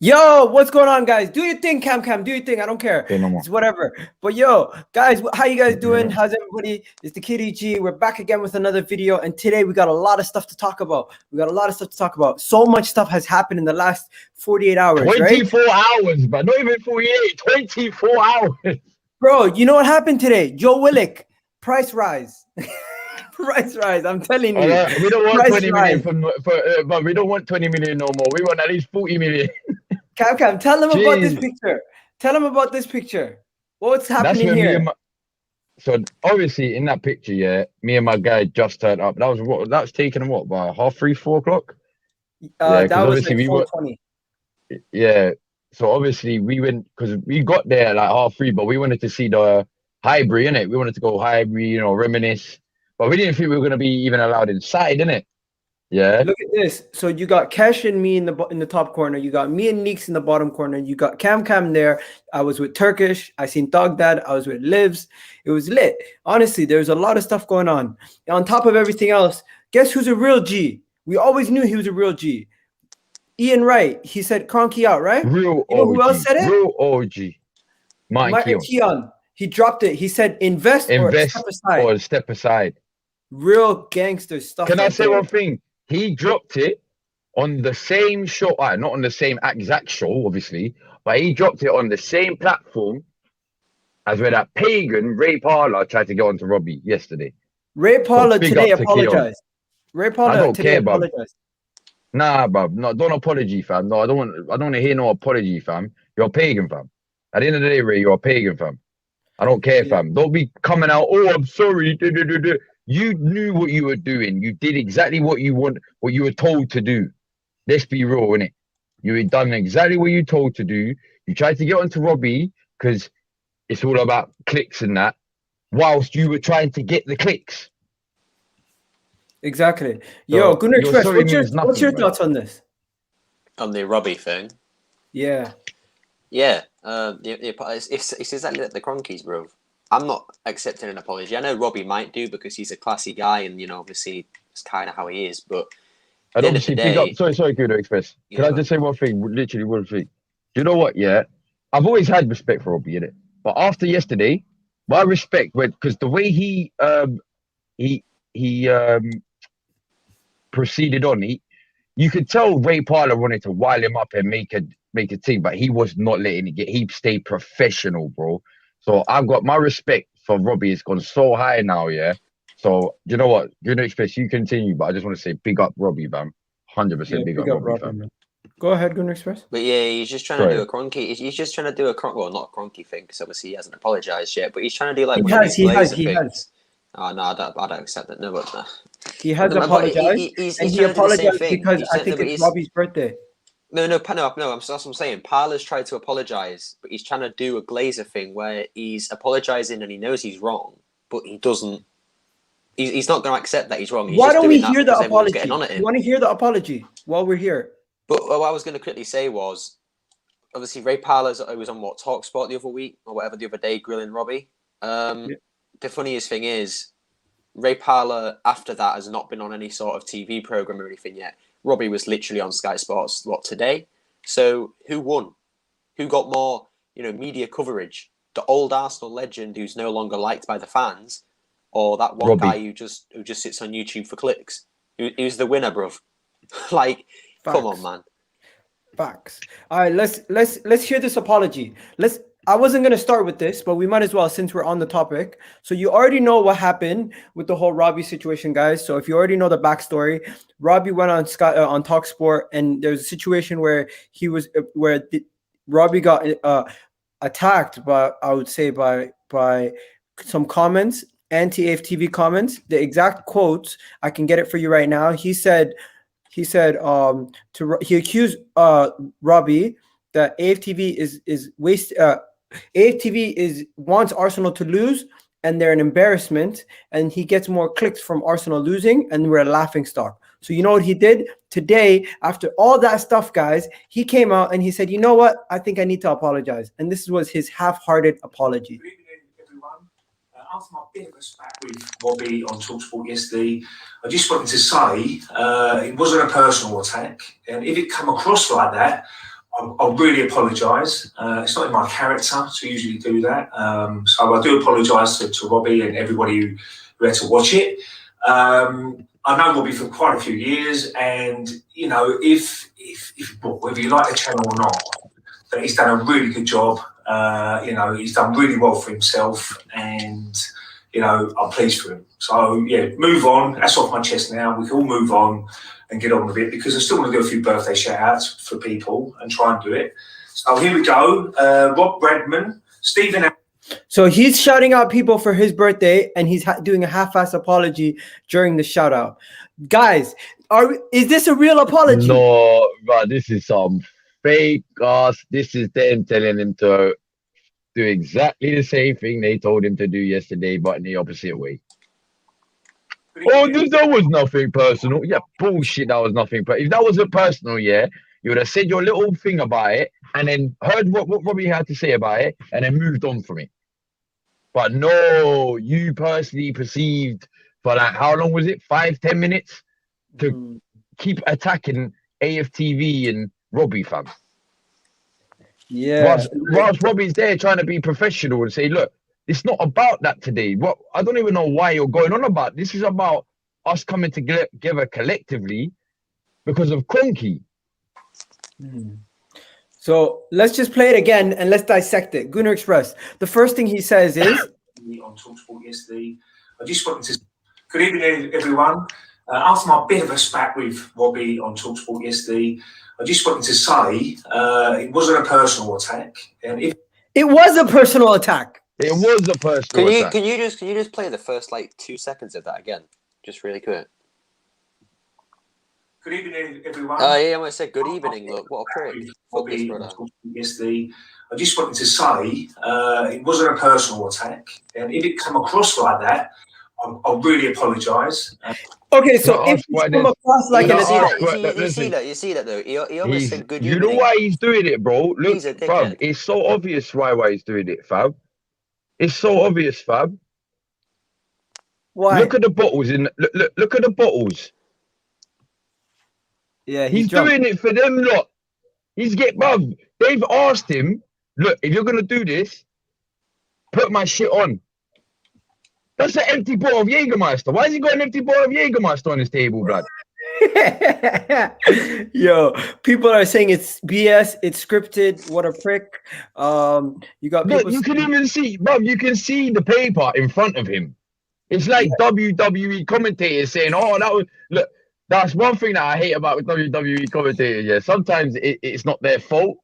Yo, what's going on, guys? Do your thing, Cam. Do your thing. I don't care. Okay, no more. It's whatever. But yo, guys, how you guys doing? Yeah. How's everybody? It's the Kitty G. We're back again with another video, and today we got a lot of stuff to talk about. So much stuff has happened in the last 48 hours, 24 right? hours, but not even 48. 24 hours. Bro, you know what happened today? Joe Willock, price rise. Price rise. I'm telling you. We don't want Price 20 million rise. but we don't want 20 million no more. We want at least 40 million. Cam, tell them about this Jeez. picture. Tell them about this picture. What's That's happening when here? So obviously in that picture, yeah, me and my guy just turned up. That was taken what, about 3:30, 4 o'clock? Yeah, because That was obviously like we were 4:20. yeah. So obviously we went because we got there like 3:30, but we wanted to see the Highbury, innit? We wanted to go Highbury, you know, reminisce. But we didn't think we were gonna be even allowed inside, innit? Yeah. Look at this. So you got Kesh and me in the top corner. You got me and Neeks in the bottom corner. You got Cam there. I was with Turkish. I seen Dog Dad. I was with Livs. It was lit. Honestly, there's a lot of stuff going on. And on top of everything else, guess who's a real G? We always knew he was a real G. Ian Wright. He said Kroenke out, right? Real You know who OG. else said it? Real OG. Martin Keon. He dropped it. He said invest or step aside. Or step aside. Real gangster stuff. Can I say one thing? He dropped it on the same show, not on the same exact show, obviously, but he dropped it on the same platform as where that pagan Ray Parlour tried to get onto Robbie yesterday. Ray Parlour today apologized. Ray Parlour today apologized. Nah, bruv. No, don't apology, fam. No, I don't want to hear no apology, fam. You're a pagan, fam. At the end of the day, Ray, you're a pagan, fam. I don't care, fam. Don't be coming out, oh, I'm sorry. You knew what you were doing. You did exactly what you were told to do. Let's be real, innit? You had done exactly what you were told to do. You tried to get onto Robbie because it's all about clicks and that, whilst you were trying to get the clicks. Exactly. Yo, Gunnar Express, what's your thoughts on this? On the Robbie thing? Yeah. Yeah. It's exactly like the Kroenkes, bro. I'm not accepting an apology. I know Robbie might do because he's a classy guy and, you know, obviously it's kind of how he is. But and obviously, sorry, Gunnar Express. Can I just say one thing? Literally one thing. Do you know what? Yeah, I've always had respect for Robbie, innit? But after yesterday, my respect went because the way he proceeded on, you could tell Ray Parlour wanted to wile him up and make a thing, but he was not letting it get. He stayed professional, bro. So I've got my respect for Robbie. It's gone so high now, yeah. So you know what? Gunnar Express, you continue, but I just want to say big up Robbie, fam. 100% big up Robbie, fam. Go ahead, Gunnar Express. But yeah, he's just trying to do a Kroenke. He's just trying to do well, not a Kroenke thing because obviously he hasn't apologized yet. But he's trying to do like he has. Oh no, I don't accept that. No, but he has apologized. He apologized because I think it's Robbie's birthday. No. That's what I'm saying. Parlour's tried to apologize, but he's trying to do a Glazer thing where he's apologizing and he knows he's wrong, but he doesn't. He's not going to accept that he's wrong. He's Why don't we hear the apology? You want to hear the apology while we're here? But what I was going to quickly say was, obviously Ray Parlour was on TalkSport the other week or whatever the other day grilling Robbie. The funniest thing is, Ray Parlour after that has not been on any sort of TV program or anything yet. Robbie was literally on Sky Sports today. So who won? Who got more, media coverage? The old Arsenal legend who's no longer liked by the fans, or that one guy who just sits on YouTube for clicks? Who's the winner, bruv? Like, Facts. Come on, man. Facts. All right, let's hear this apology. I wasn't gonna start with this, but we might as well since we're on the topic. So you already know what happened with the whole Robbie situation, guys. So if you already know the backstory, Robbie went on on TalkSport, and there's a situation where Robbie got attacked by, I would say, by some comments, anti-AFTV comments. The exact quotes, I can get it for you right now. He accused Robbie that AFTV is waste. AFTV wants Arsenal to lose, and they're an embarrassment. And he gets more clicks from Arsenal losing, and we're a laughing stock. So you know what he did today? After all that stuff, guys, he came out and he said, "You know what? I think I need to apologize." And this was his half-hearted apology. Good evening, everyone. After my bit of a spat with Robbie on TalkSport yesterday, I just wanted to say it wasn't a personal attack, and if it come across like that, I really apologise. It's not in my character to usually do that. So I do apologise to Robbie and everybody who had to watch it. I know Robbie for quite a few years, and you know, if whether you like the channel or not, that he's done a really good job. You know, he's done really well for himself, and you know, I'm pleased for him. So yeah, move on. That's off my chest now. We can all move on and get on with it, because I still want to do a few birthday shout outs for people and try and do it. So here we go. Rob Bradman, Stephen. So he's shouting out people for his birthday, and he's doing a half-ass apology during the shout out. Guys, is this a real apology? No, but this is some fake ass. This is them telling him to do exactly the same thing they told him to do yesterday, but in the opposite way. Oh, that was nothing personal. Yeah, bullshit. That was nothing. But if that wasn't personal, yeah, you would have said your little thing about it, and then heard what Robbie had to say about it, and then moved on from it. But no, you personally perceived for like, how long was it? 5-10 minutes to keep attacking AFTV and Robbie, fam. Yeah. Whilst Robbie's there trying to be professional and say, look, it's not about that today. What I don't even know why you're going on about. This is about us coming together collectively because of Kroenke. So let's just play it again and let's dissect it. Gunnar Express. The first thing he says is on TalkSport yesterday. I just wanted to. Good evening, everyone. After my bit of a spat with Robbie on TalkSport yesterday, I just wanted to say it wasn't a personal attack, and if it was a personal attack. It was a personal attack. Can you just play the first like 2 seconds of that again, just really quick? Good evening, everyone. Oh yeah, I want to say good evening. Look, what a prick. Fuck this brother. Yesterday, I just wanted to say it wasn't a personal attack, and if it come across like that, I really apologise. Okay, so if it's come across like you see that though. He almost said good evening. You know why he's doing it, bro? Look, He's a dickhead. fam, it's so obvious why he's doing it, fam. It's so obvious, fam. Why? Look at the bottles look at the bottles. Yeah, he's doing it for them lot. Bruv, they've asked him, look, if you're gonna do this, put my shit on. That's an empty bottle of Jägermeister. Why has he got an empty bottle of Jägermeister on his table, blood? Yo, people are saying it's BS, it's scripted. What a prick. You got people. Look, you can even see, bruv, you can see the paper in front of him. It's like WWE commentators saying, oh, that was, look, that's one thing that I hate about WWE commentators. Yeah, sometimes it's not their fault,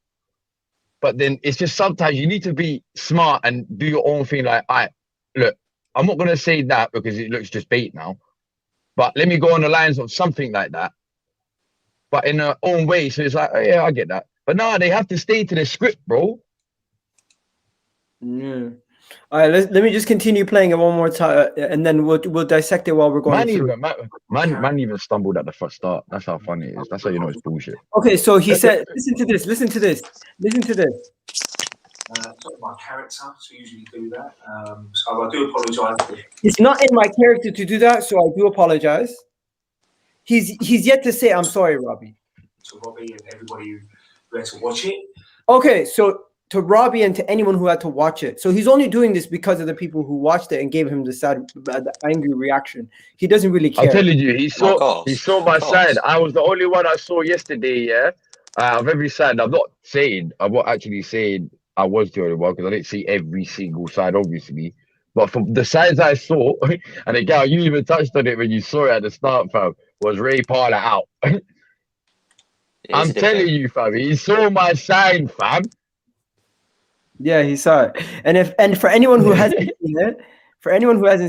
but then it's just sometimes you need to be smart and do your own thing. Like, look, I'm not gonna say that because it looks just bait now, but let me go on the lines of something like that, but in their own way. So it's like, oh, yeah, I get that. But no, they have to stay to the script, bro. Yeah. All right, let me just continue playing it one more time, and then we'll dissect it while we're going through. Man even stumbled at the first start. That's how funny it is. That's how you know it's bullshit. Okay, so he said, listen to this. It's not my character to usually do that, so I do apologise. It's not in my character to do that, so I do apologize. He's yet to say I'm sorry, Robbie. To Robbie and everybody who had to watch it. Okay, so to Robbie and to anyone who had to watch it. So he's only doing this because of the people who watched it and gave him the angry reaction. He doesn't really care. I'm telling you, he saw my side. I was the only one I saw yesterday, yeah, of every side. I'm not actually saying I was the only one because I didn't see every single side, obviously. But from the sides I saw, and again, you even touched on it when you saw it at the start, fam, was Ray Parlour out. I'm telling you, fam, he saw my side, fam. Yeah, he saw it. And for anyone who hasn't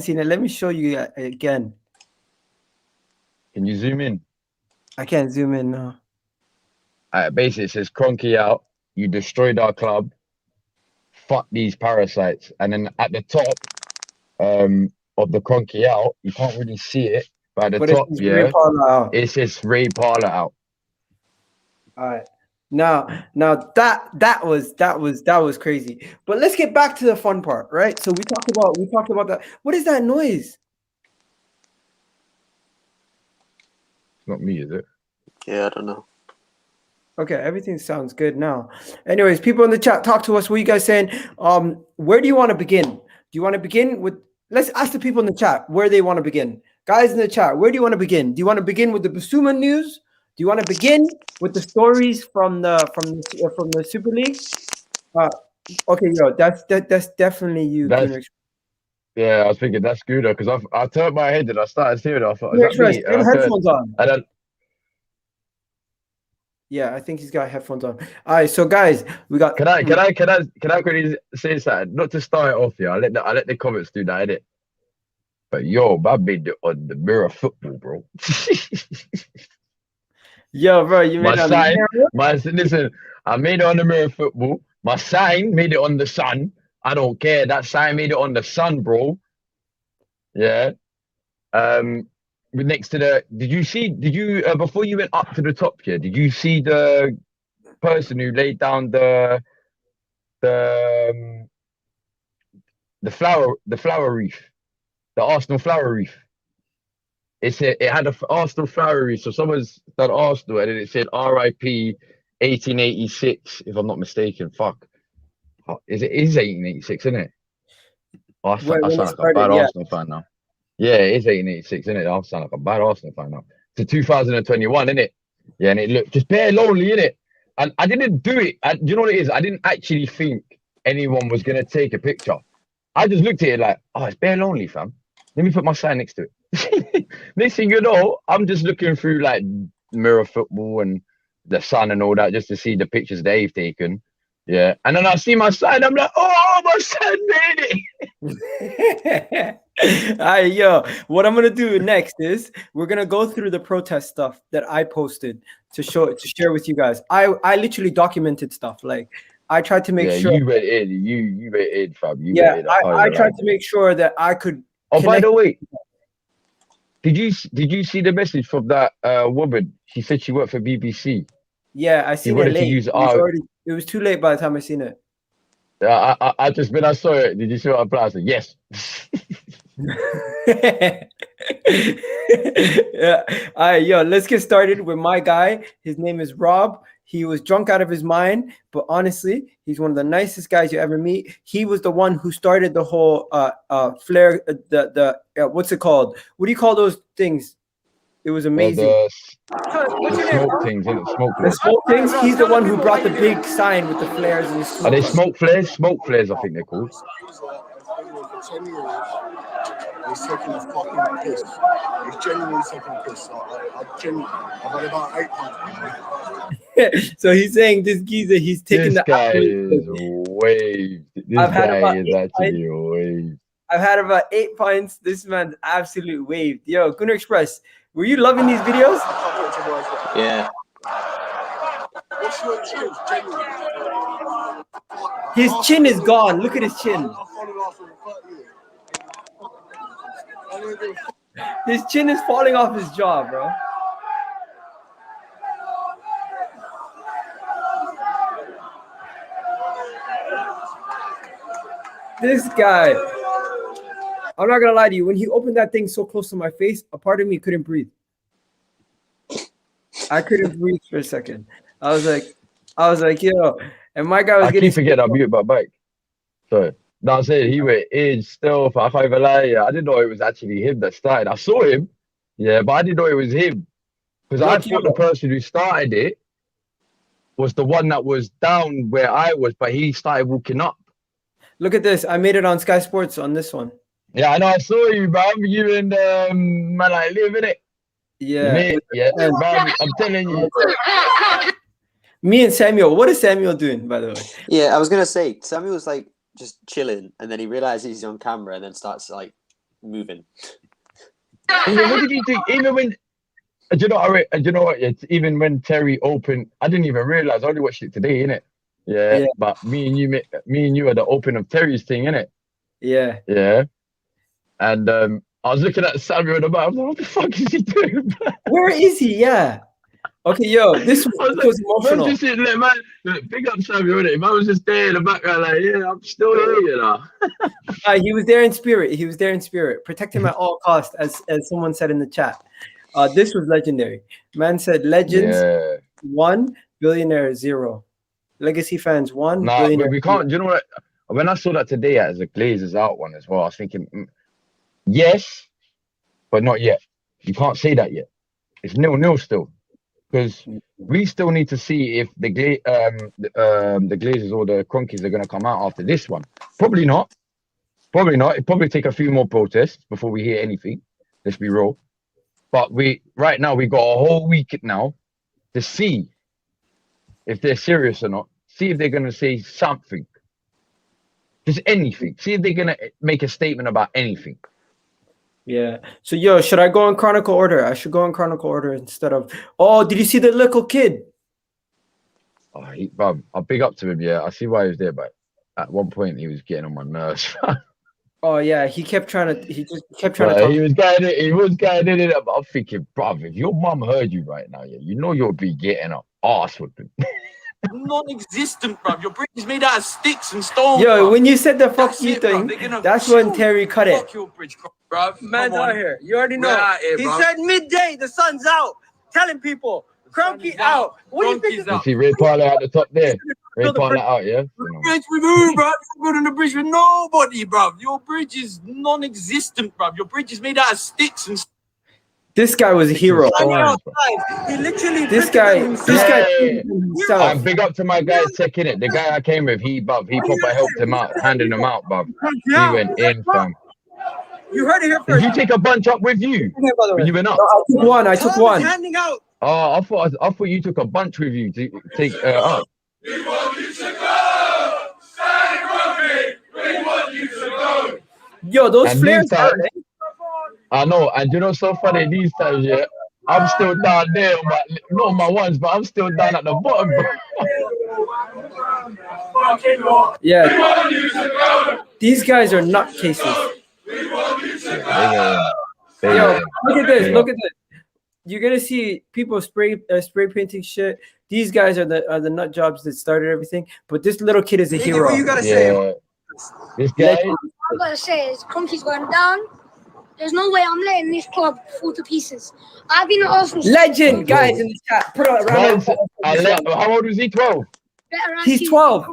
seen it, let me show you again. Can you zoom in? I can't zoom in now. Basically, it says Kroenke out. You destroyed our club. Fuck these parasites. And then at the top of the Kroenke out, you can't really see it, but at the top, it says Ray Parlour out. All right. Now that was crazy. But let's get back to the fun part, right? So we talked about that. What is that noise? It's not me, is it? Yeah, I don't know. Okay, everything sounds good now. Anyways, people in the chat, talk to us. What are you guys saying? Where do you want to begin? Do you want to begin with? Let's ask the people in the chat where they want to begin. Guys in the chat, where do you want to begin? Do you want to begin with the Bissouma news? Do you want to begin with the stories from the Super League? Okay, yo, that's definitely you. Yeah, I was thinking that's good because I turned my head and I started hearing it. I thought, is that me? And headphones on. And then, yeah, I think he's got headphones on. All right, so guys, we got. Can I quickly say something? Not to start it off here. I let the comments do that, innit? But yo, I made it on the Mirror Football, bro. Yo, bro, you made it on the Mirror? Listen, I made it on the Mirror Football. My sign made it on the Sun. I don't care. That sign made it on the Sun, bro. Yeah. Next to the, did you before you went up to the top here, did you see the person who laid down the flower wreath, the Arsenal flower wreath? It had an Arsenal flower wreath, so someone's done Arsenal and it said RIP 1886, if I'm not mistaken. Fuck. It is 1886, isn't it? Oh, I sound like a bad Arsenal fan now. Yeah, it is 1886, isn't it? I sound like a bad Arsenal fan now. To 2021, isn't it? Yeah, and it looked just bare lonely, innit? And I didn't do it. Do you know what it is? I didn't actually think anyone was gonna take a picture. I just looked at it like, oh, it's bare lonely, fam. Let me put my sign next to it. Next thing you know, I'm just looking through like Mirror Football and the Sun and all that just to see the pictures they've taken. Yeah, and then I see my sign. I'm like, oh, my son made it. All right, yo. What I'm gonna do next is we're gonna go through the protest stuff that I posted to share with you guys. I literally documented stuff. Like I tried to make sure. You went in. You went in, fam. I tried to make sure that I could. Oh, by the way, did you see the message from that woman? She said she worked for BBC. Yeah, I seen it late. It was too late by the time I seen it. I just when I saw it, did you see what I applied? I said yes. Yeah. All right, yo, let's get started with my guy. His name is Rob. He was drunk out of his mind, but honestly, he's one of the nicest guys you ever meet. He was the one who started the whole flare. What's it called? What do you call those things? It was amazing. The smoke things, isn't it? The smoke things. He's the one who brought the big sign with the flares and the smoke. Are they smoke flares? Smoke flares, I think they're called. He's taking a fucking piss. He's genuinely taking a piss. I've had about 8 pints. So he's saying this geezer, he's taking this guy is waved. This guy is actually waved. I've had about 8 pints. This man's absolute waved. Yo, Gunner Express, were you loving these videos? Yeah. What's your excuse? Genuinely. His chin is gone. Look at his chin. His chin is falling off his jaw, bro. This guy. I'm not gonna lie to you. When he opened that thing so close to my face, a part of me couldn't breathe. I couldn't breathe for a second. I was like, yo. And my guy was I keep forgetting I mute my mic. Sorry. No, I'm saying he went in stealth. I can't even lie. I didn't know it was actually him that started. I saw him, yeah, but I didn't know it was him. Because I thought the person who started it was the one that was down where I was, but he started walking up. Look at this. I made it on Sky Sports on this one. Yeah, I know. I saw you, bro. You and man, like live in it. Yeah. Yeah, bro, I'm telling you. Me and Samuel. What is Samuel doing, by the way? Yeah, I was gonna say Samuel's like just chilling, and then he realizes he's on camera, and then starts like moving. What did you do? Even when, do you know what? Even when Terry opened, I didn't even realize. I only watched it today, innit? Yeah. But me and you are the open of Terry's thing, innit? Yeah. Yeah. And I was looking at Samuel in the back. I was like, what the fuck is he doing? Where is he? Yeah. Okay, yo, this was emotional. Just sitting there, man. Big up Samuel, innit? Man was just there in the background, like, yeah, I'm still here, you know. He was there in spirit. He was there in spirit. Protect him at all costs, as someone said in the chat. This was legendary. Man said legends won Billionaire 0. Legacy fans 1. Nah, Billionaire but we can't. Do you know what? When I saw that today as a Glazers out one as well, I was thinking, yes, but not yet. You can't say that yet. It's 0-0 still, because we still need to see if the Glazers or the Kroenkes are going to come out after this one. Probably not. Probably not. It'll probably take a few more protests before we hear anything. Let's be real. But right now we got a whole week now to see if they're serious or not. See if they're going to say something. Just anything. See if they're going to make a statement about anything. Yeah. So, yo, should I go in chronicle order? I should go in chronicle order instead of... Oh, did you see the little kid? Oh, bruv, I'll big up to him, yeah. I see why he was there, but at one point he was getting on my nerves. Oh, yeah. He kept trying to... He just kept trying to But talk. he was guiding it. I'm thinking, bruv, if your mum heard you right now, yeah, you know you'll be getting an arse with him. Non-existent, bruv. Your bridge is made out of sticks and stones. Yo, bruv. when you said the fuck That's you it, bruv. thing, They're gonna that's when shoot. Terry cut it. Fuck your bridge, bruv. Man's Come on. out here. You already know. We're out here, He bro. said midday, the sun's out. Telling people, Kroenke out. What do you think? Kroenke's You out. see Ray Parlour at the top there? Ray Parlour out, yeah? Bridge with who, bruv? You're building a bridge with nobody, bruv. Your bridge is non-existent, bruv. Your bridge is made out of sticks and This guy was a hero. Stones, He literally This printed guy, himself. this guy Yeah. himself. I'm big up to my guy checking it. The guy I came with, he proper helped him out, handing him out, bruv. He went in, fam. You heard it here Did first. you take a bunch up with you when you went up? I took one. I took Tom one. is handing out. Oh, I thought you took a bunch with you to take up. We want you to go! Stan Kroenke! We want you to go! Yo, those And flares. these times, I know, and you know, so funny these times, yeah. I'm still down there, not on my ones, but I'm still down at the bottom, bro. Yeah, We want you to go! these guys are nutcases. We want you to go! Yo, look at this. Look at this. You're gonna see people spray painting shit. These guys are the nut jobs that started everything. But this little kid is a What hero. you gotta say? Yeah, this guy. I've got to say is Kroenke's going down. There's no way I'm letting this club fall to pieces. I've been at Arsenal. Legend, guys in the chat. Put a round of How old was he? 12. He's 12.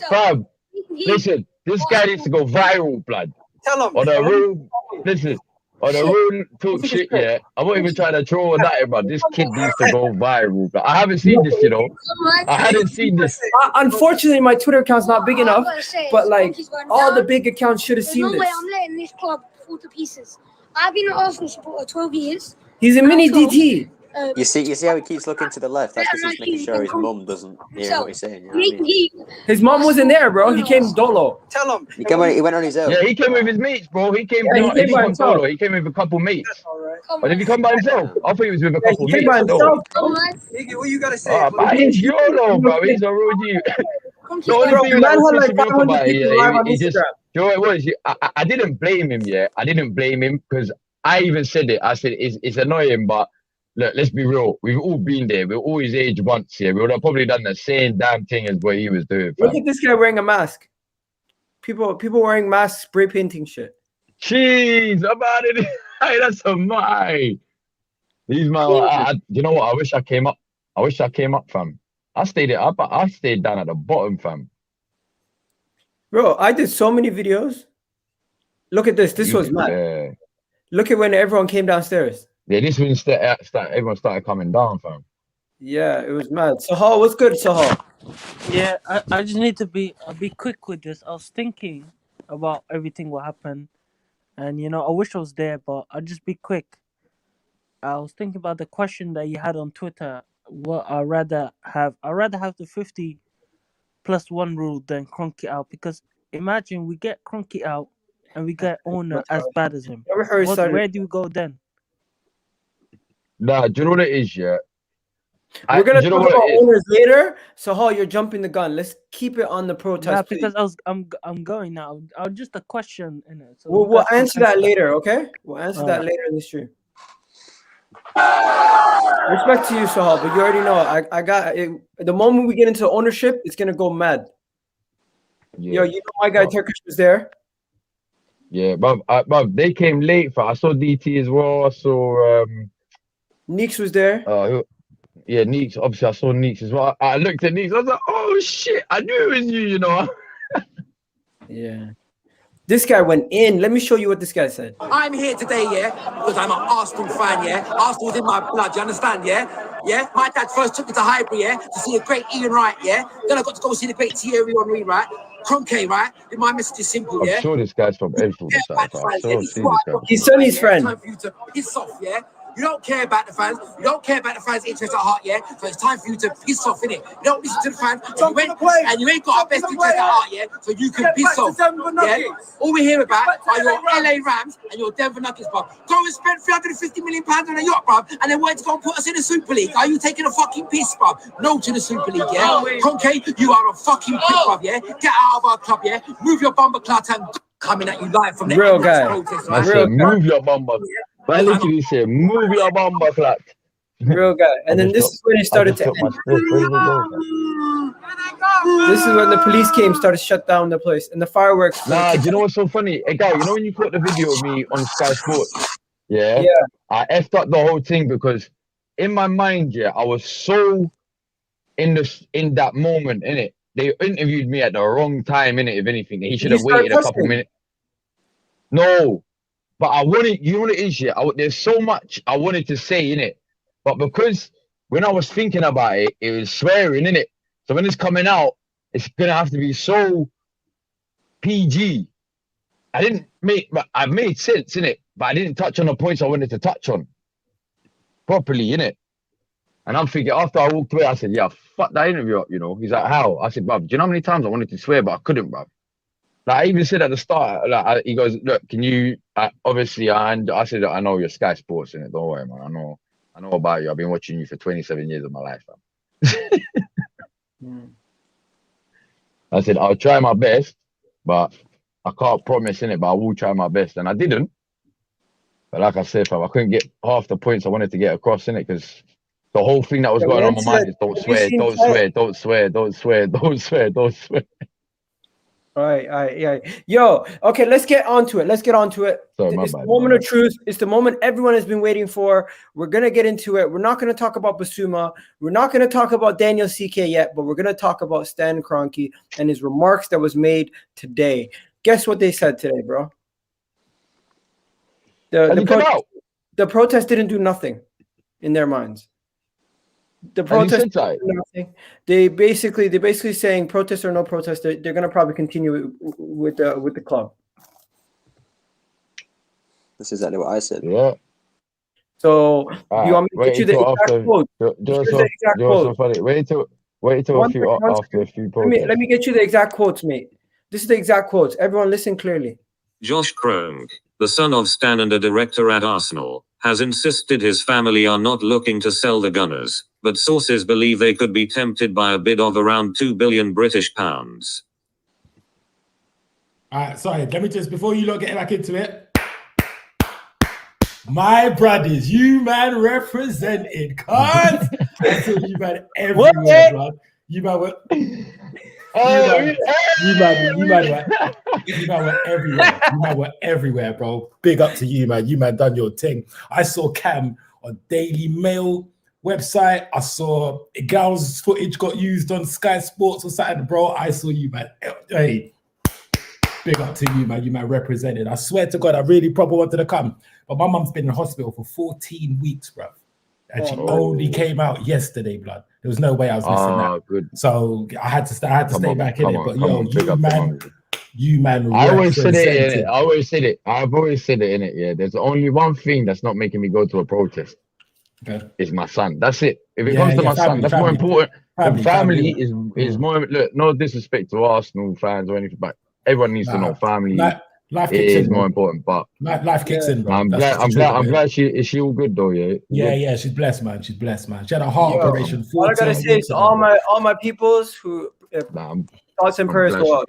Fam, listen, this guy needs to go viral, blood. Tell him. On the room, listen. On the room, talk shit, yeah. I'm not even trying to troll or nothing, but this kid needs to go viral. But I haven't seen this, you know. I hadn't seen this. Unfortunately, my Twitter account's not big enough. But like, all the big accounts should have There's seen no this. way I'm letting this club fall to pieces. I've been an Arsenal supporter 12 years. He's a mini DT. You see how he keeps looking to the left? That's because he's making sure his mum doesn't hear what he's saying. You know what I mean? His mom wasn't there, bro. He came dolo. Tell him. He went on his own. Yeah, he came with his mates, bro. He came. Yeah, he came by himself. Solo. He came with a couple mates. All right. But did he come by himself? I thought he was with a couple He mates. came by himself. Alright. What you gotta say? But he's YOLO, bro. He's a real G. Kroenke's The only going thing down. that Man was had like pissing me off 500 about it, people live on he just, Instagram. you know what it was? I didn't blame him, yeah. I didn't blame him because I even said it. I said it's annoying, but look, let's be real. We've all been there. We've always aged once here. We would have probably done the same damn thing as what he was doing. Look Fam. at this guy wearing a mask. People wearing masks, spray painting shit. Jeez, about it. Hey, that's a my. These man, you know what? I wish I came up. Fam. I stayed down at the bottom, fam. Bro, I did so many videos. Look at this. This was mad. Yeah. Look at when everyone came downstairs. Yeah, this one everyone started coming down, fam. Yeah, it was mad. Sahal, what's good, Sahal? Yeah, I just need to be quick with this. I was thinking about everything what happened, and I wish I was there, but I'll just be quick. I was thinking about the question that you had on Twitter. What I'd rather have the 50+1 rule than Kroenke out, because imagine we get Kroenke out and we get owner as bad as him. Where do we go then? Nah, do you know what it is, yeah? We're gonna do you know talk what about it is? owners later. Sahal, you're jumping the gun. Let's keep it on the protest. Nah, please. because I'm going now. I'll just a question in it. So We'll you guys can answer that later, okay? We'll answer that Alright. later in the stream. Respect to you, Sahal, but you already know I got it. The moment we get into ownership, it's gonna go mad. Yeah. Yo, you know my guy Turkish was there. Yeah, but they came late. I saw DT as well. I saw Neeks was there. Yeah, Neeks. Obviously, I saw Neeks as well. I looked at Neeks. I was like, oh shit! I knew it was you. You know. Yeah. This guy went in. Let me show you what this guy said. I'm here today, yeah, because I'm an Arsenal fan, yeah. Arsenal's in my blood, you understand, yeah? Yeah? My dad first took me to Highbury, yeah, to see a great Ian Wright, yeah? Then I got to go see the great Thierry Henry, right? Kroenke, right? And my message is simple, yeah? I'm sure this guy's from Enfield. I'm sure I've seen this guy. He's Sonny's friend. Time for you to piss off, yeah? You don't care about the fans. You don't care about the fans' interest at heart, yeah? So it's time for you to piss off, innit? You don't listen to the fans. And you ain't got our best interest at heart, yeah? So you can piss off, yeah? All we hear about are your LA Rams and your Denver Nuggets, bruv. Go and spend £350 million on a yacht, bruv, and then wait to go and put us in the Super League. Are you taking a fucking piss, bruv? No to the Super League, yeah? Kroenke, you are a fucking prick, bruv, yeah? Get out of our club, yeah? Move your bumper clout and coming at you live from the real guy. Protest, I said, move your bumper. I literally said, move your bumper clout. Real guy. And then this is when it started to end. This is when the police came, started to shut down the place, and the fireworks. Nah, do you know what's so funny? Hey, guy, you know when you put the video of me on Sky Sports? Yeah? Yeah. I effed up the whole thing because in my mind, yeah, I was so in that moment, innit? They interviewed me at the wrong time, innit? If anything, he should have waited a couple minutes. No, but I wanted, you know what it is, yeah? There's so much I wanted to say, innit? But because when I was thinking about it, it was swearing, innit? So when it's coming out, it's gonna have to be so PG. I made sense, innit? But I didn't touch on the points I wanted to touch on properly, innit? And I'm thinking, after I walked away, I said, yeah, fuck that interview up, you know? He's like, how? I said, bruv, do you know how many times I wanted to swear, but I couldn't, bruv? Like, I even said at the start, like, he goes, look, can you, obviously, I said, I know you're Sky Sports, innit? Don't worry, man. I know about you. I've been watching you for 27 years of my life, fam. I said, I'll try my best, but I can't promise, innit? But I will try my best. And I didn't. But like I said, fam, I couldn't get half the points I wanted to get across, innit? Because the whole thing that was going on in my mind is don't swear, don't swear, don't swear, don't swear, don't swear, don't swear. All right, yeah. Yo, okay, let's get onto it. It's the moment of truth. It's the moment everyone has been waiting for. We're going to get into it. We're not going to talk about Bissouma. We're not going to talk about Daniel CK yet, but we're going to talk about Stan Kroenke and his remarks that was made today. Guess what they said today, bro? The protest didn't do nothing in their minds. The protest didn't do nothing. They basically saying protest or no protest, they're gonna probably continue with the club. That's exactly what I said. Yeah. So you want me to get you the exact quote? Wait till after a few protests. Let me get you the exact quotes, mate. This is the exact quotes. Everyone listen clearly. Josh Kroenke, the son of Stan and a director at Arsenal, has insisted his family are not looking to sell the Gunners, but sources believe they could be tempted by a bid of around £2 billion British pounds. All right, sorry, let me just, before you lot get back into it, my brothers, you man represented, cuz. I saw you man everywhere, bro. You man were... You man were everywhere. You man were everywhere, bro. Big up to you, man. You man done your thing. I saw Cam on Daily Mail website. I saw a girl's footage got used on Sky Sports or something, bro. I saw you, man. Hey, big up to you, man. You man represented. I swear to God, I really probably wanted to come, but my mum's been in hospital for 14 weeks, bro. And she only came out yesterday, blood. There was no way I was missing that. Good. So I had to stay back in it. But yo, you man. I always said it. I've always said it in it. Yeah. There's only one thing that's not making me go to a protest. Okay. Is my son. That's it. If it comes to my son, that's more important. Family is more. Look, no disrespect to Arsenal fans or anything, but everyone needs to know family. Life kicks in, more important, but life kicks in, bro. I'm glad she all good though, yeah. Yeah, she's blessed, man. She's blessed, man. She had a heart operation. All I gotta say is all my peoples who thoughts and prayers go out.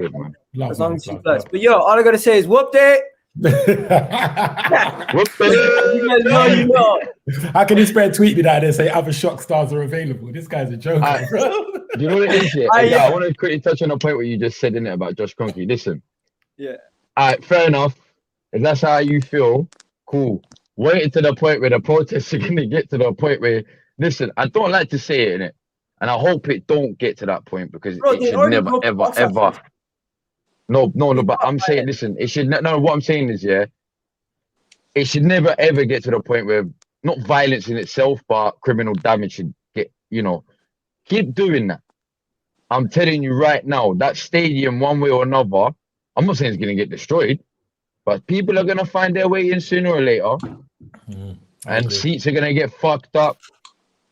As long as she's blessed. But all I gotta say is whoop it. You know. How can you spread tweet me that and say other shock stars are available? This guy's a joke, bro. Do you know what it is? Yeah, I want to quickly touch on a point where you just said in it about Josh Kroenke. Listen. Yeah. All right, fair enough. If that's how you feel, cool. Wait to the point where the protests are going to get to the point where listen, I don't like to say it, innit? And I hope it don't get to that point because Bro, it they should already never, broke the ever, box ever. office. No, They but I'm dropped saying, it. listen, it should, no, what I'm saying is, yeah, it should never, ever get to the point where not violence in itself, but criminal damage should get, you know, keep doing that. I'm telling you right now, that stadium, one way or another, I'm not saying it's going to get destroyed, but people are going to find their way in sooner or later. And seats are going to get fucked up.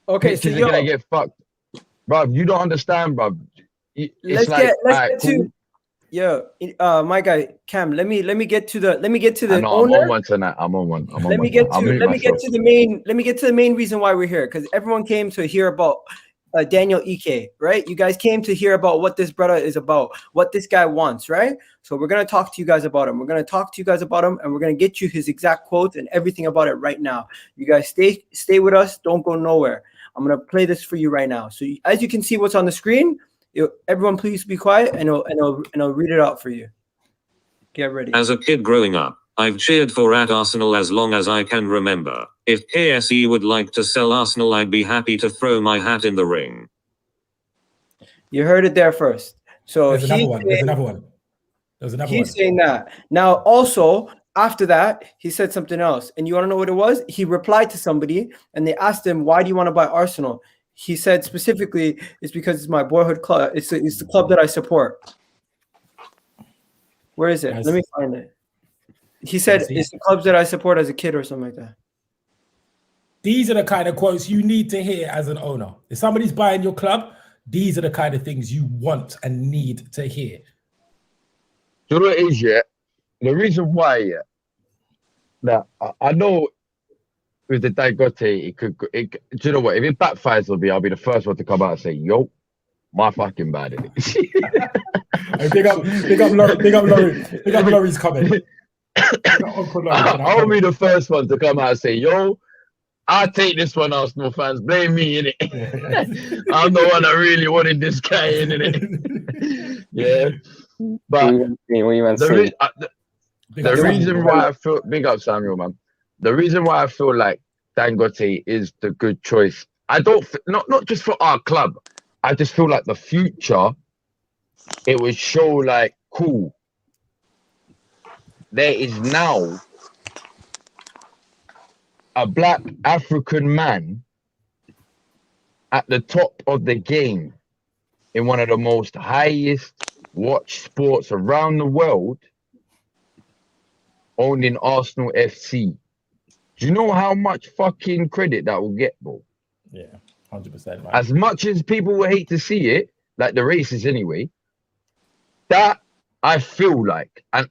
Okay, so Pitches are going to get fucked. Bruv, you don't understand, bruv. Let's get to my guy Cam. Let me get to the owner. I'm on one tonight. I'm on one. Let me get to the main reason why we're here, because everyone came to hear about Daniel Ike, right? You guys came to hear about what this brother is about, what this guy wants, right? So we're gonna talk to you guys about him. And we're gonna get you his exact quotes and everything about it right now. You guys stay with us. Don't go nowhere. I'm gonna play this for you right now. So as you can see, what's on the screen. Everyone, please be quiet, and I'll read it out for you. Get ready. As a kid growing up, I've cheered for at Arsenal as long as I can remember. If KSE would like to sell Arsenal, I'd be happy to throw my hat in the ring. You heard it there first. So There's another one. He's saying that. Now, also, after that, he said something else. And you want to know what it was? He replied to somebody, and they asked him, why do you want to buy Arsenal? He said specifically, it's because it's my boyhood club. It's the club that I support. Where is it? Let me find it. He said it's the clubs that I support as a kid or something like that. These are the kind of quotes you need to hear as an owner. If somebody's buying your club, these are the kind of things you want and need to hear. Do you know what it is, yeah? The reason why, yeah, now I know with the Dangote, do you know what? If it backfires on me, I'll be the first one to come out and say, yo, my fucking bad in it. Hey, big up Laurie's comment. I'll be the first one to come out and say, yo, I'll take this one, Arsenal fans. Blame me, innit? I'm the one that really wanted this guy in it. Yeah. But the reason why I feel, big up Samuel, man. The reason why I feel like Dangote is the good choice, I don't, not just for our club, I just feel like the future, it would show like, cool, there is now a black African man at the top of the game in one of the most highest watched sports around the world, owning Arsenal FC. Do you know how much fucking credit that will get, bro? Yeah, 100%. Right. As much as people will hate to see it, like the racists anyway, that I feel like, and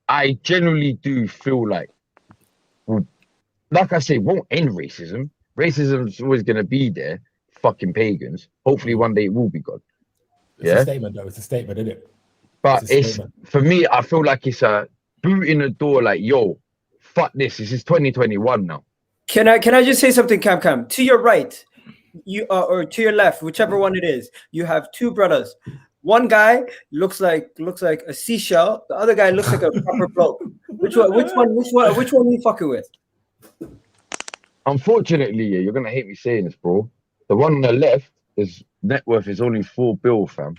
I genuinely do feel like I say, won't end racism. Racism's always going to be there. Fucking pagans. Hopefully one day it will be gone. It's a statement, though. It's a statement, isn't it? But it's for me, I feel like it's a boot in the door, like, yo, fuck this. This is 2021 now. Can I just say something, Cam? To your right, you or to your left, whichever one it is, you have two brothers. One guy looks like a seashell. The other guy looks like a proper bloke. Which one are you fucking with? Unfortunately, yeah, you're gonna hate me saying this, bro. The one on the left, his net worth is only 4 bill, fam.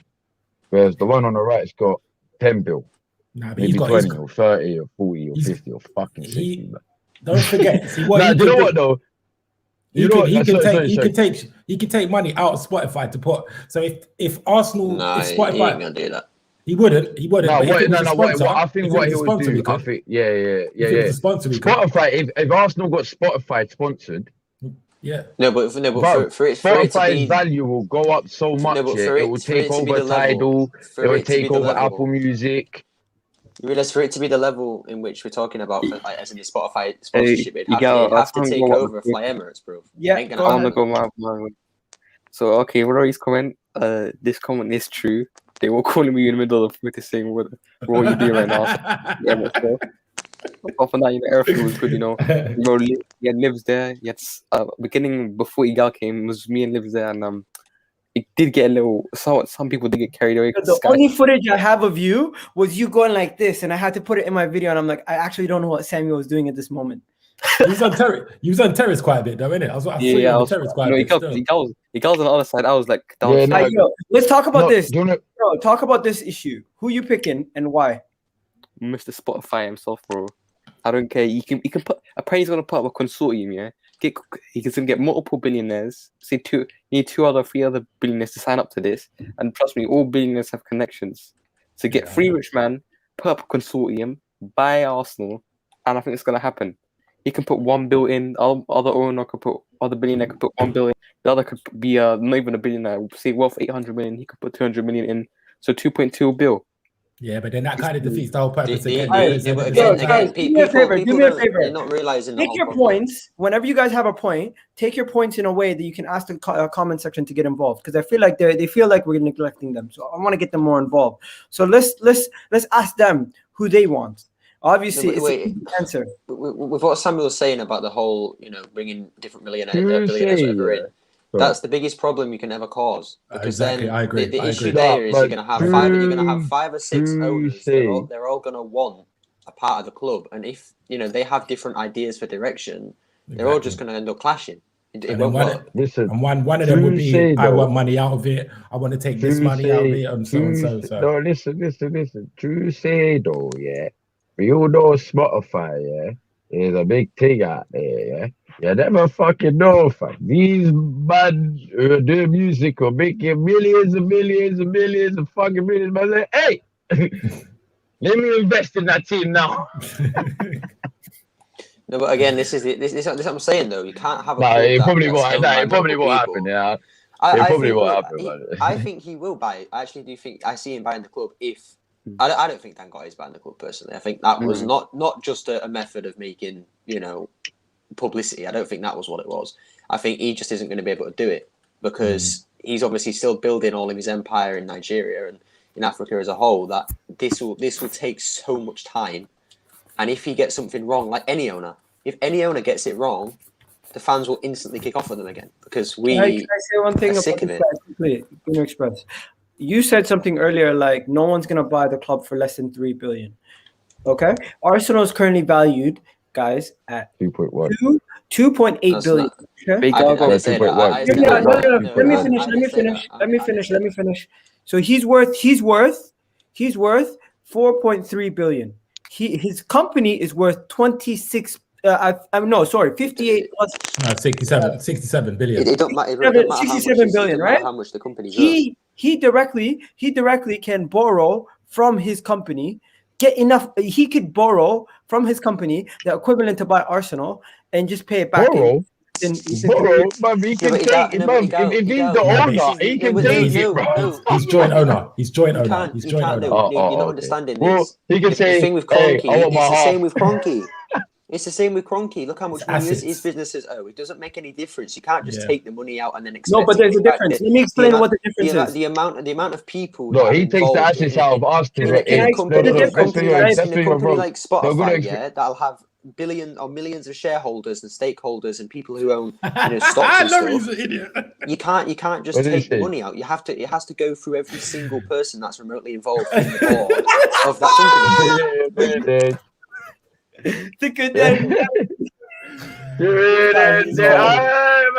Whereas the one on the right's got 10 bill. Nah, but maybe 20 or 30 or 40 or 50 or fucking 60. Don't forget. See, do you know what though? He can take money out of Spotify to put. So if Arsenal, if Spotify, he ain't gonna do that. He wouldn't. I think what he would do. I think, yeah. Spotify. If Arsenal got Spotify sponsored, yeah. No, but for it Spotify's to be, value will go up so much. No, but it will take over Tidal. It will take over Apple Music. You realize for it to be the level in which we're talking about, like, as in the Spotify sponsorship, it'd have to take over Fly Emirates, bro. Yeah, I want to go my So, okay, Rory's comment, this comment is true. They were calling me in the middle of Twitter saying, what are you doing right now? Yeah, so, apart from that, everything was good, he had Livs there. He had, beginning before Igal came, it was me and Livs there, and it did get a little. Some people did get carried away. The only footage I have of you was you going like this, and I had to put it in my video. And I'm like, I actually don't know what Samuel was doing at this moment. He was on terrace quite a bit, though, innit? I saw you on the terrace quite a bit. He goes on the other side. I was like, Let's talk about this. Yo, talk about this issue. Who you picking and why? Mr. Spotify himself, bro. I don't care. He can put. Apparently, he's gonna put up a consortium. Yeah, he can get multiple billionaires. Say three other billionaires to sign up to this. And trust me, all billionaires have connections. So get three rich man, put up a consortium, buy Arsenal, and I think it's gonna happen. He can put $1 billion. Other billionaire could put $1 billion. The other could be not even a billionaire. Say worth 800 million. He could put 200 million in. So 2.2 bill. Yeah, but then that kind of defeats the whole purpose Do me a favor. They're not realizing. Take your points. Whenever you guys have a point, take your points in a way that you can ask the comment section to get involved, because I feel like they feel like we're neglecting them. So I want to get them more involved. So let's ask them who they want. Obviously, it's an easy answer. With what Samuel was saying about the whole, bringing different billionaires whatever in. That's the biggest problem you can ever cause, because then I agree. The issue there is you're going to have 5 or 6 owners. They're all going to want a part of the club, and if they have different ideas for direction, they're all just going to end up clashing. It won't work. One of them would be, I want money out of it. I want to take this money out of it, and so and so. No, listen. True say though, yeah. We all know Spotify, yeah, is a big thing out there, yeah. You never fucking know, fam. These man who do music or making millions and millions and millions and fucking millions. Man, say, hey, let me invest in that team now. No, but again, this is what I'm saying though. You can't have a. It probably won't happen. Yeah, it probably won't happen. I think he will buy it. I actually do think I see him buying the club. If I don't think Dangote is buying the club personally. I think that was not just a method of making publicity. I don't think that was what it was. I think he just isn't going to be able to do it because he's obviously still building all of his empire in Nigeria and in Africa as a whole. That this will take so much time, and if he gets something wrong, like any owner, if any owner gets it wrong, the fans will instantly kick off on them again because we can I say one thing are sick of it. Bruno Express. You said something earlier like no one's going to buy the club for less than 3 billion. Okay, Arsenal is currently valued, guys, at 2.8 billion. Let me finish. So he's worth 4.3 billion. His company is worth 58 plus 67 billion. It don't matter 67 billion, right? How much the company's he directly can borrow from his company, get enough. He could borrow from his company the equivalent to buy Arsenal and just pay it back. Borrow, but he can take it. If he's the owner, he can take it, bro. He's joint owner. You're not understanding this. He can say, the thing with Kroenke, it's the same with Kroenke. It's the same with Kroenke. Look how much money his businesses owe. It doesn't make any difference. You can't just take the money out and then expect. No, but there's a difference. Let me explain what the difference is. The amount of people. No, he takes the assets out of Arsenal. In a company like Spotify, that'll have billion or millions of shareholders and stakeholders and people who own stocks and stuff. You can't just take the money out. It has to go through every single person that's remotely involved in the board of that company. Think of that.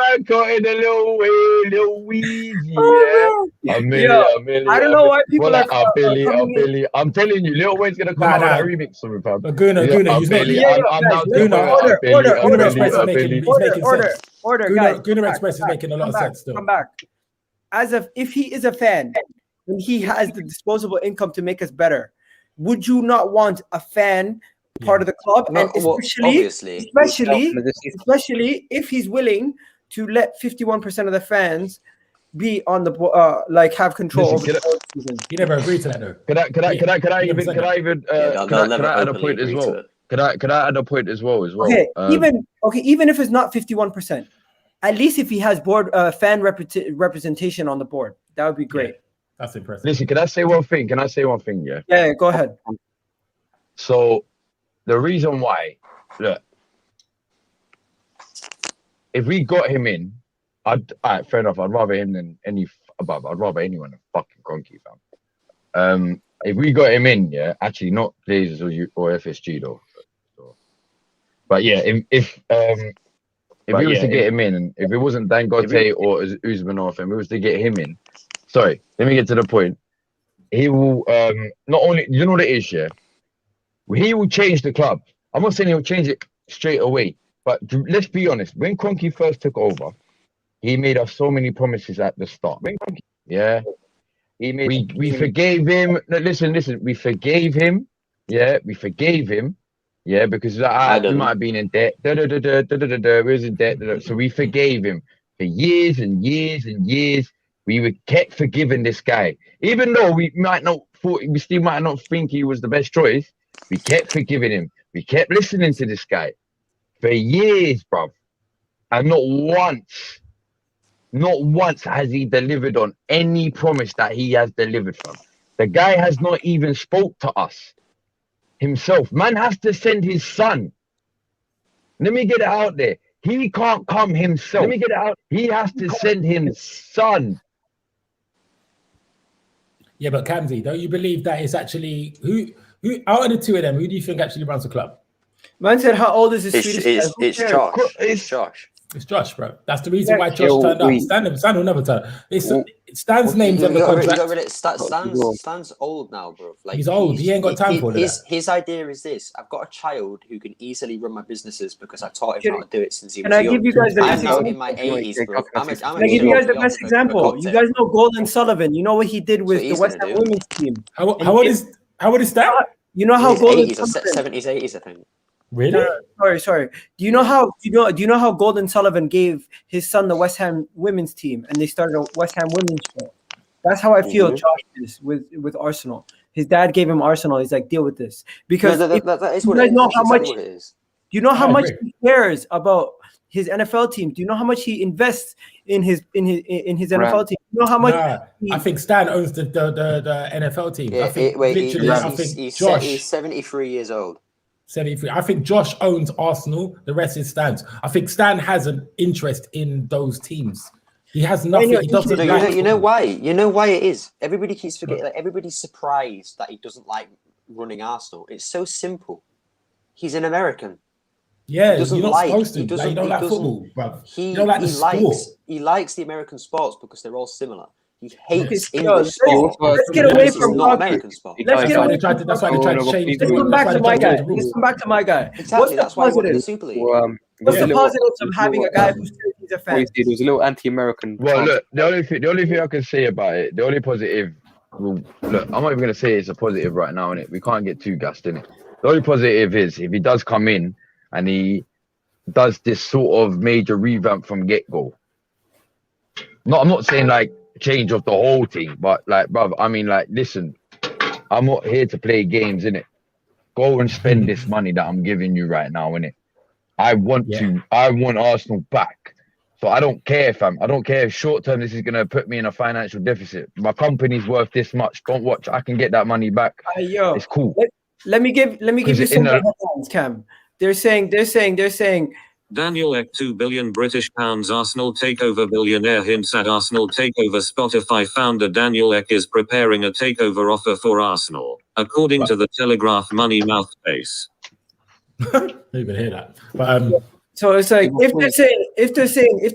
I'm caught in a little wheezy. A million. I don't know why people are a billion. I'm telling you, Lil Wayne's gonna come out with a remix of it, fam. Guna, Guna Express is making a lot of sense still. Come back. If he is a fan and he has the disposable income to make us better, would you not want a fan part of the club? No, and especially if he's willing to let 51% of the fans be on the have control over the season. He never agreed to that though. Could I add a point as well? Could I add a point as well? Okay, even if it's not 51%, at least if he has board fan representation on the board, that would be great. Yeah, that's impressive. Listen, can I say one thing? Yeah. Yeah, go ahead. So the reason why, look, if we got him in, fair enough. I'd rather him than I'd rather anyone than fucking Kroenke, fam. If we got him in, actually not Blazers or FSG though. So, But yeah, if we was to get him in, and if it wasn't Dangote or Usmanov, and we was to get him in, sorry, let me get to the point. He will not only, you know what it is, yeah. He will change the club. I'm not saying he'll change it straight away, but let's be honest. When Kroenke first took over, he made us so many promises at the start. Yeah, we forgave him. No, listen, we forgave him. Yeah, we forgave him. Yeah, because he might have been in debt. We was in debt. So we forgave him for years and years and years. We kept forgiving this guy, even though we still might not think he was the best choice. We kept forgiving him. We kept listening to this guy for years, bruv. And not once has he delivered on any promise that he has delivered from. The guy has not even spoke to us himself. Man has to send his son. Let me get it out there. He can't come himself. Let me get it out. He has to send his son. Yeah, but Kamzi, don't you believe that it's actually who out of the two of them, who do you think actually runs the club? Man said, how old is this Swedish guy? It's Josh. It's Josh. It's Josh, bro. That's the reason why Josh turned up. Stan will never turn up. Stan's name's on the contract. Stan's old now, bro. Like, he's old. He ain't got time for that. His idea is this: I've got a child who can easily run my businesses because I taught him how to do it since he was young. Can I give you guys the best example? I'm now in my 80s, bro. Can I give you guys the best example? You guys know Golden Sullivan. You know what he did with the West Ham women's team. How old is Stan? You know how Golden 70s, 80s, I think. Really? Sorry. Do you know how Golden Sullivan gave his son the West Ham women's team, and they started a West Ham women's show? That's how I feel Josh is with Arsenal. His dad gave him Arsenal. He's like, deal with this, because that is what it is. Do you know how much he cares about his NFL team? Do you know how much he invests in his NFL team? Do you know how much? I think Stan owns the NFL team. Yeah, I think he's 73 years old. 73. I think Josh owns Arsenal. The rest is Stan's. I think Stan has an interest in those teams. He has nothing. He doesn't. You know why? You know why it is. Everybody keeps forgetting. Like, everybody's surprised that he doesn't like running Arsenal. It's so simple. He's an American. Yeah, you're not supposed to. You don't like football, bro. You don't like the sport. He likes the American sports because they're all similar. He hates English sports. Let's get away from American sport. That's why they tried to change. Let's come back to my guy. Exactly. That's why we're in the Super League. What's the positives of having a guy who's a fan? There was a little anti-American. Well, look, the only thing I can say about it, the only positive. Well, look, I'm not even gonna say it's a positive right now, innit? We can't get too gassed, innit? The only positive is if he does come in and he does this sort of major revamp from get-go. No, I'm not saying like change of the whole thing, but like, bruv, I mean, like, listen, I'm not here to play games, innit? Go and spend this money that I'm giving you right now, innit? I want Arsenal back. So I don't care, fam. I don't care if short term this is gonna put me in a financial deficit. My company's worth this much. Don't watch. I can get that money back. It's cool. Let me give you some headlines, Cam. They're saying Daniel Ek 2 billion British pounds Arsenal takeover billionaire hints at Arsenal takeover. Spotify founder Daniel Ek is preparing a takeover offer for Arsenal, according to the Telegraph Money-mouth space. Didn't even hear that. But so it's like if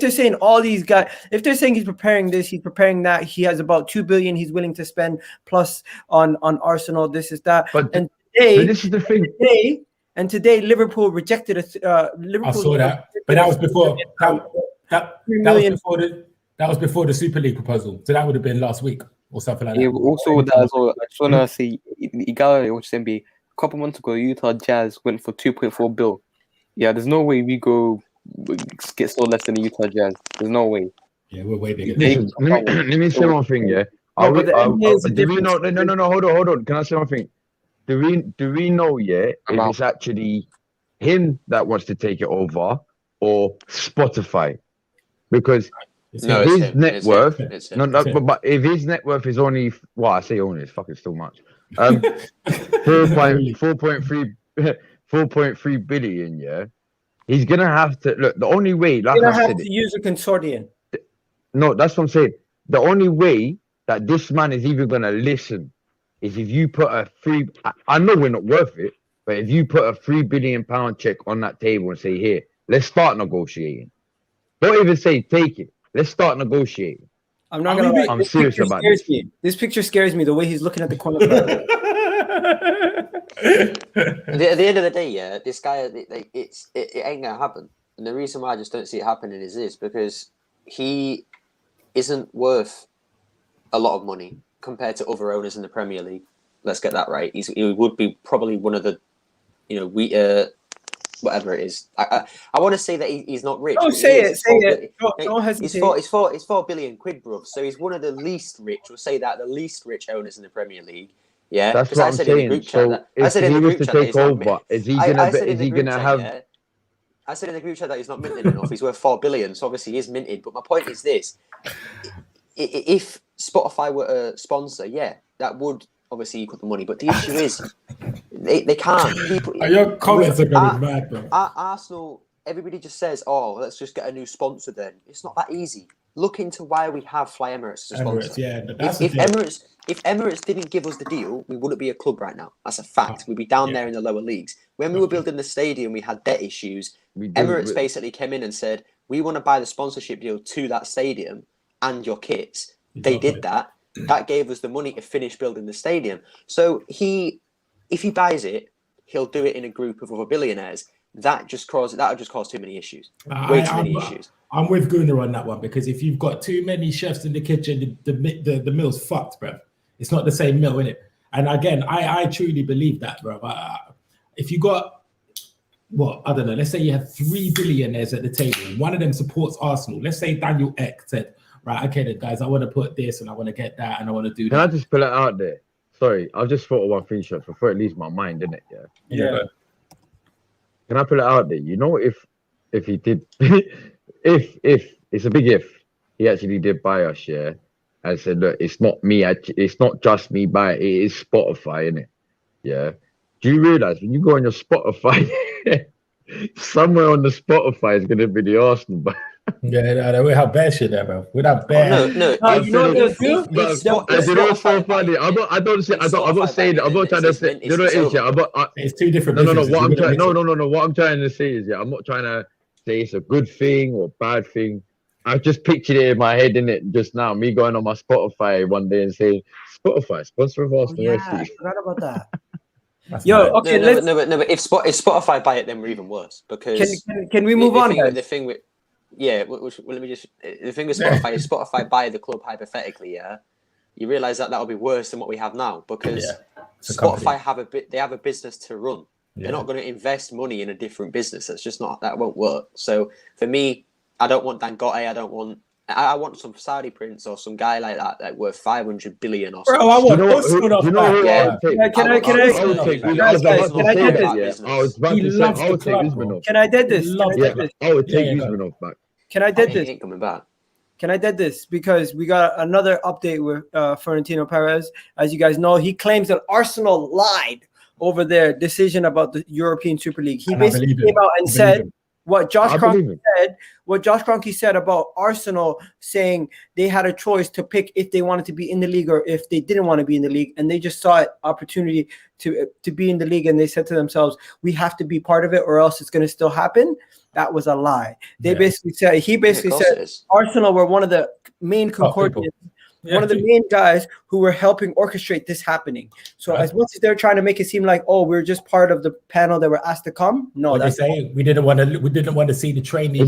they're saying all these guys, if they're saying he's preparing this, he's preparing that, he has about 2 billion he's willing to spend plus on Arsenal, this is that. But this is the thing. Today Liverpool rejected Liverpool. I saw that, but that was before that was before the Super League proposal. So that would have been last week or something like that. Yeah, also that as well. I just wanna see Igalo, which then be a couple months ago, Utah Jazz went for 2.4 bill. Yeah, there's no way we get sold less than the Utah Jazz. There's no way. Yeah, we're way bigger. Let me say one thing, yeah. No, hold on. Can I say one thing? Do we know yet if it's actually him that wants to take it over or Spotify? Because his net worth, but if his net worth is only, well, I say only, it's fucking still much. 4.3 billion, yeah. He's gonna have to look. The only way, like I said, to use a consortium. No, that's what I'm saying. The only way that this man is even gonna listen is if you put a free. I know we're not worth it, But if you put a £3 billion check on that table and say, here, let's start negotiating. Don't even say take it. Let's start negotiating. I'm not gonna lie. I'm This serious picture about scares this. me. This picture scares me. The way he's looking at the corner. At the end of the day, yeah, this guy, it ain't gonna happen. And the reason why I just don't see it happening is this, because he isn't worth a lot of money compared to other owners in the Premier League. Let's get that right. He would be probably one of the, whatever it is. I want to say that he's not rich. Oh, say it. Say it. Don't hesitate. It's 4 billion quid, bruv. So he's one of the least rich. We'll say that the least rich owners in the Premier League. Yeah, that's what I'm saying. So if he was to take over, is he gonna have? I said in the group chat that he's not minted enough. He's worth 4 billion, so obviously he is minted. But my point is this: if Spotify were a sponsor, yeah, that would obviously equal the money. But the issue is they can't. People, your comments are going mad, bro. Arsenal, everybody just says, "Oh, let's just get a new sponsor." Then it's not that easy. Look into why we have Fly Emirates as a sponsor. If Emirates didn't give us the deal, we wouldn't be a club right now. That's a fact. We'd be down there in the lower leagues. When we were building the stadium, we had debt issues. Emirates basically came in and said, we want to buy the sponsorship deal to that stadium and your kits. They did that. That gave us the money to finish building the stadium. So if he buys it, he'll do it in a group of other billionaires. That would just cause too many issues. Way too many issues. I'm with Gunnar on that one, because if you've got too many chefs in the kitchen, the mill's fucked, bro. It's not the same mill, innit? And again, I truly believe that, bro. If you got, I don't know, let's say you have 3 billionaires at the table. One of them supports Arsenal. Let's say Daniel Ek said, right, okay, then, guys, I want to put this and I want to get that and I want to do that. Can I just put it out there? Sorry, I've just thought of one thing, Shots, before it leaves my mind, didn't it? Yeah. Can I put it out there? You know, if he did, if it's a big if, he actually did buy us, yeah, and said, look, it's not me, it's not just me buying it is Spotify, innit? Yeah. Do you realize when you go on your Spotify, somewhere on the Spotify is going to be the Arsenal? Yeah, we have bad shit there, bro. We have bad. No, you know what they'll do? It's so funny. I'm not saying that. I'm not trying to say. You know what it is? Yeah, it's two different. No. What I'm trying to say is, yeah, I'm not trying to say it's a good thing or bad thing. I just pictured it in my head, innit? Just now, me going on my Spotify one day and saying, Spotify, sponsor of Arsenal. Yeah, I forgot about that. But if Spotify buy it, then we're even worse, because can we move on? The thing with let me just. The thing with Spotify is Spotify buy the club hypothetically. Yeah, you realize that that'll be worse than what we have now, because Spotify have a business to run. Yeah. They're not going to invest money in a different business. That's just not, that won't work. So for me, I don't want Dangote. I want some Saudi prince or some guy like that worth 500 billion or something. Bro, I want Can I dead this? I would take Usmanov back. Can I dead this? He ain't coming back. Can I dead this? Because we got another update with Florentino Perez. As you guys know, he claims that Arsenal lied over their decision about the European Super League. He basically came out and said what Josh Kroenke said about Arsenal, saying they had a choice to pick if they wanted to be in the league or if they didn't want to be in the league, and they just saw an opportunity to be in the league, and they said to themselves, we have to be part of it or else it's going to still happen. That was a lie. He basically said Arsenal were one of the main concordians, one of the main guys who were helping orchestrate this happening. So as much as they're trying to make it seem like, oh, we're just part of the panel that were asked to come, no, that's saying we didn't want to see the training.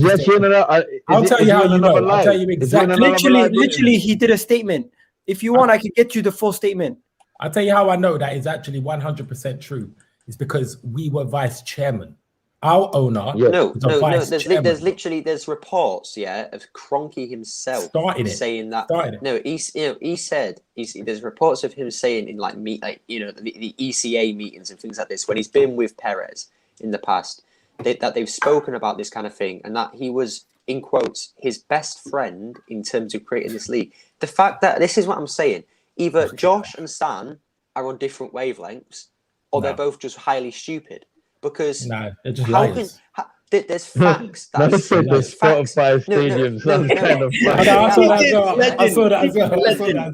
I'll tell you how you know. I'll tell you exactly. Literally, he did a statement. If you want, I could get you the full statement. I'll tell you how I know that is actually 100% true. It's because we were vice chairman. Our owner, there's reports, of Kroenke himself saying that. He said there's reports of him saying in the ECA meetings and things like this when he's been with Perez in the past that they've spoken about this kind of thing, and that he was, in quotes, his best friend in terms of creating this league. The fact that this is what I'm saying, either Josh and Stan are on different wavelengths, or they're both just highly stupid. Because they're just liars. There's facts. There's Spotify stadiums. I saw that as well.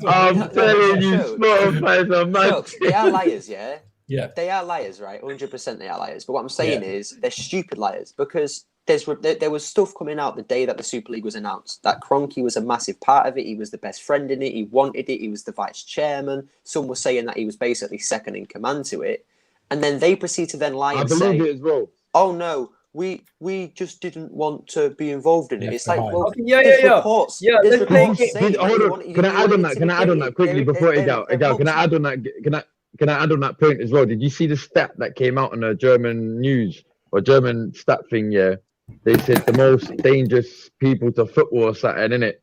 I'm telling you, Spotify's a mad. They are liars, yeah. Yeah. They are liars, right? 100% they are liars. But what I'm saying is they're stupid liars because there was stuff coming out the day that the Super League was announced that Kroenke was a massive part of it. He was the best friend in it. He wanted it. He was the vice chairman. Some were saying that he was basically second in command to it. And then they proceed to then lie and say, it as well. "Oh no, we just didn't want to be involved in it." It's like, well, Okay, there's reports. Yeah, there's let's play a reports game. saying Hold that on. Can I add on that? Can I add on that quickly before it go? Can I add on that? Can I add on that point as well? Did you see the stat that came out on the German news or German stat thing? Yeah, they said the most dangerous people to football or something, innit?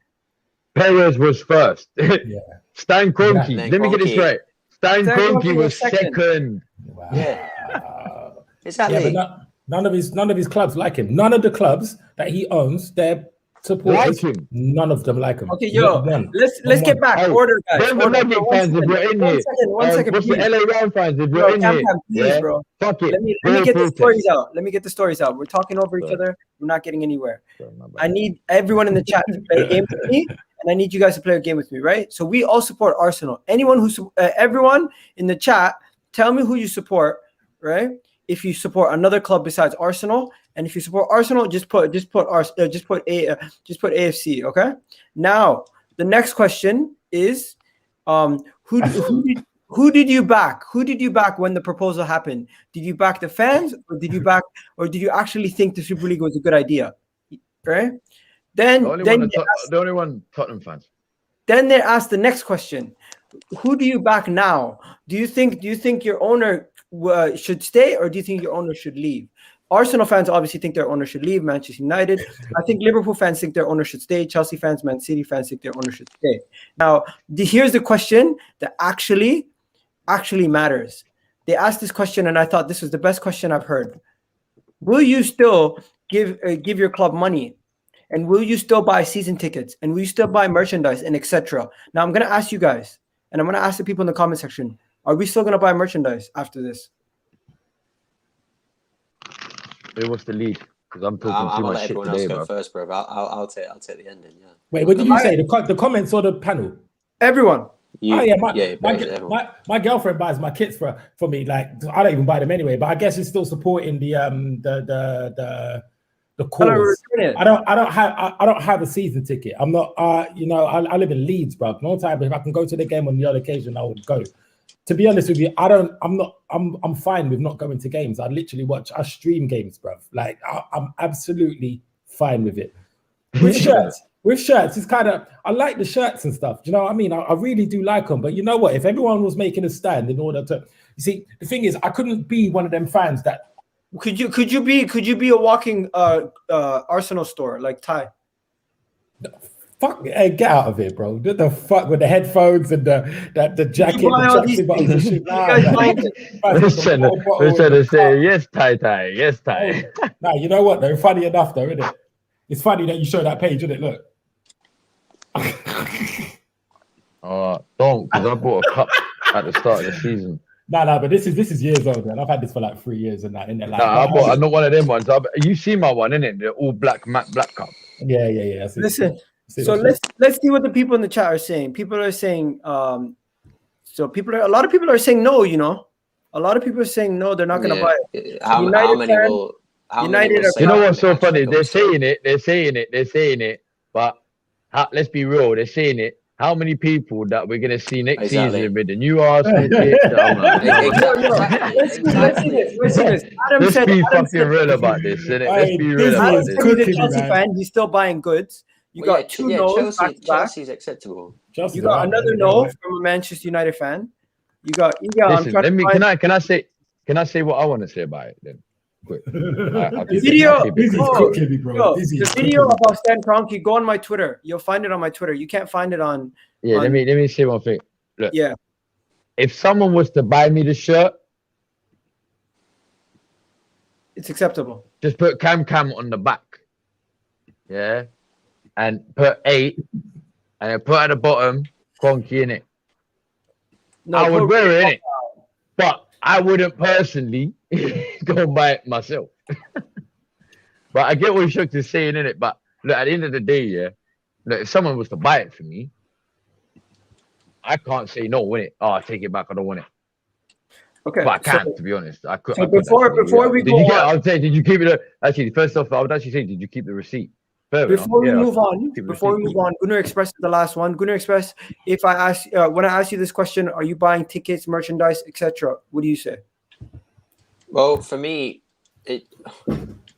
Perez was first. Stan Kroenke. Let me get this right. Stan Kroenke was second. Wow. Yeah. Yeah, Exactly. but none of his clubs like him. None of the clubs that he owns, their supporters, Like him. none of them like him. Okay, yo, None. let's get back. Hey, Order, guys. Denver Order. Nuggets fans, if you're in One here. second, What's please. the LA Rams fans, if Bro, you're in Cam, here? please, Yeah, bro. fuck it. Let me get the stories out. Let me get the stories out. We're talking over each other. We're not getting anywhere. I need everyone in the chat to play a game with me, and I need you guys to play a game with me, right? So we all support Arsenal. Everyone in the chat, tell me who you support, right? If you support another club besides Arsenal, and if you support Arsenal, just put AFC. Okay. Now the next question is, who did you back? Who did you back when the proposal happened? Did you back the fans, or did you actually think the Super League was a good idea? Right. Then the only one Tottenham fans. Then they asked the next question: who do you back now? Do you think your owner should stay, or do you think your owner should leave? Arsenal fans obviously think their owner should leave. Manchester United, I think Liverpool fans think their owner should stay. Chelsea fans, Man City fans think their owner should stay. Now, here's the question that actually matters. They asked this question, and I thought this was the best question I've heard. Will you still give your club money? And will you still buy season tickets? And will you still buy merchandise and etc.? Now, I'm going to ask you guys, and I'm going to ask the people in the comment section, are we still going to buy merchandise after this? Who wants the lead? Because I'm talking I'm too gonna much let shit everyone today, else go bro. first, bro. I'll take the ending. Yeah. Wait, what did you say? The comments or the panel? Everyone. My girlfriend buys my kits for me. Like, I don't even buy them anyway. But I guess it's still supporting the cause. I don't have a season ticket. I'm not. I live in Leeds, bro. No time. If I can go to the game on the odd occasion, I would go. To be honest with you, I'm fine with not going to games. I literally I stream games, bro. Like, I'm absolutely fine with it. With shirts, it's kind of, I like the shirts and stuff. Do you know what I mean? I really do like them. But you know what? If everyone was making a stand in order to, you see, the thing is, I couldn't be one of them fans that. Could you be a walking Arsenal store like Ty? Fuck, hey, get out of here, bro. What the fuck with the headphones and the jacket, the tracksuit bottoms and shit. We're trying to say, yes, Ty. Yes, Ty. Nah, you know what, though? Funny enough, though, isn't it? It's funny that you show that page, isn't it? Look. Don't, because I bought a cup at the start of the season. No, but this is years old, man. I've had this for like 3 years and that, innit? Like, I'm not one of them ones. You see my one, innit? The all black matte black cup. Yeah. Listen. So let's see what the people in the chat are saying. People are saying, a lot of people are saying no. You know, a lot of people are saying no. They're not going to buy it. How many will? You know what's so funny? They're saying it. But let's be real. They're saying it. How many people that we're going to see next season with the new Arsenal kit? Let's see this. Let's be fucking real about this. Let's be real about this. He's a Chelsea fan. He's still buying goods. You got two no's back to back. Chelsea's acceptable. You got another no from a Manchester United fan. You got Listen, can I say what I want to say about it then? Quick. The video about Stan Kroenke, go on my Twitter. You'll find it on my Twitter. You can't find it on. Yeah, let me say one thing. Look, yeah. If someone was to buy me the shirt, it's acceptable. Just put Cam on the back. Yeah. And put 8, and put at the bottom Kroenke in it. No, I would wear it in it, but I wouldn't personally go and buy it myself. But I get what Shook is saying in it. But look, at the end of the day, yeah, look, if someone was to buy it for me, I can't say no, win it. Oh, I take it back. I don't want it. Okay. But I can't, to be honest. I could. So I could before we did go you get? on, I would say, did you keep it? Actually, first off, I would actually say, did you keep the receipt? Fair enough. before we Yeah, move on, keep the before we receipt. move on, Gunnar Express is the last one. Gunnar Express, if I ask, when I ask you this question, are you buying tickets, merchandise, etc.? What do you say? Well, for me,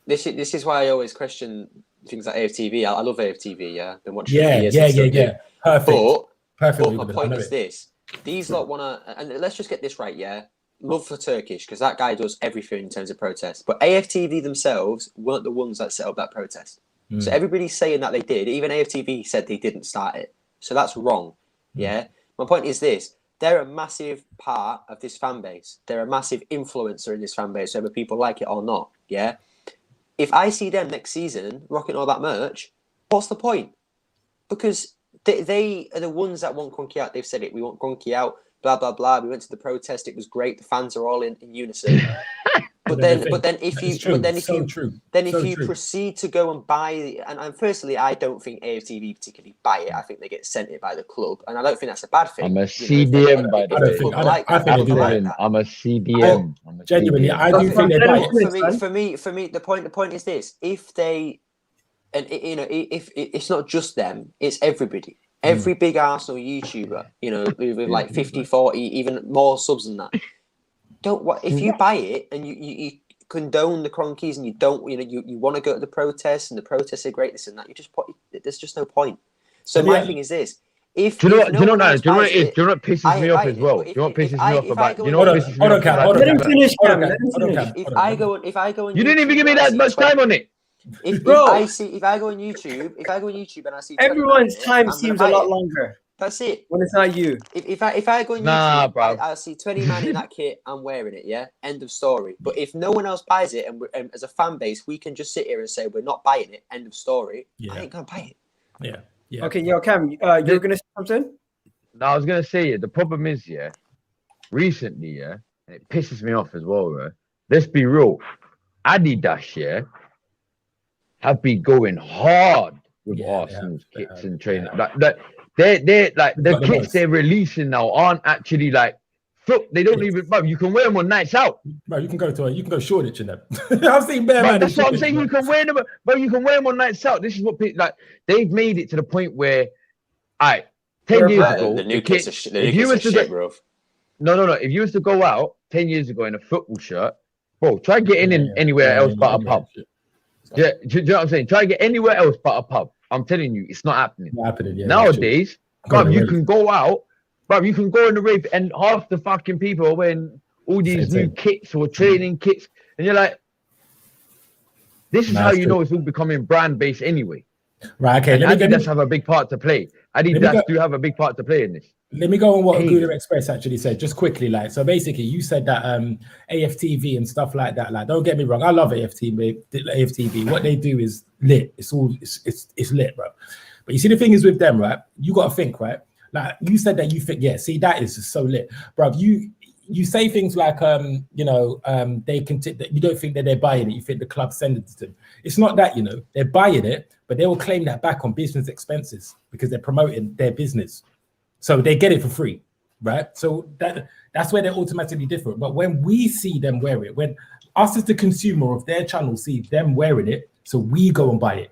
this is why I always question things like AFTV. I love AFTV. Yeah, been watching. Yeah. Perfect. But my point is this: these lot wanna, and let's just get this right. Yeah, love for Turkish because that guy does everything in terms of protest. But AFTV themselves weren't the ones that set up that protest. So everybody's saying that they did. Even AFTV said they didn't start it. So that's wrong. Yeah. My point is this: they're a massive part of this fan base. They're a massive influencer in this fan base, whether people like it or not. Yeah. If I see them next season rocking all that merch, what's the point? Because they are the ones that want Kroenke out. They've said it. We want Kroenke out. Blah blah blah. We went to the protest. It was great. The fans are all in unison. But then if you proceed to go and buy, and personally, I don't think AFTV particularly buy it. I think they get sent it by the club, and I don't think that's a bad thing. I'm a CDM, by the way. I'm a CDM. Genuinely, I do think they buy it. For me, the point is this: if they, and you know, if it's not just them, it's everybody. Every big Arsenal YouTuber, you know, with like 50, 40, even more subs than that. If you buy it and you condone the Kroenkes and you don't, you know, you want to go to the protests and the protests are great, this and that, there's just no point. So my thing is this: do you know what pisses me off as well? Do you know what pisses me off about? You know what pisses me off? If I go on, you didn't even give me that much time on it. If I go on YouTube and I see everyone's time seems a lot longer. That's it. When it's not you. If I go on YouTube, I see 20 man in that kit, I'm wearing it, yeah? End of story. But if no one else buys it, and as a fan base, we can just sit here and say we're not buying it, end of story, I ain't going to buy it. Yeah. Okay, Cam, you're going to say something? No, I was going to say, the problem is, recently, and it pisses me off as well, let's be real, Adidas, have been going hard with Arsenal's kits and training. They're like the kits they're releasing now aren't actually like they don't even. Bro, you can wear them on nights out. Bro, you can go Shoreditch in them. I've seen bare man. That's what I'm saying. You can wear them, but you can wear them on nights out. This is what they've made it to the point where, 10 years ago, the new kits are shit, bro. No. If you was to go out 10 years ago in a football shirt, bro, try getting anywhere else but a pub. Yeah, do you know what I'm saying? Try to get anywhere else but a pub. I'm telling you, it's not happening. Nowadays, bruv, you can go out, bruv, you can go in the rave and half the fucking people are wearing all these new kits or training kits. And you're like, this is how you know it's all becoming brand-based anyway. Right, okay. Adidas have a big part to play. Adidas do have a big part to play in this. Let me go on what Gouda Express actually said, just quickly. So basically, you said that AFTV and stuff like that. Like, don't get me wrong, I love AFTV. What they do is lit. It's lit, bro. But you see, the thing is with them, right? You got to think, right? Like you said that you think, see, that is just so lit, bro. You say things like, they can. You don't think that they're buying it. You think the club sending it to them. It's not that, they're buying it, but they will claim that back on business expenses because they're promoting their business. So they get it for free, right? So that's where they're automatically different. But when we see them wear it, when us as the consumer of their channel see them wearing it, so we go and buy it.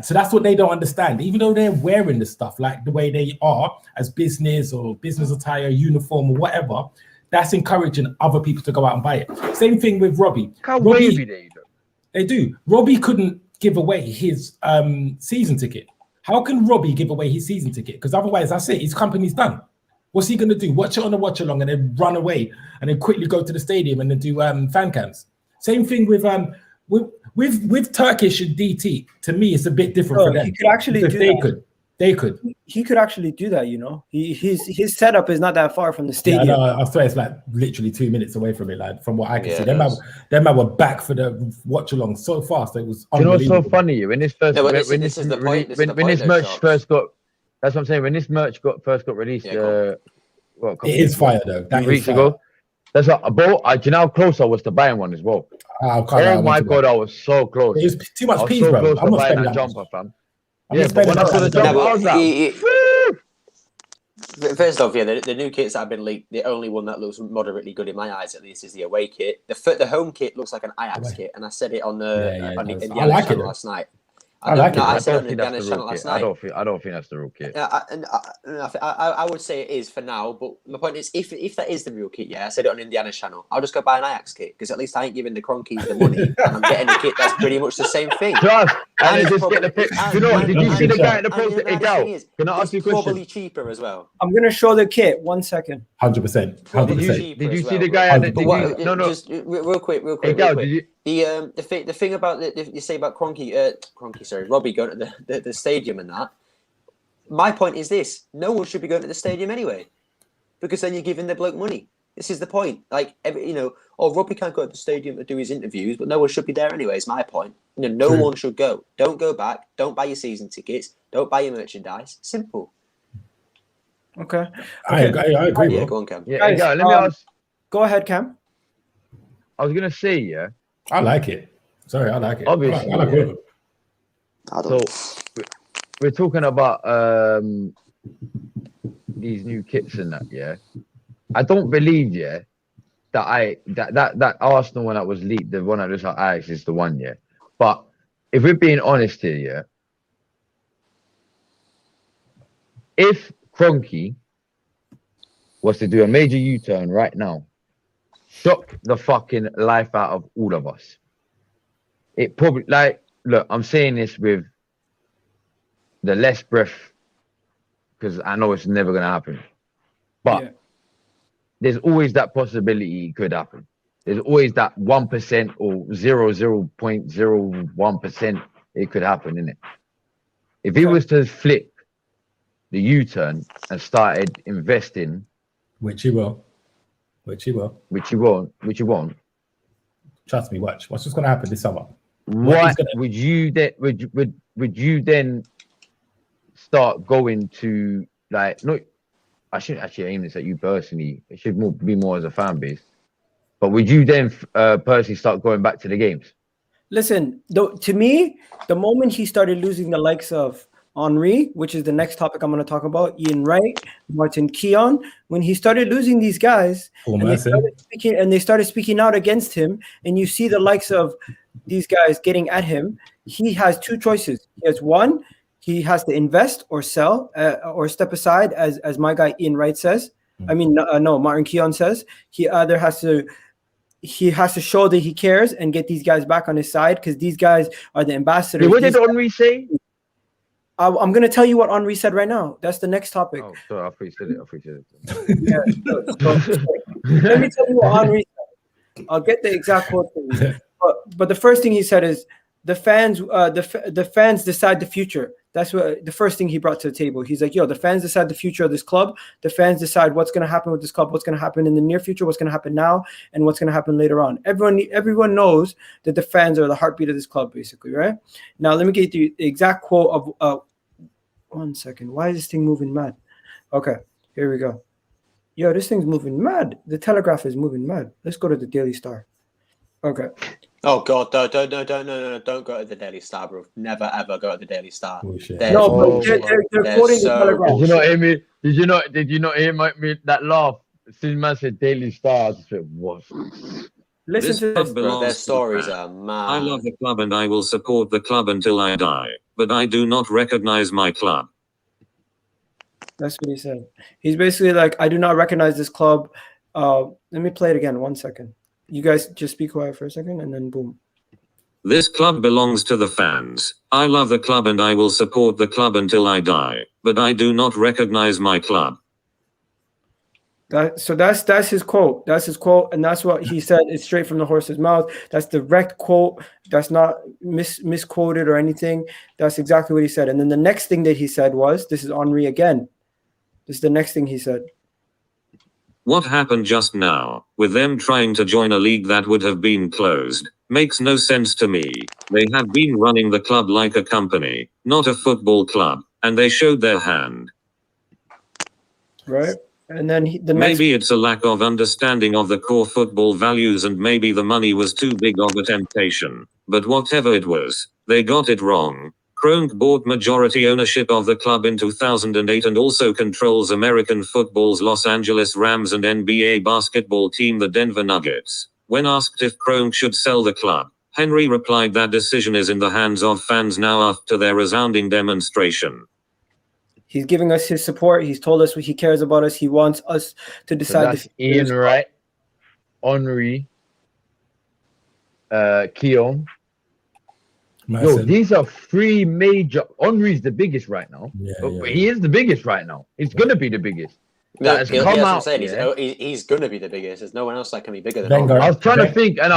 So that's what they don't understand. Even though they're wearing the stuff like the way they are as business or business attire, uniform or whatever, that's encouraging other people to go out and buy it. Same thing with Robbie. They do. Robbie couldn't give away his season ticket. How can Robbie give away his season ticket? Because otherwise, that's it. His company's done. What's he going to do? Watch it on a watch along and then run away and then quickly go to the stadium and then do fan cams. Same thing with Turkish and DT. To me, it's a bit different for them. He could actually do that. They could. He could actually do that, His setup is not that far from the stadium. Yeah, I swear it's like literally 2 minutes away from it, like from what I can see. Them man were back for the watch along so fast. It was unbelievable. You know what's so funny? When this merch first got, that's what I'm saying. When this merch first got released, it is fire though. That weeks ago. That's what, bro. Do you know how close I was to buying one as well? Oh my god, I was so close. It was too much peas, bro. I'm not buying that jumper, fam. Yeah, but when I saw the jumper, I was like, First off, yeah, the new kits that have been leaked, the only one that looks moderately good in my eyes, at least, is the away kit. The home kit looks like an Ajax kit, and I said it on the Indiana channel last night. I said it on the Indiana channel last night. I don't think that's the real kit. I would say it is for now, but my point is, if that is the real kit, yeah, I said it on Indiana's channel, I'll just go buy an Ajax kit, because at least I ain't giving the Kroenkes the money, and I'm getting a kit that's pretty much the same thing. Just, and just get the pic. You know, did you see the guy in the post? Hey, Gal, can I ask you a question? Probably cheaper as well. I'm gonna show the kit. 1 second. 100%. 100%. Did you see the guy? No. Just real quick. Hey, Gal, did you? The thing about you say about Robbie going to the stadium and that. My point is this: no one should be going to the stadium anyway, because then you're giving the bloke money. This is the point. Like, Robbie can't go to the stadium to do his interviews, but no one should be there anyway. Is my point. No one should go. Don't go back. Don't buy your season tickets. Don't buy your merchandise. Simple. Okay. I agree. Yeah, bro. go on, Cam. Yeah, guys, let me ask. Go ahead, Cam. I was gonna say, yeah. I like it. Sorry, I like it. Obviously, I like all of it. So we're talking about these new kits and that, yeah. I don't believe, yeah, that Arsenal one that was leaked, the one that looks like Ajax is the one, yeah. But if we're being honest here, yeah, if Kroenke was to do a major U-turn right now, shock the fucking life out of all of us. It probably, like, look, I'm saying this with the less breath, because I know it's never going to happen. But there's always that possibility it could happen. There's always that 1% or 0.01% it could happen, innit? If he was to flip the U-turn and started investing, which he will. Which you won't. Trust me, watch. What's just gonna happen this summer? What would you then start going to, like, no, I shouldn't actually aim this at you personally. It should be more as a fan base. But would you then personally start going back to the games? Listen, to me, the moment he started losing the likes of Henry, which is the next topic I'm going to talk about, Ian Wright, Martin Keown, when he started losing these guys, and they started speaking out against him, and you see the likes of these guys getting at him, he has two choices. He has one, he has to invest or sell or step aside, as my guy Ian Wright says. Martin Keown says. He either has to show that he cares and get these guys back on his side, because these guys are the ambassadors. What did Henry say? I'm going to tell you what Henry said right now. That's the next topic. Oh, sorry, I appreciate it. Let me tell you what Henry said. I'll get the exact quote for you. But the first thing he said is, the fans decide the future. That's what the first thing he brought to the table. He's like, the fans decide the future of this club. The fans decide what's going to happen with this club, what's going to happen in the near future, what's going to happen now, and what's going to happen later on. Everyone knows that the fans are the heartbeat of this club, basically, right? Now, let me get the exact quote of 1 second. Why is this thing moving mad? Okay, here we go. This thing's moving mad. The Telegraph is moving mad. Let's go to the Daily Star. Okay. Oh God! Don't go to the Daily Star, bro. Never ever go to the Daily Star. They're quoting the Telegraph. Did you not hear me? Did you not hear me that laugh? As soon as man said Daily Star, I just said, what? Listen to this, bro. Their stories are mad. I love the club and I will support the club until I die, but I do not recognize my club. That's what he said. He's basically like, I do not recognize this club. Let me play it again. 1 second. You guys just be quiet for a second, and then boom. This club belongs to the fans. I love the club and I will support the club until I die, but I do not recognize my club. That's his quote. That's his quote, and that's what he said. It's straight from the horse's mouth. That's direct quote. That's not misquoted or anything. That's exactly what he said. And then the next thing that he said was, this is Henry again. This is the next thing he said. What happened just now, with them trying to join a league that would have been closed, makes no sense to me. They have been running the club like a company, not a football club, and they showed their hand. Right? And then maybe it's a lack of understanding of the core football values, and maybe the money was too big of a temptation. But whatever it was, they got it wrong. Kroenke bought majority ownership of the club in 2008 and also controls American football's Los Angeles Rams and NBA basketball team the Denver Nuggets. When asked if Kroenke should sell the club, Henry replied that decision is in the hands of fans now after their resounding demonstration. He's giving us his support. He's told us what he cares about us. He wants us to decide. So that's Ian Wright, Henry, Keon. Yo, these are three major. Henry's the biggest right now. But he is the biggest right now. He's gonna be the biggest. That has come out. He's gonna be the biggest. There's no one else that can be bigger than Wenger. him. I was trying to think, and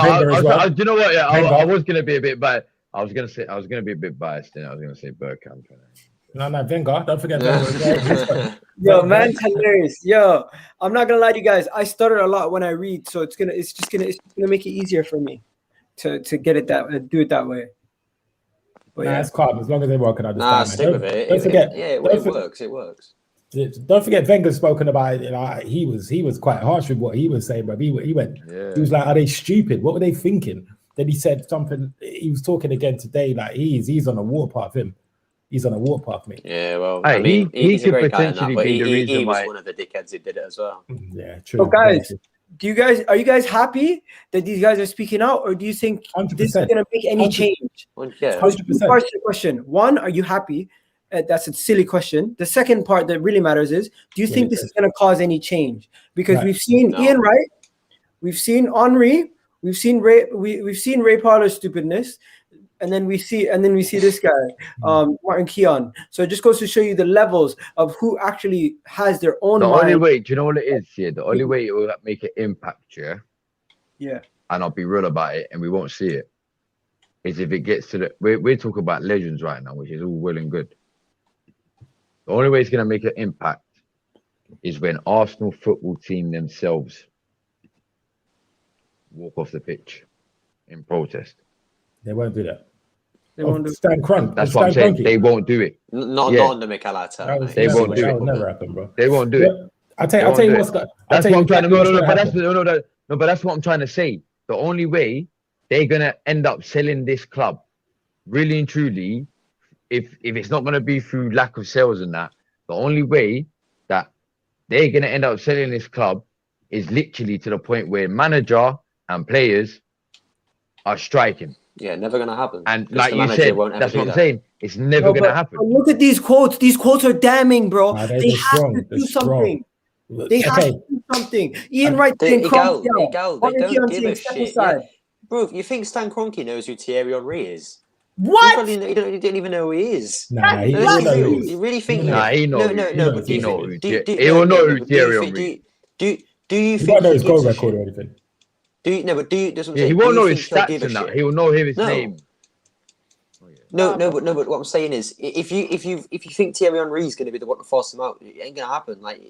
you know what? Yeah, I was gonna be a bit biased. I was gonna be a bit biased. Then I was gonna say Bergkamp. No, Wenger. Don't forget Wenger. Yo, man's hilarious. Yo, I'm not gonna lie to you guys. I stutter a lot when I read, so it's gonna make it easier for me to get it do it that way. But nah, it's calm as long as they work. I understand. Nah, stick with it. Don't forget. It works. It works. Don't forget, Wenger's spoken about. You know, he was quite harsh with what he was saying, but he went. Yeah. He was like, "Are they stupid? What were they thinking?" Then he said something. He was talking again today. Like he's on a warpath. He's on a warpath, mate. Yeah, well, I mean, he's a could great guy potentially in that, be the reason he was why. one of the dickheads who did it as well. Yeah, true. So guys, are you guys happy that these guys are speaking out, or do you think 100%. this is going to make any change? Yeah, 100%. Two parts to the question. One, are you happy? That's a silly question. The second part that really matters is, do you think this is going to cause any change? Because we've seen Ian Wright, we've seen Henry, we've seen Ray Parlour's stupidness, and then we see this guy, Martin Keown. So it just goes to show you the levels of who actually has their own mind. Only way, do you know what it is? Yeah, the only way it will make an impact, yeah, and I'll be real about it, and we won't see it, is if it gets to the. We're talking about legends right now, which is all well and good. The only way it's going to make an impact is when Arsenal football team themselves walk off the pitch in protest. They won't do that. They won't do Stan Kroenke. That's what I'm saying. They won't do it. Not under Mikel Arteta. They won't do it. That will never happen, bro. They won't do it. I'll tell you what's got. That's what I'm trying to. But that's what I'm trying to say. The only way they're gonna end up selling this club, really and truly, if it's not gonna be through lack of sales and that, the only way that they're gonna end up selling this club is literally to the point where manager and players are striking. Yeah, never gonna happen. And like you said, that's what I'm saying. It's never gonna happen. Look at these quotes. These quotes are damning, bro. They have to do something. They have to do something. Ian Wright saying They don't give a shit. Yeah. Bro, you think Stan Kroenke knows who Thierry Henry is? What? He didn't even know who he is. Nah, he knows. You really think? Nah, he knows. No, but he will know who Thierry Henry is. Do you He think won't know his goal record or anything? He won't know his stats and that. He will know his name. No, but what I'm saying is, if you think Thierry Henry is going to be the one to force him out, it ain't going to happen. Like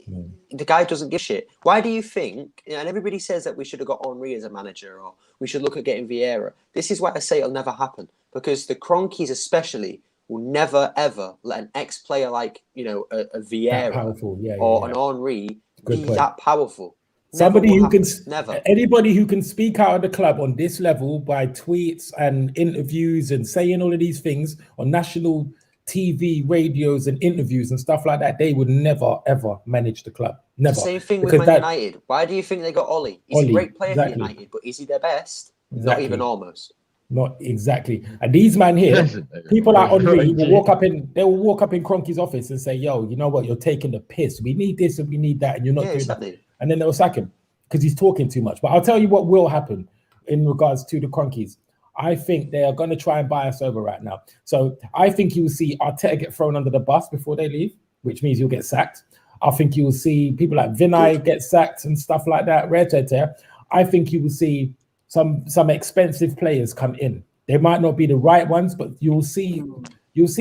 the guy doesn't give a shit. Why do you think? And everybody says that we should have got Henry as a manager, or we should look at getting Vieira. This is why I say it'll never happen, because the Kroenkes especially will never ever let an ex-player like a Vieira or an Henry be that powerful. Somebody who can never. Anybody who can speak out of the club on this level by tweets and interviews and saying all of these things on national TV, radios and interviews and stuff like that, they would never ever manage the club. Never. Same thing with Man United. Why do you think they got Ollie? He's a great player for United, but is he their best? Not even almost. Not exactly. And these man here, people like Henry will walk up in Kroenke's office and say, "Yo, you know what? You're taking the piss. We need this and we need that, and you're not doing that." And then they'll sack him because he's talking too much. But I'll tell you what will happen in regards to the Kroenkes. I think they are going to try and buy us over right now. So I think you will see Arteta get thrown under the bus before they leave, which means you'll get sacked. I think you will see people like Vinay get sacked and stuff like that. I think you will see some expensive players come in. They might not be the right ones, but you'll see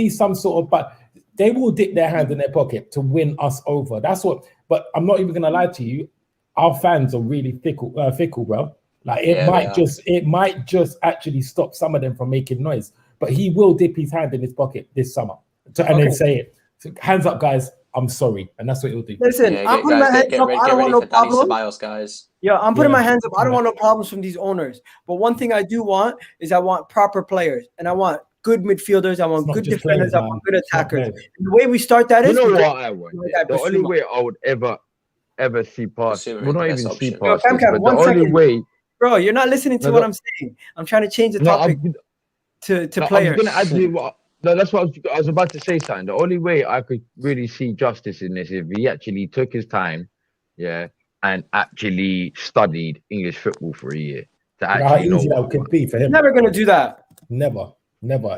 some sort of, but they will dip their hand in their pocket to win us over. That's what. But I'm not even gonna lie to you. Our fans are really fickle, bro. Like it might just actually stop some of them from making noise. But he will dip his hand in his pocket this summer and then say it. So, hands up, guys. I'm sorry, and that's what he'll do. Listen, I'm putting my hands up. I don't want no problems. Guys. Yeah, I'm putting my hands up. I don't want no problems from these owners. But one thing I do want is I want proper players, and I want good midfielders. I want not good just defenders. players, I man. want good It's not attackers. players. And the way we start that You is know we what get I want? like Yeah? that The only Bissouma. way I would ever see past, Bissouma well, ain't not the even best see option. Yo, past Cam this, Cam, but the one only second, way. bro. You're not listening to No, what no, I'm saying. I'm trying to change the no, topic to I was players. gonna add to what. No, that's what I was about to say, something. The only way I could really see justice in this is if he actually took his time, yeah, and actually studied English football for a year to You know how actually know easy what that he could wants. be for him. Never gonna do that. Never.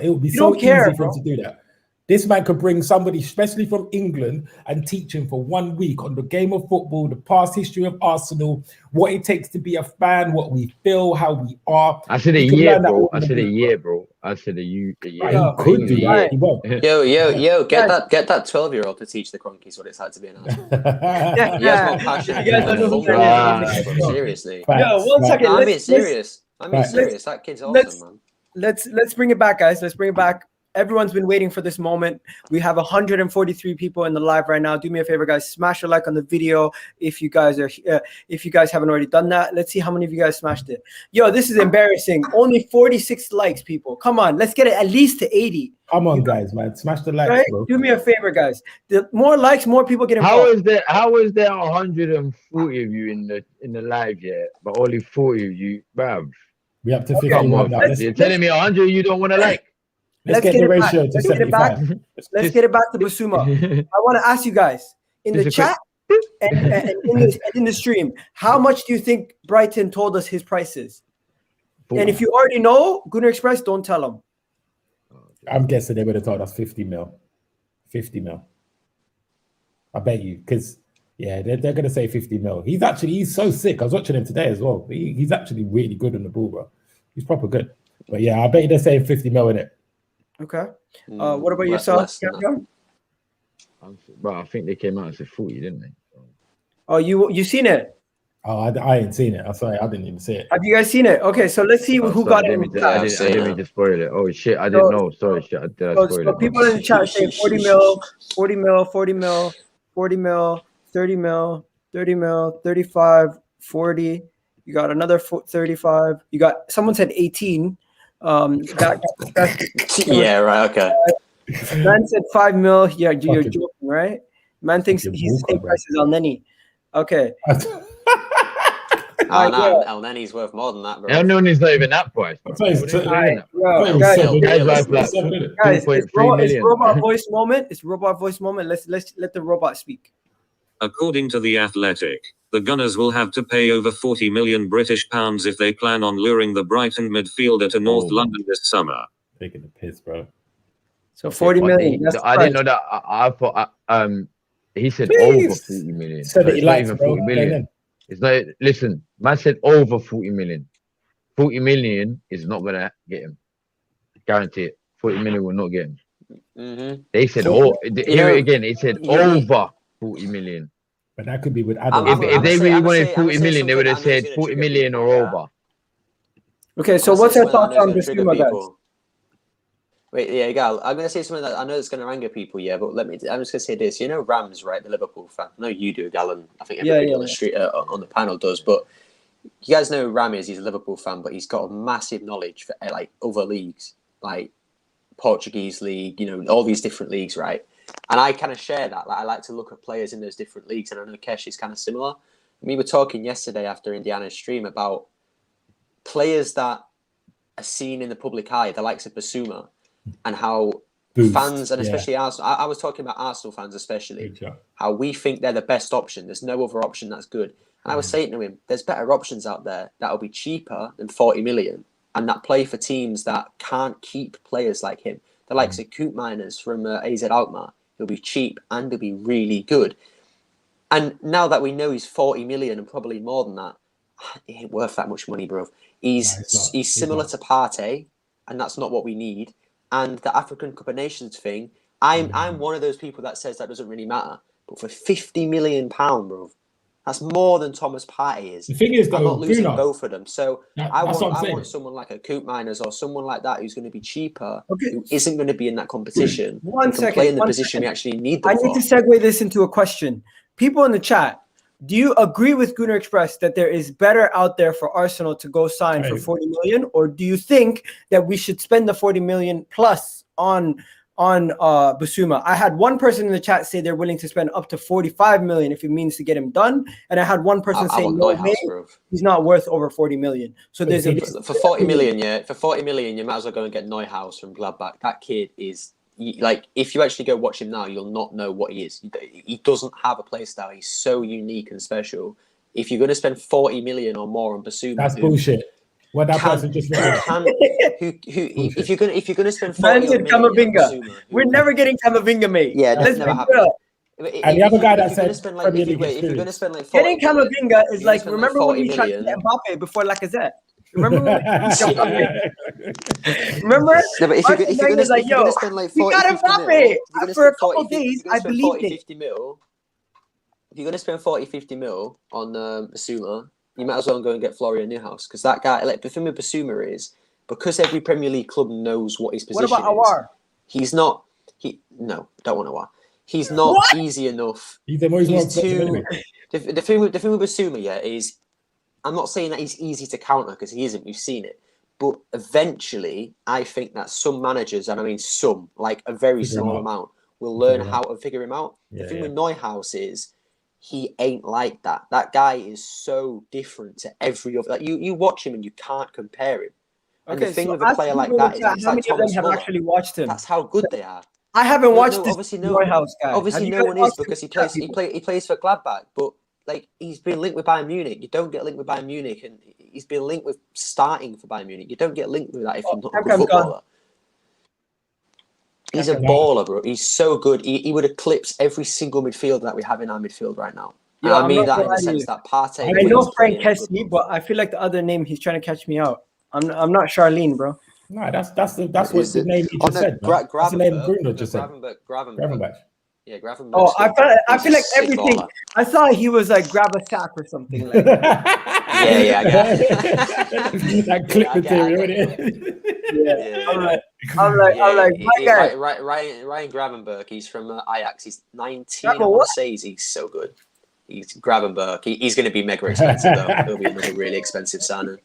It would be You so don't care, easy for bro. him to do that. This man could bring somebody, especially from England, and teach him for 1 week on the game of football, the past history of Arsenal, what it takes to be a fan, what we feel, how we are. I said a He could year, learn that bro. all I in a said a week, year, bro. I said a year. Right, he could do that. He won't. Yo, get that 12-year-old to teach the Cronkies what it's like to be an Arsenal. He has more passion. You guys don't know who that is. Seriously. Yo, one second. No, I'm being let's- serious. I'm being Facts. serious. That kid's let's- awesome, man. Let's bring it back, guys. Let's bring it back. Everyone's been waiting for this moment. We have 143 people in the live right now. Do me a favor, guys. Smash a like on the video if you guys haven't already done that. Let's see how many of you guys smashed it. Yo, this is embarrassing. Only 46 likes, people. Come on, let's get it at least to 80. Come on, guys, man. Smash the likes, Right? bro. Do me a favor, guys. The more likes, more people get involved. How is there 140 of you in the live yet, but only 40 of you, bruv? We up to Okay, 50 Come now. on, you're telling me 100 you don't want to like. Let's get the it back. ratio to Let's get it back. 75. Let's get it back to Bissouma. I want to ask you guys in the Just a chat and in the stream, how much do you think Brighton told us his price is? And if you already know, Gunnar Express, don't tell them. I'm guessing they would have told us 50 mil. 50 mil. I bet you, because yeah, they're going to say 50 mil. He's so sick. I was watching him today as well. He's actually really good on the ball, bro. He's proper good. But yeah, I bet you they're saying 50 mil in it. Okay. What about yourself? But I think they came out and said 40, didn't they? Oh, you seen it? Oh, I ain't seen it. I'm sorry, I didn't even see it. Have you guys seen it? Okay, so let's see who got it. I didn't mean to spoil it. Oh shit, I didn't know. Sorry, shit. Did I spoil So it? people in the chat say 40 mil, 40 mil, 40 mil, 40 mil, 30 mil, 30 mil, 35, 40. You got another 35. You got someone said 18. Yeah, right. Okay. Man said 5 mil. Yeah, you're joking, right? Man thinks he's the same price as El Neni. Okay. El Neni's worth more than that, bro. El Neni's not even that price. Guys, it's robot voice moment. It's robot voice moment. Let's let the robot speak. According to The Athletic, the Gunners will have to pay over 40 million British pounds if they plan on luring the Brighton midfielder to North London this summer. Taking the piss, bro. So 40 million. I didn't know that. I thought he said over 40 million. Said that he it's not likes, even bro. 40 million. It's not. Listen, man said over 40 million. 40 million is not gonna get him. Guarantee it. 40 million will not get him. Mm-hmm. They said hear it again. They said over 40 million. But that could be with Adam. If they really wanted 40 million, they would have said 40 million or over. Okay, so what's your thoughts on Bissouma, guys? Wait, yeah, Gal, I'm going to say something that I know it's going to anger people, yeah, but I'm just going to say this. You know Rams, right, the Liverpool fan? I know you do, Gal, and I think everybody on the street, on the panel does, but you guys know Ram he's a Liverpool fan, but he's got a massive knowledge for, like, other leagues, like Portuguese league, you know, all these different leagues, right? And I kind of share that. Like, I like to look at players in those different leagues, and I know Kesh is kind of similar. We were talking yesterday after Indiana's stream about players that are seen in the public eye, the likes of Bissouma, and how fans, and especially Arsenal, I was talking about Arsenal fans especially, how we think they're the best option. There's no other option that's good. And I was saying to him, there's better options out there that'll be cheaper than 40 million and that play for teams that can't keep players like him. The likes of Coop Miners from AZ Alkmaar. He'll be cheap and he'll be really good. And now that we know he's 40 million and probably more than that, he ain't worth that much money, bro. He's similar to Partey, and that's not what we need. And the African Cup of Nations thing, I'm one of those people that says that doesn't really matter. But for £50 million, bro, that's more than Thomas Partey is. The thing is, though, I'm not losing Bruno, both of them. So I that's what I'm saying. want someone like a Coop Miners or someone like that who's going to be cheaper, who isn't going to be in that competition. One and can second, play in the one position second. we actually need them I need to segue this into a question. People in the chat, Do you agree with Gunnar Express that there is better out there for Arsenal to go sign for 40 million, or do you think that we should spend the 40 million plus on Bissouma? I had one person in the chat say they're willing to spend up to 45 million if it means to get him done, and I had one person say no, he's not worth over 40 million. So there's for 40 million, yeah. For 40 million, you might as well go and get Neuhaus from Gladbach. That kid is like, if you actually go watch him now, you'll not know what he is. He doesn't have a play style. He's so unique and special. If you're going to spend 40 million or more on Bissouma, that's bullshit. What that person just if you're gonna spend 40 million on Bissouma, we're never getting Camavinga, mate. Yeah, that's never happened. And the other guy that said, if you're going to spend like 40 getting Camavinga is like, remember when we tried to get Mbappe before Lacazette? Remember? Remember? No, but if you're going to spend like 40, we got Mbappe for a couple days. I believe it. If you're going to spend 40-50 mil on Bissouma, you might as well go and get Florian Newhouse, because that guy, like the thing with Bissouma is, because every Premier League club knows what his position What about Aouar? He's not. Don't want Aouar. He's not easy enough. He's too. The thing with Bissouma, yeah, is I'm not saying that he's easy to counter, because he isn't. We've seen it, but eventually, I think that some managers, and I mean some, like a very small amount, will learn how to figure him out. The thing with Neuhaus is, he ain't like that. That guy is so different to every other. Like you watch him and you can't compare him. And the thing with a player like that is, how many of them have actually watched him? That's how good they are. I haven't watched this obviously Neuhaus guy. Obviously, no one is, because he plays for Gladbach, but like he's been linked with Bayern Munich. You don't get linked with Bayern Munich, and he's been linked with starting for Bayern Munich. You don't get linked with that if you're not a good footballer. He's a baller, bro. He's so good. He would eclipse every single midfielder that we have in our midfield right now. Yeah, I mean that in the sense that Partey. I know Frank Kessie, but I feel like the other name he's trying to catch me out. I'm not Charlene, bro. No, that's what the name he just said. That's the name Bruno just said. Gravenberch. Yeah, Gravenberch. Oh, I feel like everything. Baller. I thought he was like grab a sack or something. Like yeah. That clip material, isn't it? Yeah. I'm like, my guy. Ryan Gravenberch. He's from Ajax. He's 19. I want to say he's so good. He's Gravenberch. He's going to be mega expensive though. He'll be another really expensive signing.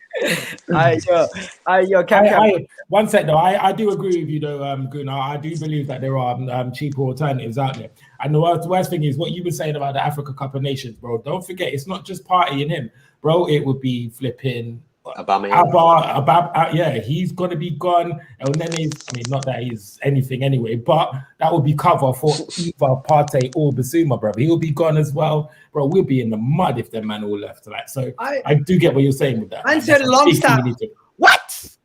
One sec though. I do agree with you though, Gunnar. I do believe that there are cheaper alternatives out there. And the worst thing is what you were saying about the Africa Cup of Nations, bro. Don't forget, it's not just Partey and him, bro. It would be flipping yeah, he's gonna be gone. And then not that he's anything anyway, but that would be cover for either Partey or Bissouma, bro. He'll be gone as well, bro. We'll be in the mud if them man all left. Like, so I do get what you're saying with that. I said Longstaff. What?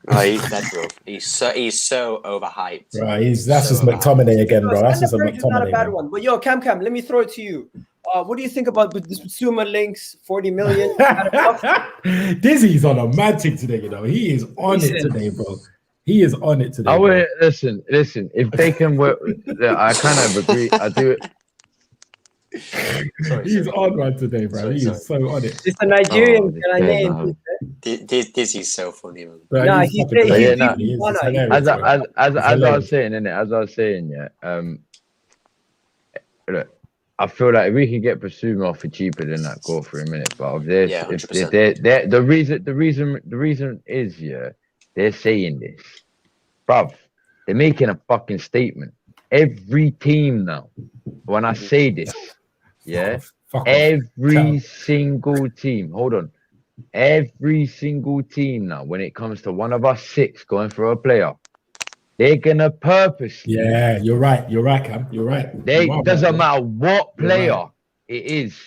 Oh, he's dead, bro. He's so overhyped. Right, that's just McTominay again, bro. That's just a McTominay. Not a bad one, but yo, Cam, let me throw it to you. What do you think about this Bissouma links? 40 million. Dizzy's on a mad thing today, you know. He is on it today, bro. He is on it today. Listen. If they can work, I kind of agree. I do it. He's on one today, bro. He is so on it. It's a Nigerian name. Dizzy's so funny, man. Nah, he's as I was saying, yeah. Look, I feel like if we can get Bissouma off for cheaper than that, go for a minute. But the reason is, yeah, they're saying this, bruv. They're making a fucking statement. Every team now, when I say this, yeah, every single team. Hold on, every single team now, when it comes to one of us six going for a player, they're gonna purposely. Yeah, you're right. You're right, Cam. You're right. It doesn't matter what player it is.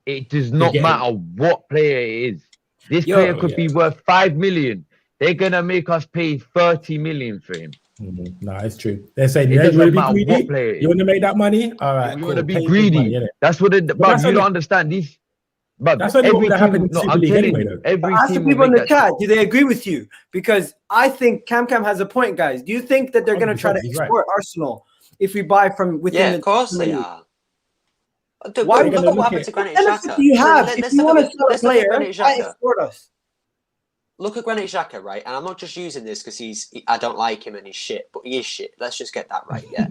It does not matter what player it is. This player could be worth 5 million. They're gonna make us pay 30 million for him. No, it's true. They're saying, yeah, you want to be greedy? You want to make that money? All right, you want to be greedy. That's what it. But you don't understand these. But that's what happened in Super League anyway, though. Ask the people in the chat, do they agree with you? Because I think Cam has a point, guys. Do you think that they're going to try to export Arsenal if we buy from within? Yeah, of course they are. Why look at what happened to Granit Xhaka? You have, if you want to sell a player, why export us? Look at Granit Xhaka, right? And I'm not just using this because I don't like him and he's shit, but he is shit. Let's just get that right, yeah.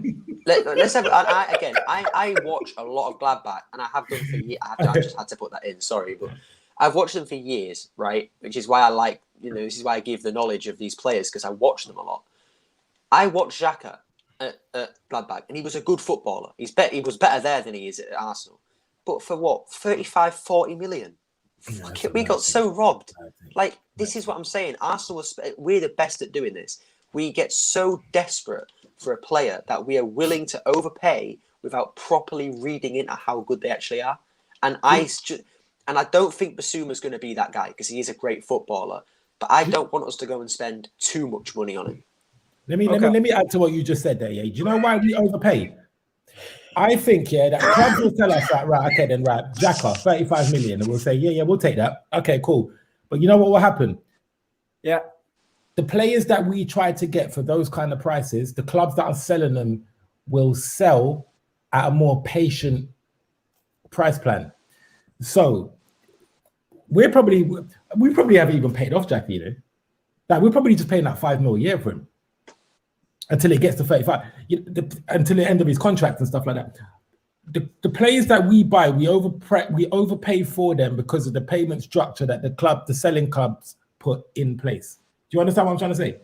Let's have. I watch a lot of Gladbach, and I have done for years. I just had to put that in. Sorry, but I've watched them for years, right? Which is why I like, this is why I give the knowledge of these players, because I watch them a lot. I watched Xhaka at Gladbach, and he was a good footballer. He was better there than he is at Arsenal. But for what, 35, 40 million? We got so robbed. Like, this is what I'm saying. Arsenal, we're the best at doing this. We get so desperate for a player that we are willing to overpay without properly reading into how good they actually are. And I don't think Bissouma's going to be that guy, because he is a great footballer. But I don't want us to go and spend too much money on him. Let me add to what you just said there. Yeah, do you know why we overpay? I think that clubs will tell us that, right? Okay, then right, Xhaka, 35 million, and we'll say yeah, we'll take that. Okay, cool. But you know what will happen? Yeah, the players that we try to get for those kind of prices, the clubs that are selling them will sell at a more patient price plan. So we probably haven't even paid off Xhaka, Like, we're probably just paying that 5 mil a year for him until it gets to 35, until the end of his contract and stuff like that. The players that we buy, we overpay for them because of the payment structure that the selling clubs put in place. Do you understand what I'm trying to say?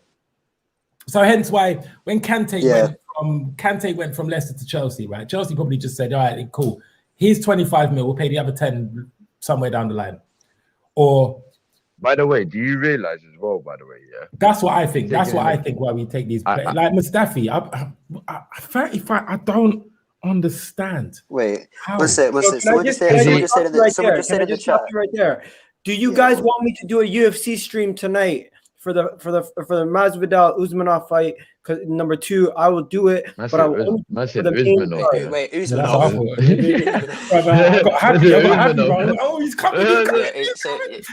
So hence why when Kante went from Leicester to Chelsea, right? Chelsea probably just said, all right, cool. Here's 25 mil, we'll pay the other 10 somewhere down the line. Or, by the way, do you realize as well, by the way, that's what I think. That's what I think why we take these players. Like Mustafi, 35, I don't understand. Wait, how? Someone just said in the chat. Right there. Do you guys want me to do a UFC stream tonight for the Masvidal Usmanov fight? Because number 2, I will do it. But I will for the main card. Wait, Usmanov. Oh, he's coming.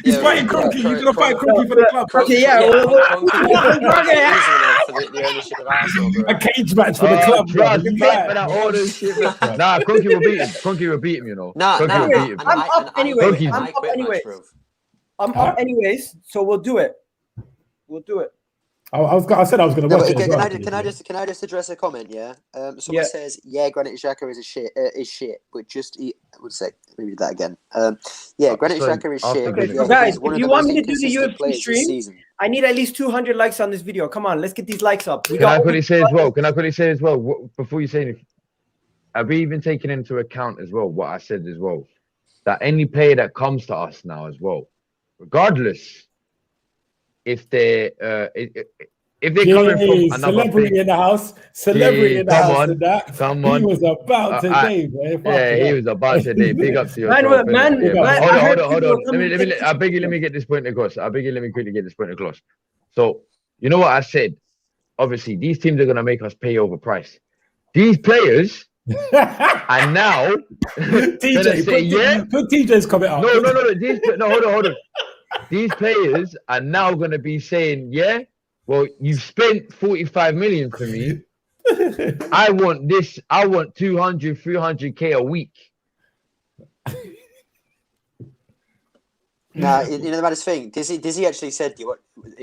He's fighting Kroenke. He's gonna fight Kroenke for the club. The ownership of Arsenal, a cage match for the club. Nah, Kroenke will beat him. Kroenke will beat him. I'm up anyways. So we'll do it. I said I was going to watch it. Can I just address a comment? Yeah. Someone says, Granit Xhaka is shit, but just I would say maybe that again. Granit Xhaka is shit. Okay, guys, if you want me to do the UFC stream, I need at least 200 likes on this video. Come on, let's get these likes up. Can I quickly say as well? Before you say anything, have we even taken into account as well what I said as well? That any player that comes to us now as well, regardless if they're coming from another celebrity in the house, come on. He was about today, man. He was about today. Big up to yourself. Hold on. Let me get this point across. Let me quickly get this point across. So, you know what I said? Obviously, these teams are gonna make us pay overpriced. These players and now TJ, put TJ's comment out. No, hold on. These players are now going to be saying, well, you've spent 45 million for me. I want this. I want 200, 300K a week. Nah, you know the maddest thing. Dizzy actually said,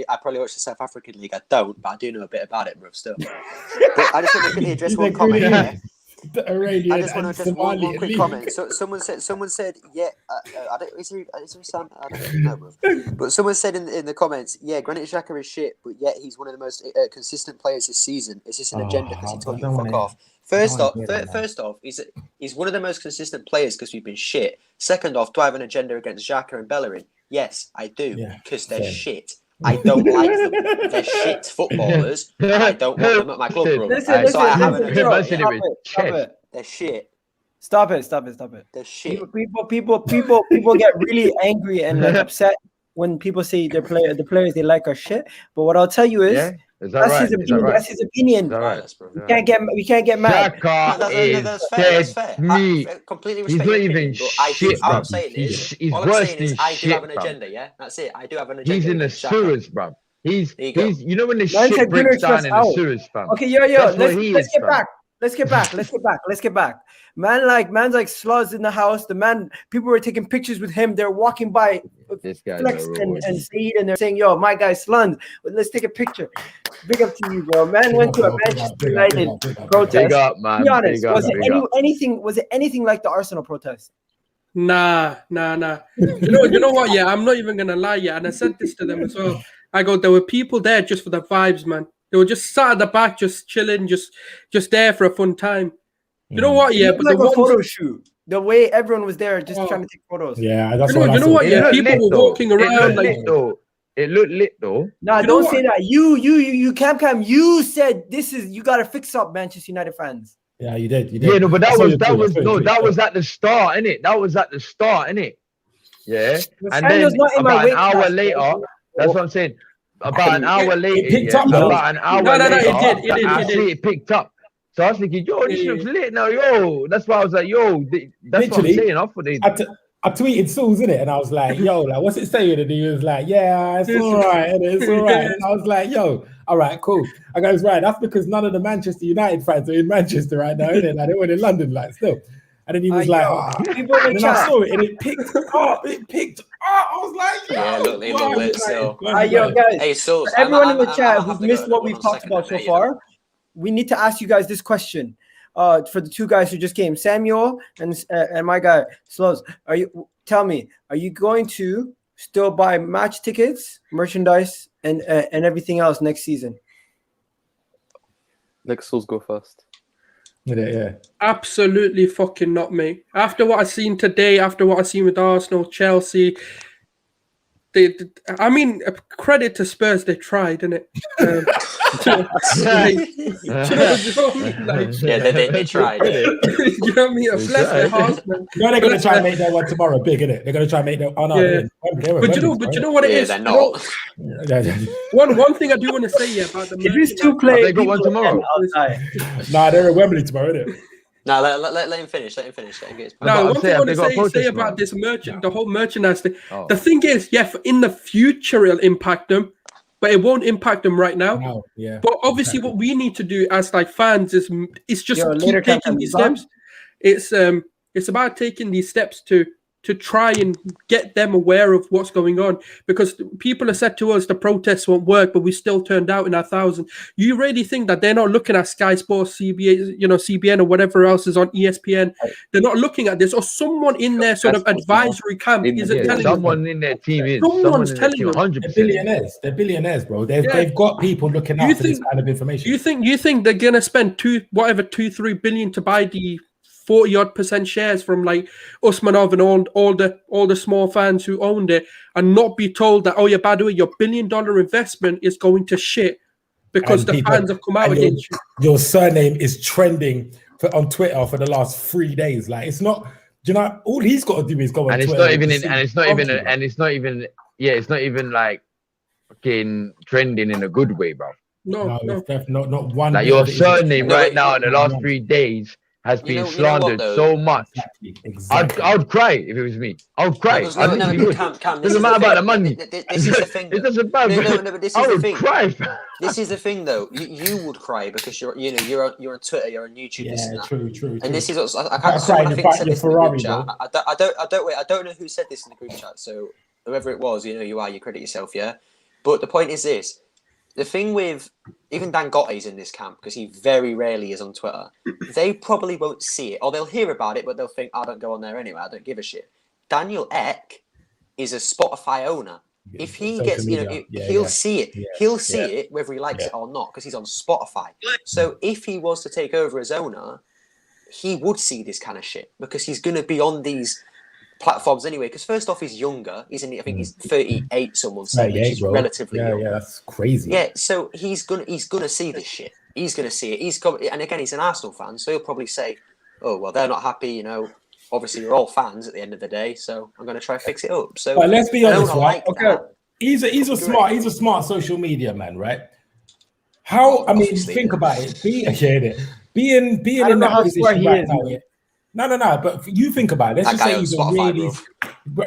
I probably watch the South African League. I don't, but I do know a bit about it, bro, still. But I just want to quickly address one comment here. I just want to address one quick comment. So someone said, I don't know, bro. But someone said in the comments, Granit Xhaka is shit, but yet he's one of the most consistent players this season. Is this an agenda because he told you to fuck off? First off, he's one of the most consistent players because we've been shit. Second off, do I have an agenda against Xhaka and Bellerin? Yes, I do, because they're shit. I don't like them. They're shit footballers. And I don't want them at my club, bro. They're shit. Stop it. They're shit. People get really angry and upset when people say the players they like are shit. But what I'll tell you is that's his opinion. We can't get mad. That's fair. I completely respect your opinion, but all I'm saying is I do have an agenda, That's it. I do have an agenda. He's in the sewers, bro. He's you know when the shit breaks down in the sewers, fam. Okay, let's get back. Man's like slugs in the house. People were taking pictures with him. They're walking by This guy's Flex a and roadie. Saeed, and they're saying, "Yo, my guy Slund, let's take a picture." Big up to you, bro. Man went to a Manchester United protest. Big up, man. Be honest, Big up, was it big up. anything? Was it anything like the Arsenal protest? Nah. You know what? Yeah, I'm not even gonna lie. Yeah, and I said this to them as well. I go, there were people there just for the vibes, man. They were just sat at the back, just chilling, just there for a fun time. You know what? Yeah, It was but like the a photo ones, shoot. The way everyone was there, just trying to take photos. Yeah, that's you know what? Yeah, people were walking around like. It looked lit though. Nah, You know don't what? say that. You Cam. You said this is you got to fix up Manchester United fans. Yeah, you did. Yeah, no, but that was at the start, innit? Yeah, and then about an hour later, that's what I'm saying. About an hour later, I see it picked up. So I was thinking, yo, this looks lit now, yo. That's why I was like, yo, that's what I'm saying. I tweeted Sauls in it, and I was like, "Yo, like, what's it saying?" And he was like, "Yeah, it's all right, it's all right." And I was like, "Yo, all right, cool." I goes, "Right, that's because none of the Manchester United fans are in Manchester right now, innit? Like, they were in London, like, still." And then he was like, and then I saw it, and it picked up. I was like, yeah, look, they look lit still. Yo, guys, Hey, so for everyone in the chat who's missed what we've talked about so far, we need to ask you guys this question. For the two guys who just came, Samuel and my guy Slows, tell me, are you going to still buy match tickets, merchandise, and everything else next season? Let Sauls go first. Yeah. Absolutely fucking not, mate. After what I've seen today, after what I've seen with Arsenal, Chelsea, I mean, credit to Spurs, they tried, innit? They tried. You know what I mean? Bless their hearts, man. No, they're going to try and make that one tomorrow big, innit? They're going to try and make that. Oh no, But you know what it is? They're not. One thing I do want to say about the if it's two players, they got one tomorrow. Nah, they're at Wembley tomorrow, innit? No, let him finish. Let him get his point. No, one thing I want to say about this the whole merchandise thing. The thing is, in the future it'll impact them, but it won't impact them right now. No, yeah. But obviously, what we need to do as like fans is just keep taking these steps. It's about taking these steps to try and get them aware of what's going on, because people have said to us the protests won't work, but we still turned out in our thousands. You really think that they're not looking at Sky Sports, CBN or whatever else is on ESPN? They're not looking at this, or someone in their sort of advisory camp isn't telling someone in their team is. Someone's telling them. 100%. They're billionaires, bro. They've got people looking out for this kind of information. You think they're gonna spend 2-3 billion to buy the 40-odd% shares from like Usmanov and all the small fans who owned it, and not be told that, oh yeah, by the way, your $1 billion investment is going to shit because the fans have come out against you. Your surname is trending on Twitter for the last 3 days. Like, it's not. Do you know? All he's got to do is go on Twitter. It's not even like fucking trending in a good way, bro. No. It's definitely not one. Like your surname right now in the last 3 days has been slandered so much. Exactly. I would cry if it was me. I would cry. Cam, doesn't matter about the money. This is the thing. It doesn't matter. No, but this is I the would thing. cry. This is the thing, though. You would cry because you're on Twitter, you're on YouTube. Yeah, true. And this is what I cry said in this in the group Ferrari, chat. bro. I don't know who said this in the group chat. So whoever it was, you credit yourself, yeah. But the point is this. The thing with even Dangote's in this camp, because he very rarely is on Twitter. They probably won't see it, or they'll hear about it, but they'll think, I don't go on there anyway. I don't give a shit. Daniel Ek is a Spotify owner. If he gets, he'll see it. He'll see it whether he likes it or not, because he's on Spotify. So if he was to take over as owner, he would see this kind of shit, because he's going to be on these platforms anyway, because first off, he's younger. I think he's 38. Someone said, which is relatively young. Yeah, that's crazy. Yeah, so he's gonna see this shit. He's gonna see it. And again, he's an Arsenal fan, so he'll probably say, "Oh, well, they're not happy." Obviously, we're all fans at the end of the day, so I'm gonna try to fix it up. So, but let's be honest, right? Okay, he's a smart social media man, right? How? I mean, think about it. Being in that position right now. No. But you think about it. Let's just say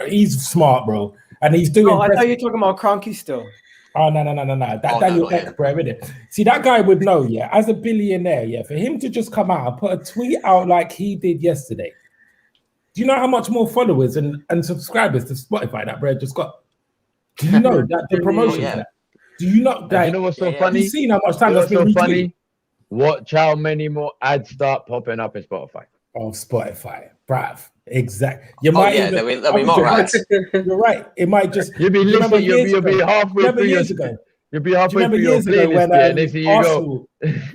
he's smart, bro, and he's doing. Oh, I thought you were talking about Kroenke still. Oh no! Daniel Ek, bro, isn't it? See, that guy would know, as a billionaire, for him to just come out and put a tweet out like he did yesterday, Do you know how much more followers and subscribers to Spotify that Brad just got? Do you know that the promotion? Yeah. Do you not? You know what's so funny? Have you seen how much time You know that's what's been so retweeted? funny? Watch how many more ads start popping up in Spotify. Oh, Spotify, bruv. Exactly. You might yeah, even, there'll be more ads. You're right. It might just. You'll be listening. You'll be halfway through your. Years ago. You'll be halfway through your Years ago playlist. when And next thing you go. Arsenal.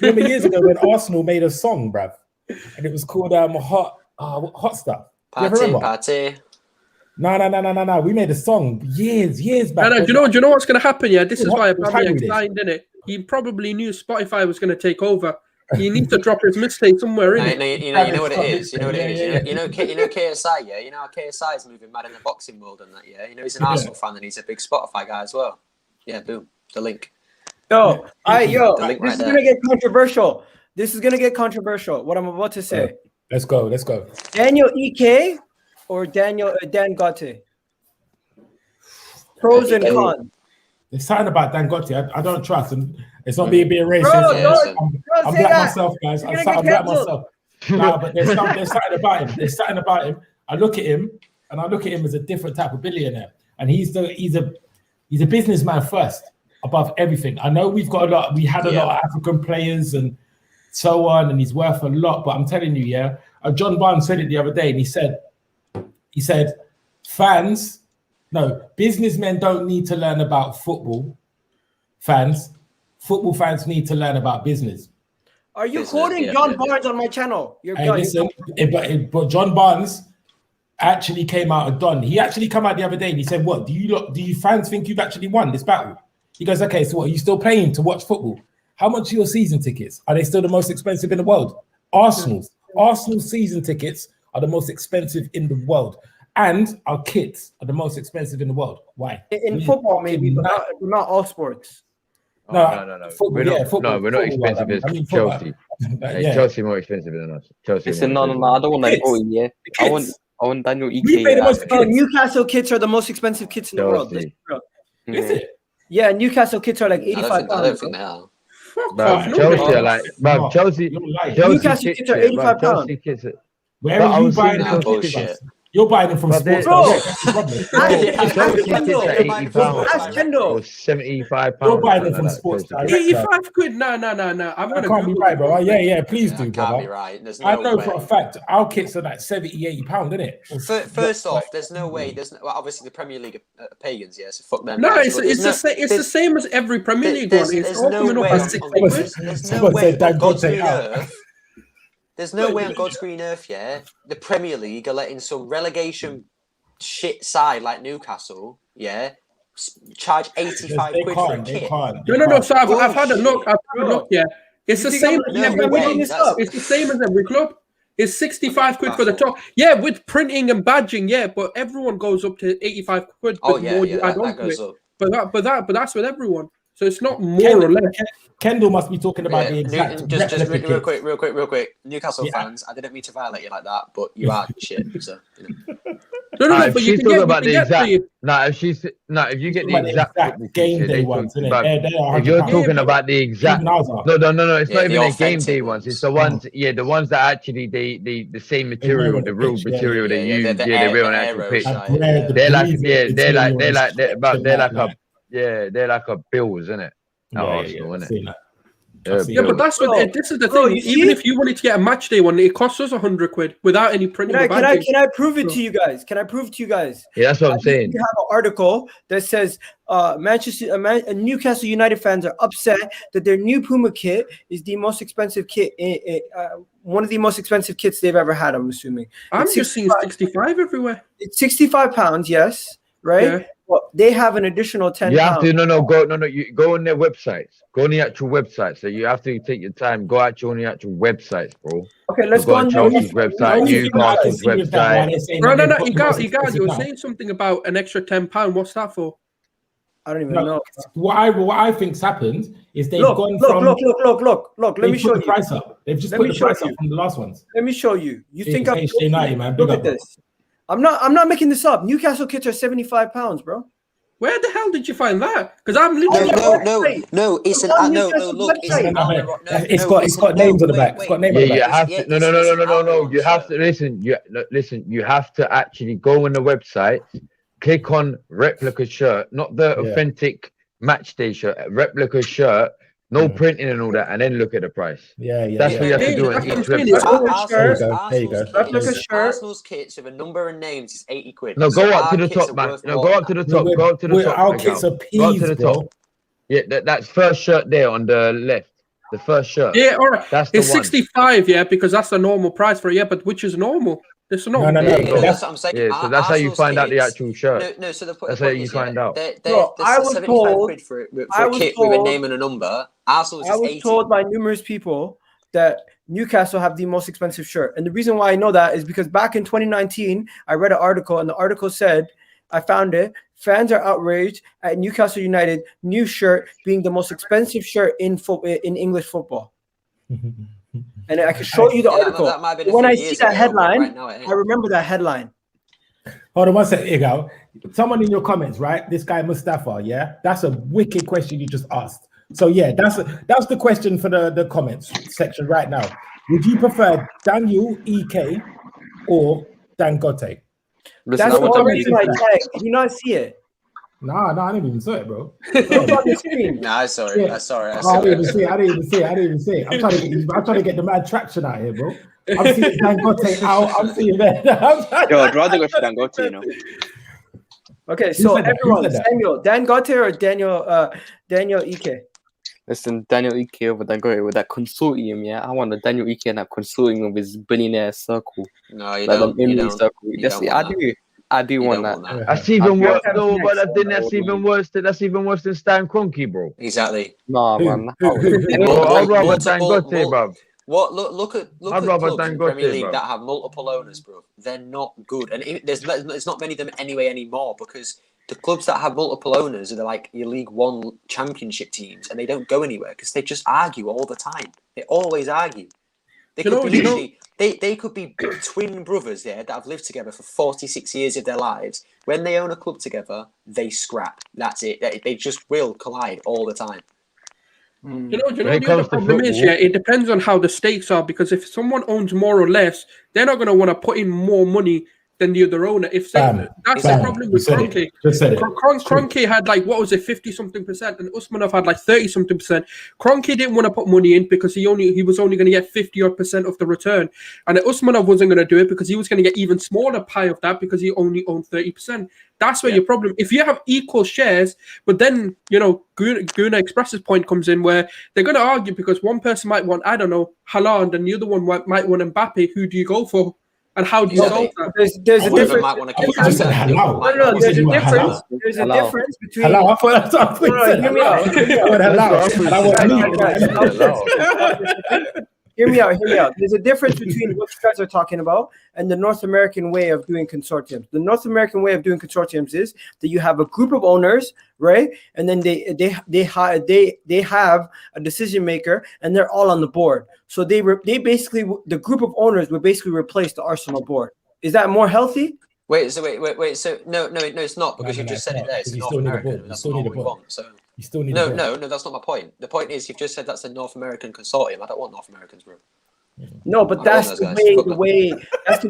Remember years ago when Arsenal made a song, bruv, and it was called Hot Stuff. Party. No. We made a song years back. No, do you know what's going to happen? Yeah, this is why What Abramovich signed, didn't it? He probably knew Spotify was going to take over. He needs to drop his mistake somewhere in it. You know what it is. You know what it is. You know KSI. Yeah, you know how KSI is moving mad in the boxing world and that. Yeah, you know he's an Arsenal fan and he's a big Spotify guy as well. Yeah, boom, the link. This right is there. gonna get controversial. This is gonna get controversial. What I'm about to say. Let's go. Daniel EK or Dangote? Pros and cons. There's something about Dangote. I don't trust him. It's not being racist. I'm black myself, guys. I'm black myself. Nah, but there's something about him. There's something about him. I look at him as a different type of billionaire, and he's a businessman first above everything. I know we had a lot of African players and so on, and he's worth a lot. But I'm telling you, John Barnes said it the other day, and he said, businessmen don't need to learn about football. Football fans need to learn about business. Are you quoting John Barnes on my channel? But John Barnes actually came out of Don. He actually came out the other day and he said, "What do you fans think you've actually won this battle?" He goes, "Okay, so what, are you still paying to watch football? How much are your season tickets? Are they still the most expensive in the world?" Arsenal's season tickets are the most expensive in the world, and our kits are the most expensive in the world. Why? In football, maybe, but not all sports. No. Football, we're not expensive as Chelsea. Chelsea more expensive than us. Listen, I don't want that going. Yeah, I want Daniel EK. Newcastle kits are the most expensive kits in the world. Is it? Yeah, Newcastle kits are like 85 pounds. I don't think they are. Chelsea are like, Chelsea. Newcastle kits are 85 pounds. Where are you buying them? Bullshit. You're buying them from sports. Ask Kendall. Or £75. You're buying them from sports. 85 quid? No. I'm That can't be right, bro. Yeah, please do, Can't brother. be right. There's no I know way. for a fact our kits are like 70, 80 pounds, isn't it? First off, there's no way. Well, obviously the Premier League are pagans, yeah. So fuck them. No, it's the same as every Premier League one. It's all coming up as 60 quid. There's no way on God's green earth. There's no way on God's green earth, yeah. The Premier League are letting some relegation shit side like Newcastle, yeah, charge 85 quid for a kit. No. So I've had a look. Yeah, it's the same. It's the same as every club. It's 65 quid for the top. Yeah, with printing and badging. Yeah, but everyone goes up to 85 quid. Oh yeah, that goes up. But that's with everyone. So it's not more or less. Kendall must be talking about the exact. Just real quick. Newcastle fans, I didn't mean to violate you like that, but you are shit. So, No, but you can get about the exact. If you get the exact game day ones, if you're talking about the exact, no, it's not even the game day ones. It's the ones, the ones that actually the same material, the real material they use, the real actual pitch. They're like a Bills, isn't it? Arsenal, isn't it? Yeah, but that's what. This is the thing. Even if you wanted to get a match day one, it costs us 100 quid without any printing. Can I prove it to you guys? Yeah, that's what I'm saying. You have an article that says Newcastle United fans are upset that their new Puma kit is the most expensive kit, one of the most expensive kits they've ever had. I'm assuming. I'm just seeing 65 everywhere. It's 65 pounds, yes, right? Yeah. Well, they have an additional 10 You have to you go on their websites. Go on the actual website. So you have to take your time. Go on the actual websites, bro. Okay, let's go on Chelsea's website, Newcastle's website. No, you were saying something about an extra £10. What's that for? I don't even know. What I think's happened is they've gone from look. Let me show you. Price up. They've just put the price up from the last ones. Let me show you. You think I'm United, man? Look at this. I'm not making this up. Newcastle kits are £75, bro. Where the hell did you find that? Because I'm No, literally no. It's an look. It's an It's got names on the back. It's got names on the You back. have to. No. You have to listen. Listen. You have to actually go on the website, click on replica shirt, not the authentic match day shirt. Replica shirt, no printing and all that, and then look at the price. That's what you have to do on each website. There you go. Replica shirt. Arsenal's kits with a number and names is 80 quid. No, go So up to our the kits top, are man. worth No, more go than up to the that. top. Go up to the top. Our kits are Go up to peas, the bro. top. Yeah, that's first shirt there on the left. The first shirt. Yeah, all right. That's the It's one. 65, yeah, because that's the normal price for it. Yeah, but which is normal? It's not. No. That's what I'm saying. Yeah, so that's how you find out the actual shirt. No, so the That's point how you is, find out. They're I was 75 told- quid for I a was kit with a told- name and a number. Arsenal's I just was 80. told by numerous people that Newcastle have the most expensive shirt. And the reason why I know that is because back in 2019, I read an article, and the article said, I found it, fans are outraged at Newcastle United new shirt being the most expensive shirt in English football. And I can show you the article. that might have been a When few I years see that ago, but headline, right now it ain't. I remember that headline. Hold on one second, Igal. Someone in your comments, right? This guy Mustafa, yeah? That's a wicked question you just asked. So yeah, that's the question for the comments section right now. Would you prefer Daniel EK or Dangote? That's already my tag. Did you not see it? Nah, I didn't even see it, bro. It's on the screen. Nah, I saw it. Yeah. I saw it. I didn't even see it. I'm trying to get the mad traction out here, bro. I'm seeing Dangote out. I'm seeing that. Yo, I'd rather go for Dangote, you know. Okay, so said that? Who everyone, said that? Samuel, Dangote or Daniel Ike? Listen, Daniel Ike over Dangote with that consortium, yeah. I want a Daniel Ike and that consortium of his billionaire circle. No, you like don't. the You Emily don't. circle. You Yes, don't I want do. I do want that. That's even worse. No, but that's even worse. That's even worse than Stan Kroenke, bro. Exactly. Nah, man. I'd rather Dangote, bro. What look at I'd rather clubs in Dangote, Premier League bro. that have multiple owners, bro. They're not good, and there's not many of them anyway anymore because the clubs that have multiple owners are like your League One Championship teams, and they don't go anywhere because they just argue all the time. They always argue. They could be twin brothers, yeah, that have lived together for 46 years of their lives. When they own a club together, they scrap. That's it. They just will collide all the time. You know the other problem is, yeah, it depends on how the stakes are, because if someone owns more or less, they're not going to want to put in more money than the other owner. That's the problem with Kroenke. Kroenke had like, what was it, 50-something%, and Usmanov had like 30-something%. Kroenke didn't want to put money in because he was only going to get 50% of the return, and Usmanov wasn't going to do it because he was going to get even smaller pie of that because he only owned 30%. That's where your problem. If you have equal shares, but then Guna Express's point comes in where they're going to argue because one person might want, I don't know, Haaland, and the other one might want Mbappe. Who do you go for? And how do you solve that? There's a difference. Might want to keep There's a difference. There's a difference between. Hello, I thought hear me out. Hear me out. There's a difference between what you guys are talking about and the North American way of doing consortiums. The North American way of doing consortiums is that you have a group of owners, right? And then they have a decision maker, and they're all on the board. So they basically, the group of owners would basically replace the Arsenal board. Is that more healthy? Wait. So no, it's not, because you just said it there. It's the North American. That's not what we want. So you still need no, that's not my point. The point is you've just said that's a North American consortium. I don't want North Americans, bro. No, but that's the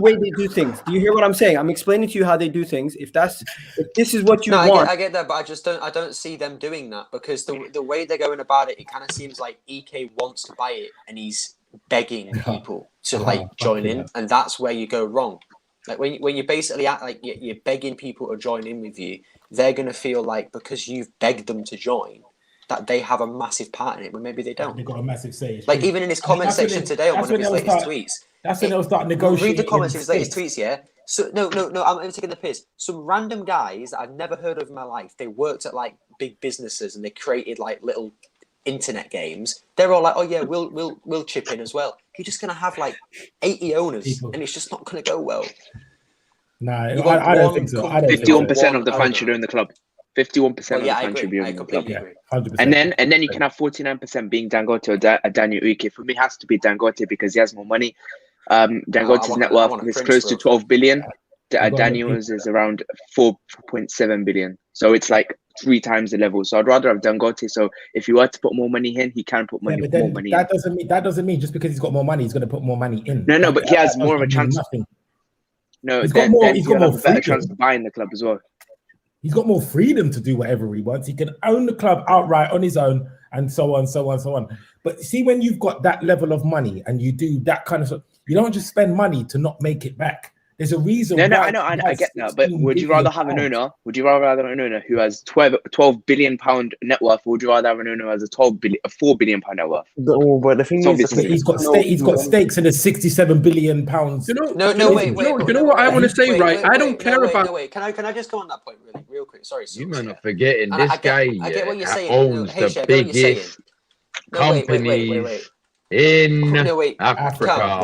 way they do things. Do you hear what I'm saying? I'm explaining to you how they do things. If this is what you want, I get that, but I don't see them doing that, because the way they're going about it, it kind of seems like EK wants to buy it and he's begging people to like join in, and that's where you go wrong. Like when you basically act like you're begging people to join in with you, they're gonna feel like because you've begged them to join, that they have a massive part in it, when maybe they don't. They've got a massive say. Like even in his comment section today on one of his latest tweets. That's when they'll start negotiating. Read the comments of his latest tweets, yeah? So no, I'm taking the piss. Some random guys that I've never heard of in my life, they worked at like big businesses and they created like little internet games. They're all like, oh yeah, we'll chip in as well. You're just gonna have like 80 owners, and it's just not gonna go well. Nah, I don't think so. 51% of the fans should own the club. 51% of the fans should be owning the club. 100%. And then you can have 49% being Dangote or Daniel Ike. For me, it has to be Dangote because he has more money. Dangote's net worth is close to 12 billion. Daniel's is around 4.7 billion. So it's like 3 times the level. So I'd rather have Dangote. So if you were to put more money in, he can put money, Yeah, but then more money that doesn't mean just because he's got more money, he's going to put more money in. No, but he has more of a chance. Nothing. No, he's then, got more. then He's he'll got more have a better freedom. chance to buy in the club as well. He's got more freedom to do whatever he wants. He can own the club outright on his own, and so on, so on, so on. But see, when you've got that level of money and you do that kind of stuff, you don't just spend money to not make it back. There's a reason. No, I know, I get that. But would you rather have an owner? Would you rather have an owner who has 12 billion pound net worth, or would you rather have an owner who has a 4 billion pound net worth? But the thing is, obviously he's got stakes in the 67 billion pounds. Wait. You know what I want to say, right? I don't care about. Wait, can I just go on that point real quick? Sorry, you man are forgetting this guy. I get what you're saying. Owns the biggest companies in Africa.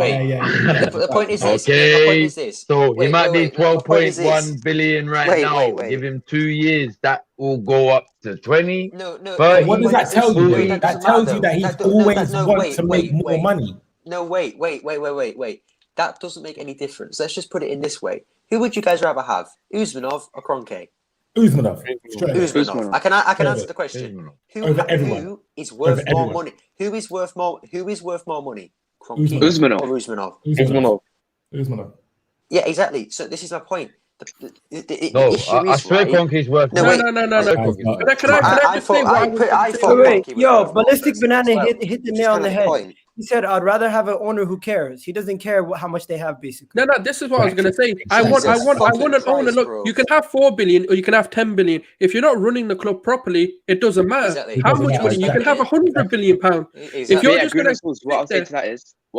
The point is this. Okay. The point is this. So he might be 12.1 billion right now. Give him 2 years, that will go up to 20. No. But what does that tell you? That tells you that he's always wants to make more money. No, wait. That doesn't make any difference. Let's just put it in this way. Who would you guys rather have, Usmanov or Kroenke? Usmanov. Usmanov. I can answer the question. Who is worth more money? Who is worth more money? Kroenke Usmanov. or Usmanov? Usmanov. Yeah, exactly. So this is my point. The no, issue I is, swear Kroenke's worth more. No. Can I just say Ballistic Banana hit the nail on the head. He said, "I'd rather have an owner who cares. He doesn't care how much they have, basically." No. This is what I was gonna say. I want an owner. Look, you can have 4 billion or you can have 10 billion. If you're not running the club properly, it doesn't matter how much money. You can have 100 billion pound. If you're just gonna, what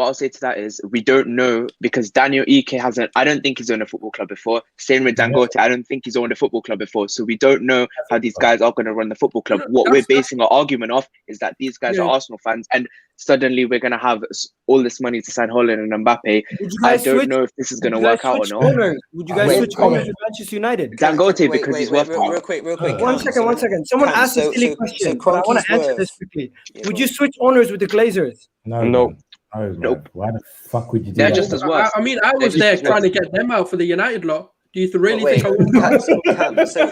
I'll say to that is we don't know, because Daniel Ike hasn't. I don't think he's owned a football club before. Same with Dangote. I don't think he's owned a football club before. So we don't know how these guys are going to run the football club. What we're basing our argument off is that these guys are Arsenal fans, and suddenly we're going to have all this money to sign Haaland and Mbappe. I don't know if this is going to work out or not. Would you guys switch owners with Manchester United? Dangote, because he's worth real quick. 1 second. Someone asked a silly question, but I want to answer this quickly. Would you switch owners with the Glazers? No. Nope. Why the fuck would you do They're that? just as worse. I mean, I was there trying to get them out for the United lot. Do you really think I would? So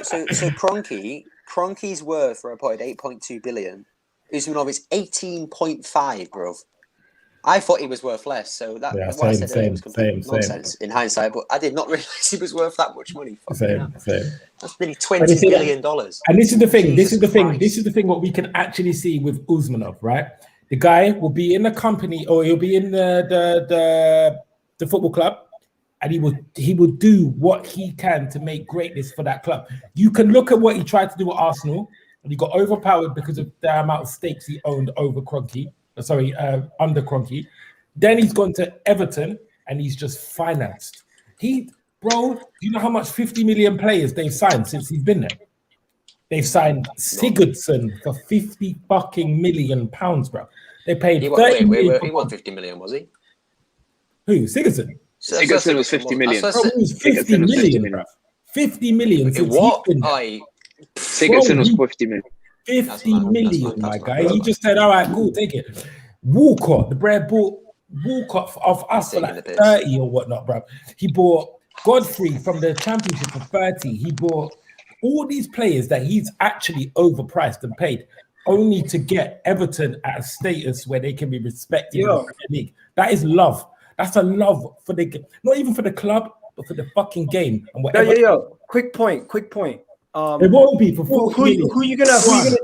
Kroenke's worth reported 8.2 billion. Usmanov is 18.5, bro. I thought he was worth less, so that what I said earlier was complete nonsense in hindsight. But I did not realize he was worth that much money. Same. That's nearly $20 billion. And this is the thing. This is the thing. What we can actually see with Usmanov, right? The guy will be in the company, or he'll be in the football club, and he will do what he can to make greatness for that club. You can look at what he tried to do at Arsenal, and he got overpowered because of the amount of stakes he owned under Kroenke. Then he's gone to Everton, and he's just financed. Bro, do you know how much 50 million players they've signed since he's been there? They've signed Sigurdsson for 50 fucking million pounds, bro. They paid 30 million. He won 50 million, was he? Who? Sigurdsson? Sigurdsson was 50 million. Bro, it was 50 million, bro. 50 million. What? Sigurdsson was 50 million. 50 million, my guy. He just said, all right, cool, take it. Walcott, the Brad bought Walcott of us for like 30 or whatnot, bro. He bought Godfrey from the Championship for 30. He bought all these players that he's actually overpriced and paid, only to get Everton at a status where they can be respected in the Premier League. That is love. That's a love for the, not even for the club, but for the fucking game and whatever. Yo. Quick point. It won't be for who you gonna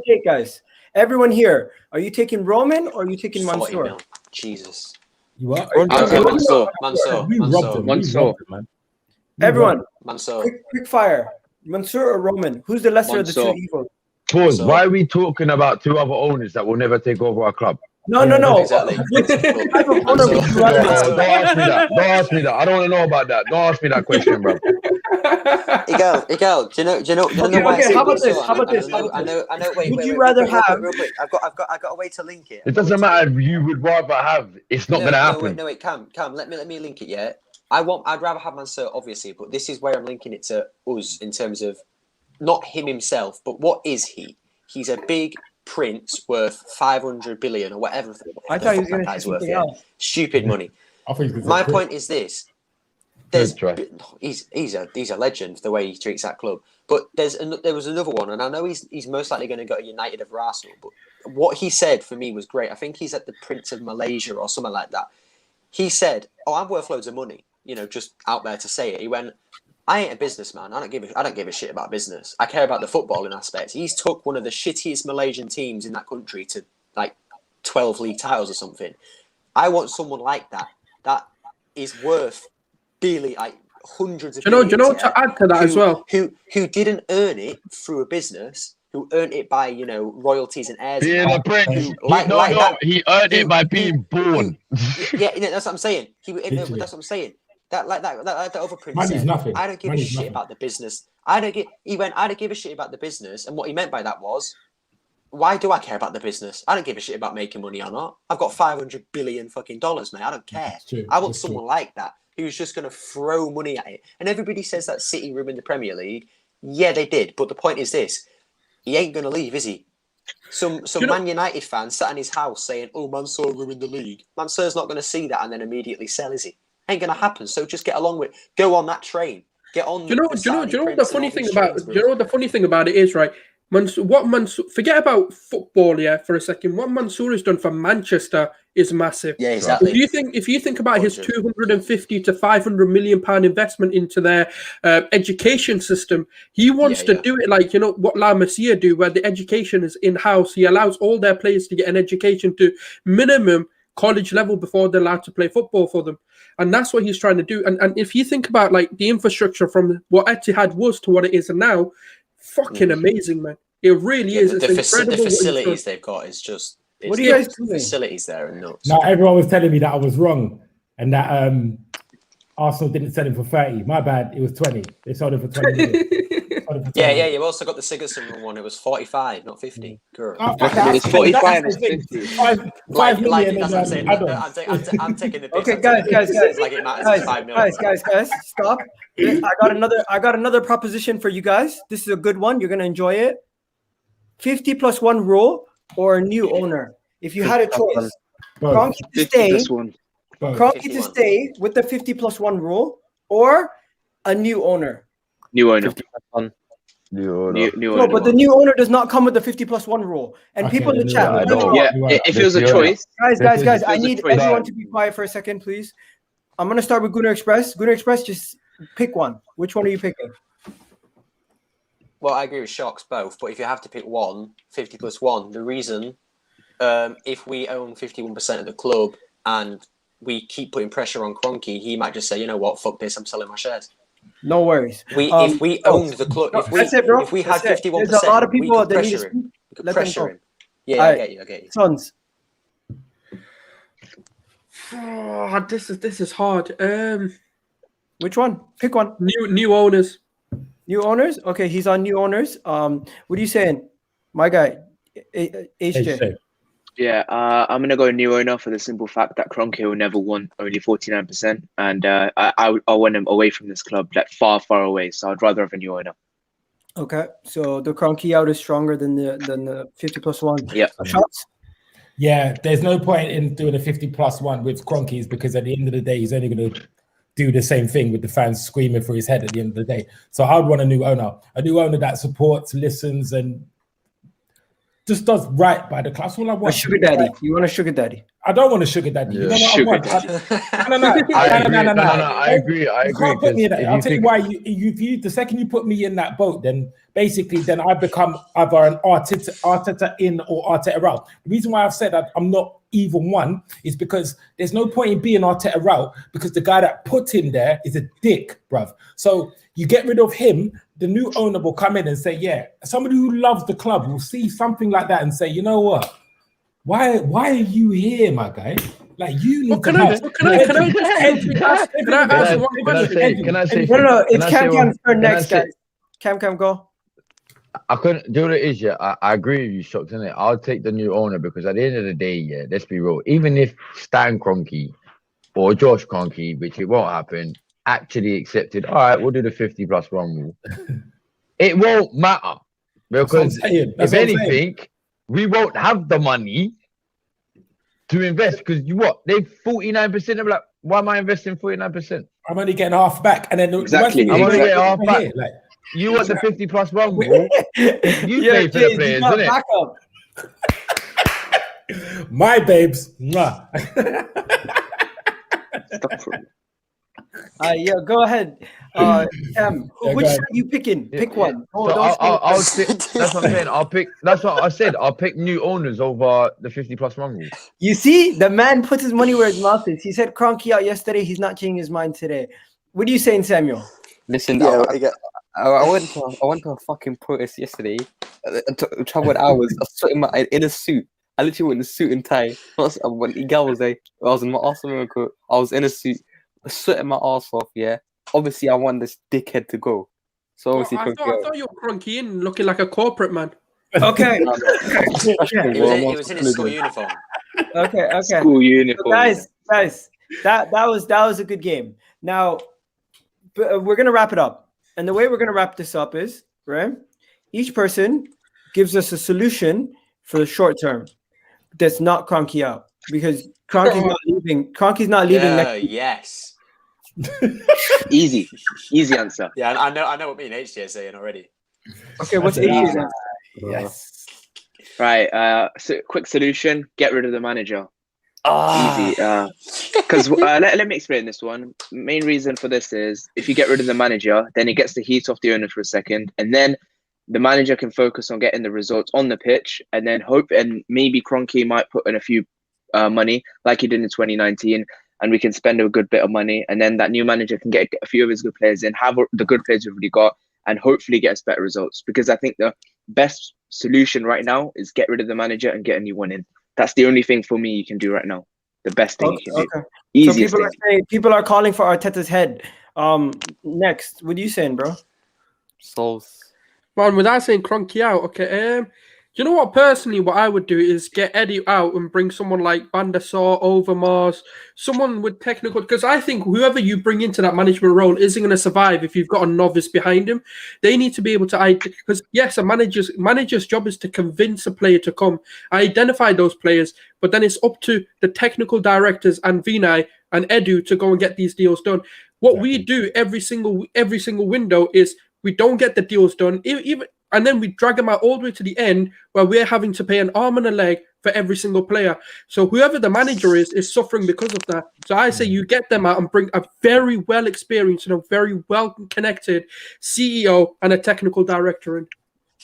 take, guys? Everyone here, are you taking Roman or are you taking Mansour? Jesus. You are? Mansour. Everyone, Mansour. Quick fire. Mansour or Roman? Who's the lesser of the two evils? Pause. Why are we talking about two other owners that will never take over our club? No. Exactly. Don't ask me that. I don't want to know about that. Don't ask me that question, bro. Igal, do you know why? Okay, how about this? I know. Wait. Would you rather have? Real quick. I've got a way to link it. It doesn't matter if you would rather have. It's not gonna happen. No, wait, Cam. Let me link it. Yeah. I'd rather have Mansour, obviously, but this is where I'm linking it to us in terms of not him himself, but what is he? He's a big prince worth 500 billion or whatever. I thought he was going to say something else. Stupid money. My point is this. he's a legend the way he treats that club. But there was another one, and I know he's most likely going to go to United over Arsenal. But what he said for me was great. I think he's at the Prince of Malaysia or something like that. He said, "Oh, I'm worth loads of money." Just out there to say it. He went, "I ain't a businessman. I don't give a shit about business. I care about the footballing aspect." He's took one of the shittiest Malaysian teams in that country to like 12 league titles or something. I want someone like that. That is worth barely like hundreds of billions. Do you know to add to that as well? Who didn't earn it through a business, who earned it by royalties and heirs. Being a prince. He earned it by being born. Yeah, that's what I'm saying. That's what I'm saying. That other prince said, I don't give a shit about the business. I don't give a shit about the business. And what he meant by that was, why do I care about the business? I don't give a shit about making money or not. I've got $500 billion fucking dollars, mate. I don't care. I want someone like that who's just going to throw money at it. And everybody says that City ruined the Premier League. Yeah, they did. But the point is this: he ain't going to leave, is he? Some Man United fan sat in his house saying, "Oh, Mansour ruined the league." Mansour's not going to see that and then immediately sell, is he? Ain't going to happen. So just get along with it. Go on that train. Get on. Do you know what the funny thing about? Do you know what the funny thing about it is, right? Forget about football, for a second. What Mansour has done for Manchester is massive. Yeah, exactly. If you think about his 250 to 500 million pound investment into their education system, he wants to do it like what La Masia do, where the education is in house. He allows all their players to get an education to minimum college level before they're allowed to play football for them, and that's what he's trying to do. And if you think about like the infrastructure from what Etihad was to what it is now. Fucking amazing, man! It really is. It's incredible. The facilities they've got is just. What are you guys doing? Facilities there are nuts. No, everyone was telling me that I was wrong and that Arsenal didn't sell him for 30. My bad. It was 20. They sold him for 20 million. Yeah. You've also got the Sigurdsson one. It was 45, not 50. Girl. It's 45. Five million. I'm taking the piss. Okay, guys. Like it matters. Guys, stop. I got another proposition for you guys. This is a good one. You're gonna enjoy it. 50+1 rule or a new owner. If you had a choice, Kroenke to stay with the 50+1 rule or a new owner. New owner. No, but the new owner does not come with the 50+1 rule. And people in the chat. If it was a choice. Guys, I need everyone to be quiet for a second, please. I'm going to start with Gunnar Express. Gunnar Express, just pick one. Which one are you picking? Well, I agree with Shocks both, but if you have to pick one, 50+1, the reason, if we own 51% of the club and we keep putting pressure on Kroenke, he might just say, you know what, fuck this, I'm selling my shares. No worries. If we owned the club, if we had 51%, there's a lot of people we could pressure him. We could pressure him. Yeah, I get you. Sons. Oh, this is hard. Which one? Pick one. New owners. New owners? Okay, he's on new owners. What are you saying? My guy, HJ. Yeah, I'm going to go new owner for the simple fact that Kroenke will never want only 49%. And I want him away from this club, like far, far away. So I'd rather have a new owner. Okay, so the Kroenke out is stronger than the 50+1. Yeah. Shots? Yeah, there's no point in doing a 50+1 with Kroenke's because at the end of the day, he's only going to do the same thing with the fans screaming for his head at the end of the day. So I would want a new owner that supports, listens, and just does right by the club. That's all I want. A sugar daddy. You want a sugar daddy? I don't want a sugar daddy. You know what I want? No. I agree. You can't put me in that. I'll tell you why. The second you put me in that boat, then basically, I become either an Arteta in or Arteta out. The reason why I've said that I'm not either one is because there's no point in being Arteta out because the guy that put him there is a dick, bruv. So you get rid of him, the new owner will come in and say, yeah, somebody who loves the club will see something like that and say, you know what? Why are you here, my guy? Like you need Can I ask one question? Can I say? No, it's Cam's turn next, guys. Cam, go. I couldn't do what it is. Yeah, I agree with you, Shocks, innit? I'll take the new owner because at the end of the day, yeah, let's be real. Even if Stan Kroenke or Josh Kroenke, which it won't happen, actually accepted, all right, we'll do the 50+1 rule. It won't matter because if anything, we won't have the money to invest because they've 49%. I'm like, why am I investing 49%? I'm only getting half back, and then Exactly. I'm only getting half back. Here, like, You want the 50+ one, bro? You Yeah, pay for the Jay, players, you got innit? backup. my babes. Mwah. Yeah, go ahead. Cam, Yeah, which go ahead. side are you picking? Pick Yeah. one. Oh, So don't I'll say- pick. That's what I'm saying. I'll pick. That's what I said. I'll pick new owners over the 50+ one rule. You see, the man puts his money where his mouth is. He said Kroenke out yesterday. He's not changing his mind today. What are you saying, Samuel? Listen, Yeah, I went to a fucking protest yesterday. Traveled hours. I sweat in a suit. I literally went in a suit and tie. When the girl was there, I was in my Arsenal coat. I was in a suit, sweating my ass off. Yeah, obviously I want this dickhead to go. So obviously, I thought you were Kroenke in, looking like a corporate man. Okay. He was in his school uniform. Okay. School uniform. So guys, that was a good game. Now, we're gonna wrap it up, and the way we're gonna wrap this up is right. Each person gives us a solution for the short term that's not Kroenke out, because Kroenke's not leaving. Kroenke's not leaving Yeah, next week. yes. Easy answer. Yeah, I know what me and HJ are saying already. Okay, what's That's HJ's it. answer? Yes. Right. So quick solution: get rid of the manager. Easy. Because let me explain this one. Main reason for this is if you get rid of the manager, then it gets the heat off the owner for a second, and then the manager can focus on getting the results on the pitch, and then hope and maybe Kroenke might put in a few money like he did in 2019, and we can spend a good bit of money, and then that new manager can get a few of his good players in, have the good players we've already got, and hopefully get us better results. Because I think the best solution right now is get rid of the manager and get a new one in. That's the only thing for me you can do right now. The best thing you can do. Easiest So thing. people are calling for Arteta's head. Next, what are you saying, bro? Souls. Man, without saying Kroenke out, okay. You know what? Personally, what I would do is get Eddie out and bring someone like Van der Sar, Overmars, someone with technical. Because I think whoever you bring into that management role isn't going to survive if you've got a novice behind him. They need to be able to because yes, a manager's job is to convince a player to come, identify those players, but then it's up to the technical directors and Vinay and Edu to go and get these deals done. What we do every single window is we don't get the deals done, and then we drag them out all the way to the end where we're having to pay an arm and a leg for every single player. So whoever the manager is suffering because of that. So I say you get them out and bring a very well experienced and a very well connected CEO and a technical director in.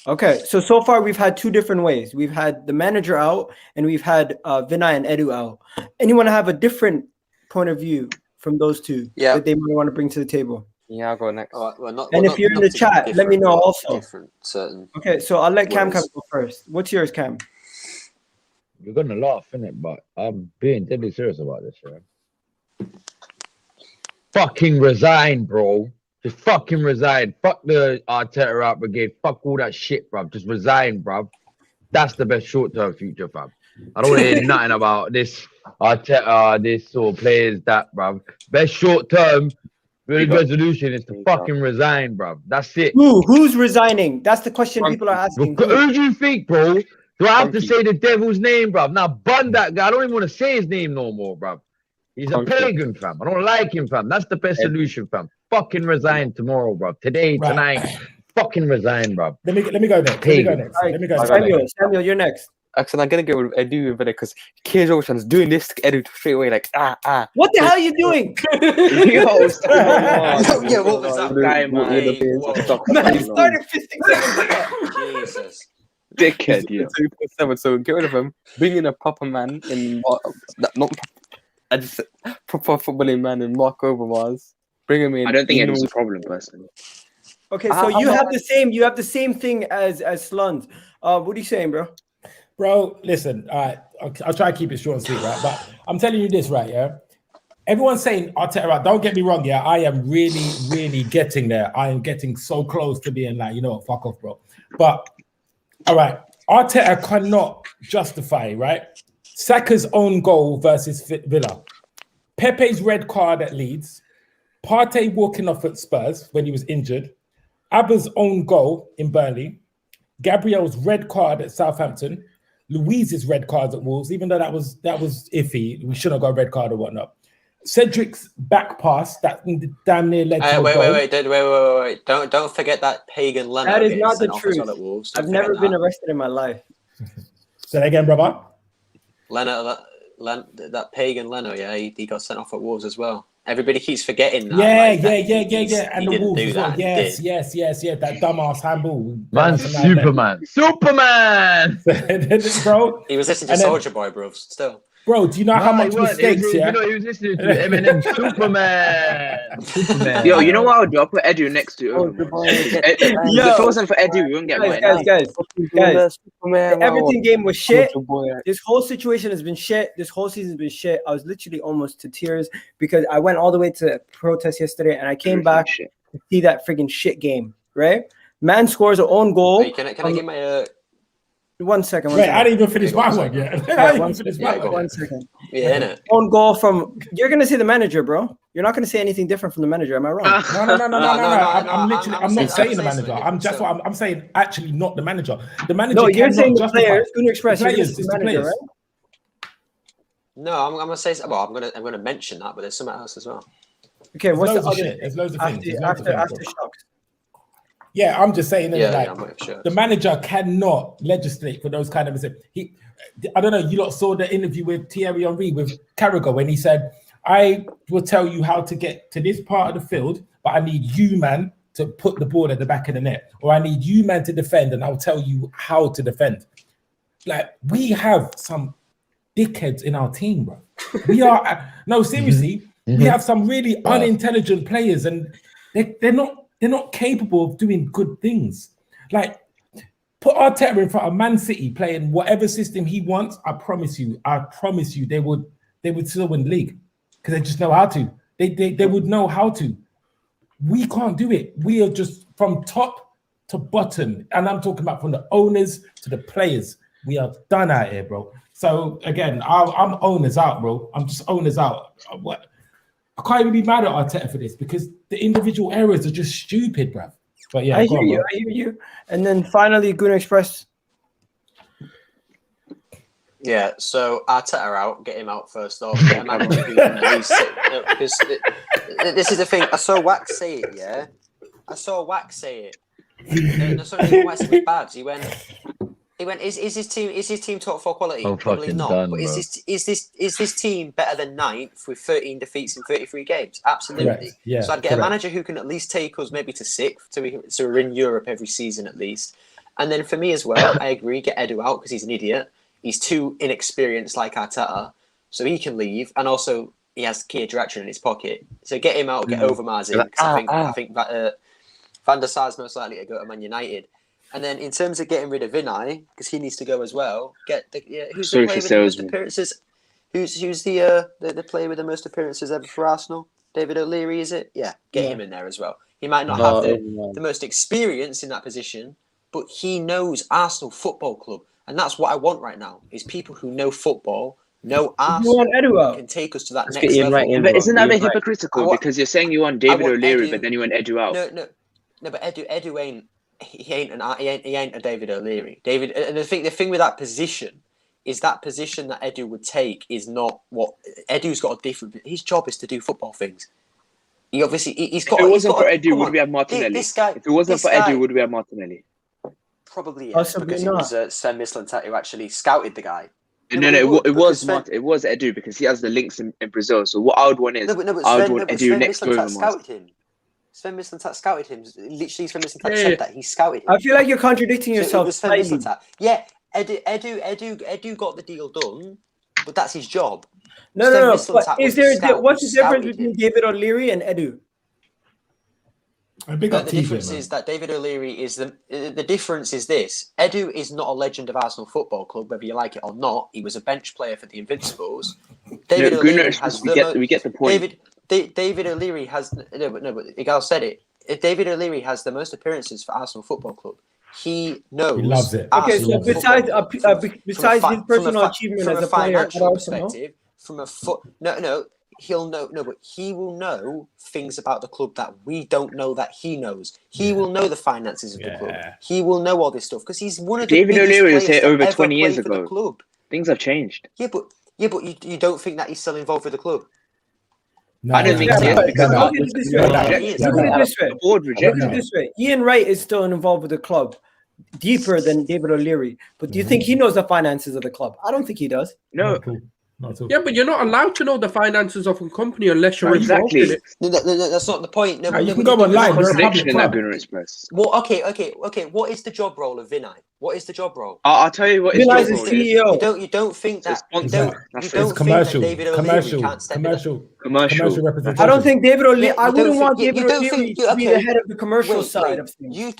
Okay, so far we've had two different ways. We've had the manager out, and we've had Vinay and Edu out. Anyone have a different point of view from those two that they might want to bring to the table? Yeah, I'll go next. If you're in the chat, let me know also. Certain. Okay, so I'll let Cam go first. What's yours, Cam? You're gonna laugh, innit? But I'm being deadly serious about this, yeah. Fucking resign, bro. Just fucking resign. Fuck the Arteta out brigade. Fuck all that shit, bruv. Just resign, bruv. That's the best short-term future, fam. I don't want to hear nothing about this Arteta, this or players, that, bruv. Best short-term resolution is to fucking resign, bruv. That's it. Who's resigning? That's the question people are asking. Who do you think, bro? Do I have to say the devil's name, bruv? Now, bun that guy. I don't even want to say his name no more, bruv. He's a pagan, fam. I don't like him, fam. That's the best solution, fam. Fucking resign tomorrow, bruv. Today, tonight. Fucking resign, bruv. Let me go next. Samuel, you're next. Actually, I'm gonna go with Edu over there because Kiers Ocean's doing this to Edu straight away, like What the hell are you doing? Yeah, what was that guy, man? Man, started fisting. Jesus. Dickhead, yeah. So get rid of him. Bring in a proper man in proper footballing man in Mark Overmars. Bring him in. I don't think it's a problem, personally. Okay, so you have the same thing as Slund. What are you saying, bro? Bro, listen, all right, I'll try to keep it short and sweet, right? But I'm telling you this, right, yeah? Everyone's saying Arteta, right? Don't get me wrong, yeah? I am really, really getting there. I am getting so close to being like, you know what, fuck off, bro. But, all right, Arteta cannot justify, right? Saka's own goal versus Villa. Pepe's red card at Leeds. Partey walking off at Spurs when he was injured. Abba's own goal in Burnley. Gabriel's red card at Southampton. Louise's red cards at Wolves, even though that was iffy. We shouldn't have got a red card or whatnot. Cedric's back pass that damn near led to a goal. Wait. Don't forget that pagan Leno. That is getting not the sent off as truth. well at Wolves. Don't I've forget never that. been arrested in my life. Say that again, brother. That pagan Leno, yeah, he got sent off at Wolves as well. Everybody keeps forgetting that. Yeah. And he the Wolves do as well. that, Yes. That dumbass handball. Man, Superman. Bro. He was listening to Soldier Boy, bro. Still. Bro, do you know how much mistakes? You know, he was listening to Eminem. Superman. Yo, you know what I'll do? I'll put Edu next to it. If it wasn't for Edu, we wouldn't get guys. The Everton game was shit. This whole situation has been shit. This whole season has been shit. I was literally almost to tears because I went all the way to protest yesterday and I came back to see that friggin' shit game, right? Man scores an own goal. Wait, can I get my... 1 second. Wait, I didn't even finish my one yet. Yeah, 1 second. Yeah, innit? Own goal from... You're going to say the manager, bro. You're not going to say anything different from the manager. Am I wrong? No. I'm not saying the manager. I'm saying actually not the manager. The manager. No, you're saying the justify. players. Gonna express the players, the manager, right? No, I'm gonna say. Well, I'm gonna mention that, but there's something else as well. Okay, what's the other? There's loads of things. Aftershocks. Yeah, I'm just saying that sure. the manager cannot legislate for those kind of mistakes. I don't know, you lot saw the interview with Thierry Henry with Carragher when he said, I will tell you how to get to this part of the field, but I need you, man, to put the ball at the back of the net. Or I need you, man, to defend, and I'll tell you how to defend. Like, we have some dickheads in our team, bro. We are, no, seriously, we have some really unintelligent players, and they're not capable of doing good things. Like, put Arteta in front of Man City playing whatever system he wants. I promise you, they would still win the league because they just know how to. They would know how to. We can't do it. We are just from top to bottom, and I'm talking about from the owners to the players. We are done out here, bro. So again, I'm owners out, bro. I'm just owners out. I can't even be mad at Arteta for this because the individual errors are just stupid, bruv. But yeah, I hear you. And then finally, Gunnar Express. Yeah, so Arteta out, get him out first off. Get a manager who can at least because this is the thing. I saw Wax say it. Yeah, I saw Wax say it. No, sorry, Wax was bad. He went. Is his team top 4 quality? Probably not. Done, but is this team better than 9th with 13 defeats in 33 games? Absolutely. Correct. Yeah, so I'd get a manager who can at least take us maybe to 6th, so we're in Europe every season at least. And then for me as well, I agree. Get Edu out because he's an idiot. He's too inexperienced like Arteta, so he can leave. And also he has key direction in his pocket. So get him out. Get Overmars in because I think that Van der Sar's most likely to go to Man United. And then in terms of getting rid of Vinay, because he needs to go as well, who's the player with the most appearances? Who's the player with the most appearances ever for Arsenal? David O'Leary, is it? Yeah, get him in there as well. He might not have the most experience in that position, but he knows Arsenal Football Club. And that's what I want right now, is people who know football, know Arsenal, can take us to that next level. But isn't that a bit hypocritical? Because you're saying you want David O'Leary, but then you want Edu out. No, but Edu ain't. He ain't a David O'Leary. And the thing with that position is that position that Edu would take is not what Edu's got a different. His job is to do football things. He's got. If it wasn't for Edu, would we have Martinelli? If it wasn't for Edu, would we have Martinelli? Probably yes, because it was Sven Mislintat who actually scouted the guy. No, it was Edu because he has the links in Brazil. So what I would want is I would want Edu next to him. Sven Mislintat scouted him. Literally, Sven Mislintat said that he scouted him. I feel like you're contradicting yourself. So it was yeah, Edu got the deal done, but that's his job. No. But what's the difference between David O'Leary and Edu? The difference is that David O'Leary is the difference is this: Edu is not a legend of Arsenal Football Club, whether you like it or not. He was a bench player for the Invincibles. David O'Leary has we get the point. David O'Leary has but Igal said it. David O'Leary has the most appearances for Arsenal Football Club. He knows. He loves it. Okay, so besides his personal achievement as a player at Arsenal, he'll know. No, but he will know things about the club that we don't know that he knows. He will know the finances of the club. He will know all this stuff because he's one of the David O'Leary was here over 20 years ago. ago. Things have changed. Yeah, but you don't think that he's still involved with the club? No, I don't think he is because look at it this way. Look at it this way. the board Look rejected at it him. this way. Ian Wright is still involved with the club, deeper than David O'Leary. But do you think he knows the finances of the club? I don't think he does. No. Yeah, but you're not allowed to know the finances of a company unless you're involved in it. No, that's not the point. No, you can go online. You're a public club. Well, okay. What is the job role of Vinay? What is the job role? I'll tell you what his Vinay's job the role is. CEO. You don't think that It's commercial, David O'Leary can't step commercial representation. I don't think David O'Leary. I You don't wouldn't want think- David you don't O'Leary think- to be okay. the head of the commercial Wait, side of things. You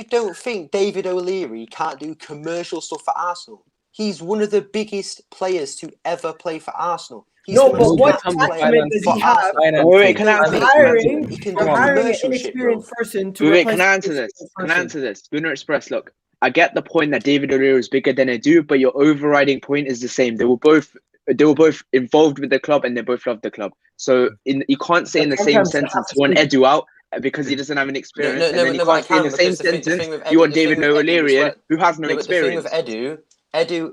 don't think David O'Leary can't do commercial stuff for Arsenal? He's one of the biggest players to ever play for Arsenal. He's No, the but most what active player acumen does for he have? Arsenal. Wait, can I answer Hiring this? He can for do hiring an commercial shit, bro. inexperienced person to Wait, replace can I an answer this? experienced Can I person. answer this? Gunnar Express, look, I get the point that David O'Leary is bigger than Edu, but your overriding point is the same. They were both involved with the club and they both love the club. So you can't say in the same sentence you want Edu out because he doesn't have an experience, and then you can't say in the same sentence you want David O'Leary in who has no experience. But the thing with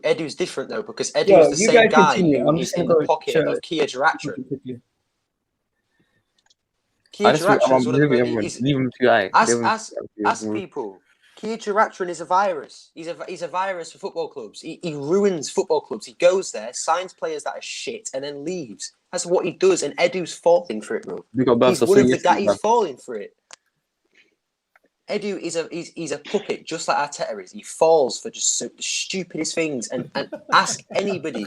Edu's different though, because Edu Yo, is the you same guys guy continue. who I'm is just in gonna the go pocket to- of Kia Jaratran. I Kia just Jaratran is one of the leave him to eye. ask people. Kia Jaratran is a virus. He's a virus for football clubs. He ruins football clubs. He goes there, signs players that are shit, and then leaves. That's what he does, and Edu's falling for it, bro. He's one of the guys. He's falling for it. Edu is a puppet, just like Arteta is. He falls for just the stupidest things, and ask anybody.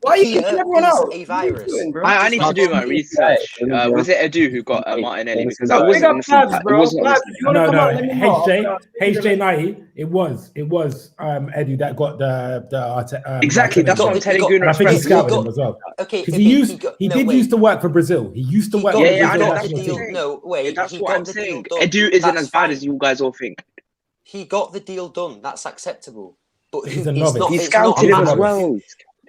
Why are you Kia kicking everyone is out? a virus. I need to do my research. Was it Edu who got Martinelli? Because I wasn't listening. I wasn't listening. No, HJ90. It was Edu that got the Exactly. That's what I'm telling you. I think he scouted him as well. Okay, Because he did used to work for Brazil. He used to work for the Brazil national team. No, wait. That's he what got I'm the saying. deal done. Edu isn't That's as bad fine. as you guys all think. He got the deal done. That's acceptable. But He's a novice. not. He It's not scouted him a as matter. well.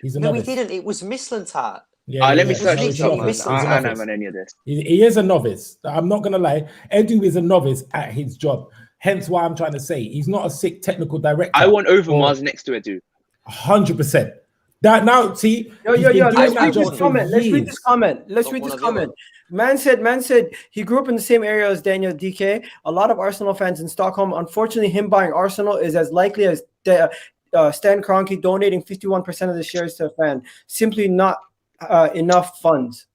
He's a No, he novice. didn't. It was Mislintat. Let me He's search literally this up, man. I don't know any of this. He is a novice. I'm not gonna lie. Edu is a novice at his job. Hence why I'm trying to say he's not a sick technical director. I want Overmars next to Edu. 100%. That now, see, Yo, he's been doing let's that read job this for comment. Let's read years. this comment. Let's read this comment. Man said he grew up in the same area as Daniel DK. A lot of Arsenal fans in Stockholm. Unfortunately, him buying Arsenal is as likely as Stan Kroenke donating 51% of the shares to a fan. Simply not enough funds.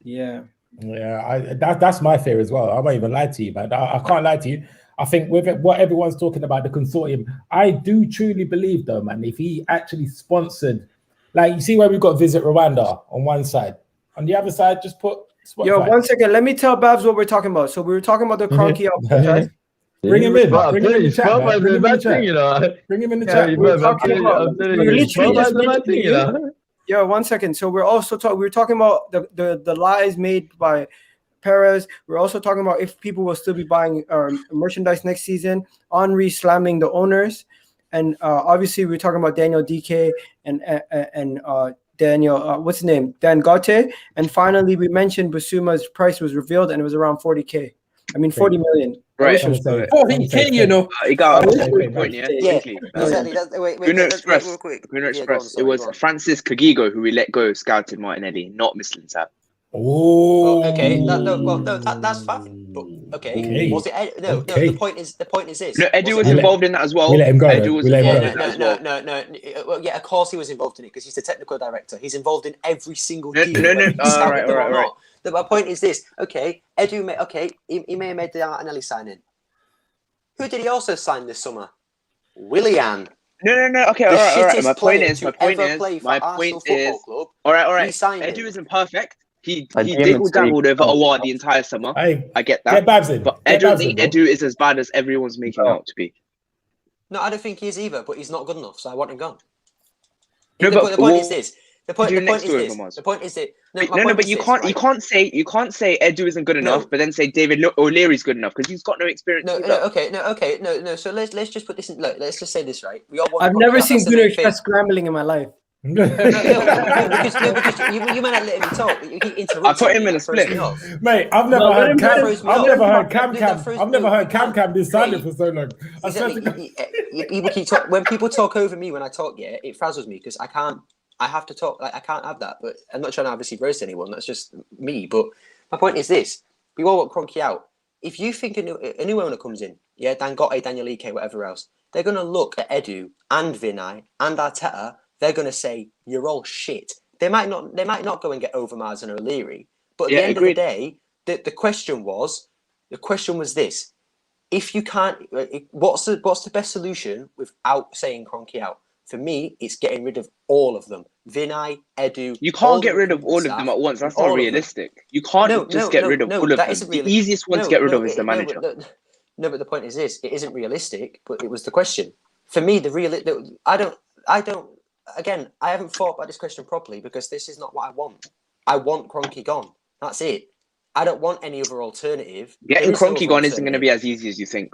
Yeah. Yeah, that's my fear as well. I won't even lie to you, man. I can't lie to you. I think with what everyone's talking about, the consortium, I do truly believe, though, man, if he actually sponsored, like, you see where we've got Visit Rwanda on one side, on the other side, just put Spotify. Yo, 1 second. Let me tell Babs what we're talking about. So we were talking about the Kroenke apologize. Bring him in. Bring him in the Please, chat. bro, Man. Bring him in the chat. you know. Bring him in the Yeah, chat. we're talking about. We're literally just mentioning you know. Yo, 1 second. So we're also we were talking about the lies made by Perez. We're also talking about if people will still be buying merchandise next season. Henri slamming the owners, and obviously we're talking about Daniel DK and Daniel what's his name, Dangote, and finally we mentioned Bissouma's price was revealed and it was around 40K. I mean 40 million. Right. 40K, you know. He got a good point, yeah. Yeah, Quickly. exactly. Gunnar Express. Gunnar Express. It was Francis Kagigo who we let go, scouted Martinelli, not Mislintat. Oh, okay. That's fine. But okay. Was it? No. The point is this. No, Edu was involved in that as well. We let him go. Edu was involved in that as well. No. Well, yeah, of course he was involved in it because he's the technical director. He's involved in every single No. deal. All right. My point is this. Okay, Edu. He may have made the Martinelli signing. Who did he also sign this summer? Willian. No. Okay, all right. My point is. All right. Edu isn't perfect. He dabbled over Awar the entire summer. I get that. But I don't think Edu is as bad as everyone's making out to be. No, I don't think he is either. But he's not good enough, so I want him gone. No, the point is this. The point is that but you can't say Edu isn't good enough, but then say David O'Leary's good enough because he's got no experience. No. So let's just put this in. Look, let's just say this right. I've never seen Gunnar Express scrambling in my life. Because you might not let me talk. You keep interrupting. I put him in a split, mate. I've never heard Cam be silent for so long. People keep when people talk over me when I talk. Yeah, it frazzles me because I I have to talk. Like, I can't have that. But I'm not trying to obviously roast anyone. That's just me. But my point is this: we all want Kroenke out. If you think a new owner comes in, yeah, Dangote, Daniel Ike, whatever else, they're going to look at Edu and Vinay and Arteta. They're going to say, "You're all shit." They might not go and get Overmars and O'Leary. But at the end of the day, the question was this: if you can't, what's the best solution without saying Kroenke out? For me, it's getting rid of all of them. Vinay, Edu. You can't get rid of all of them at once. That's not realistic. You can't just get rid of all of them. The easiest one to get rid of is the manager. But the point is this: it isn't realistic. But it was the question. For me, I don't. Again, I haven't thought about this question properly because this is not what I want. I want Kroenke gone. That's it. I don't want any other alternative. Getting Kroenke gone isn't going to be as easy as you think.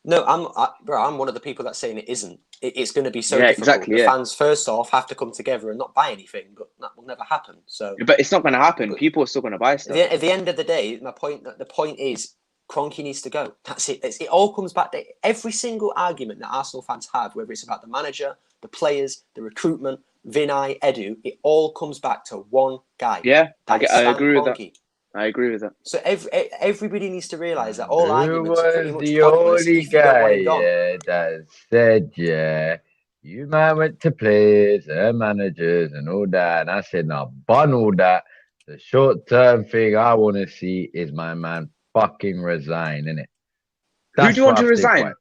No, I'm one of the people that's saying it isn't. It's going to be so difficult. Exactly. The fans, first off, have to come together and not buy anything, but that will never happen. So, but it's not going to happen. People are still going to buy stuff. At the end of the day, the point is Kroenke needs to go. That's it. It all comes back to every single argument that Arsenal fans have, whether it's about the manager, the players, the recruitment, Vinay, Edu. It all comes back to one guy. Yeah, I agree with that. I agree with that. So everybody needs to realise that all arguments are pretty much the only guy that said, you man went to players and managers and all that. And I said, no, bun all that. The short-term thing I want to see is my man fucking resign, innit? Who do you want to resign?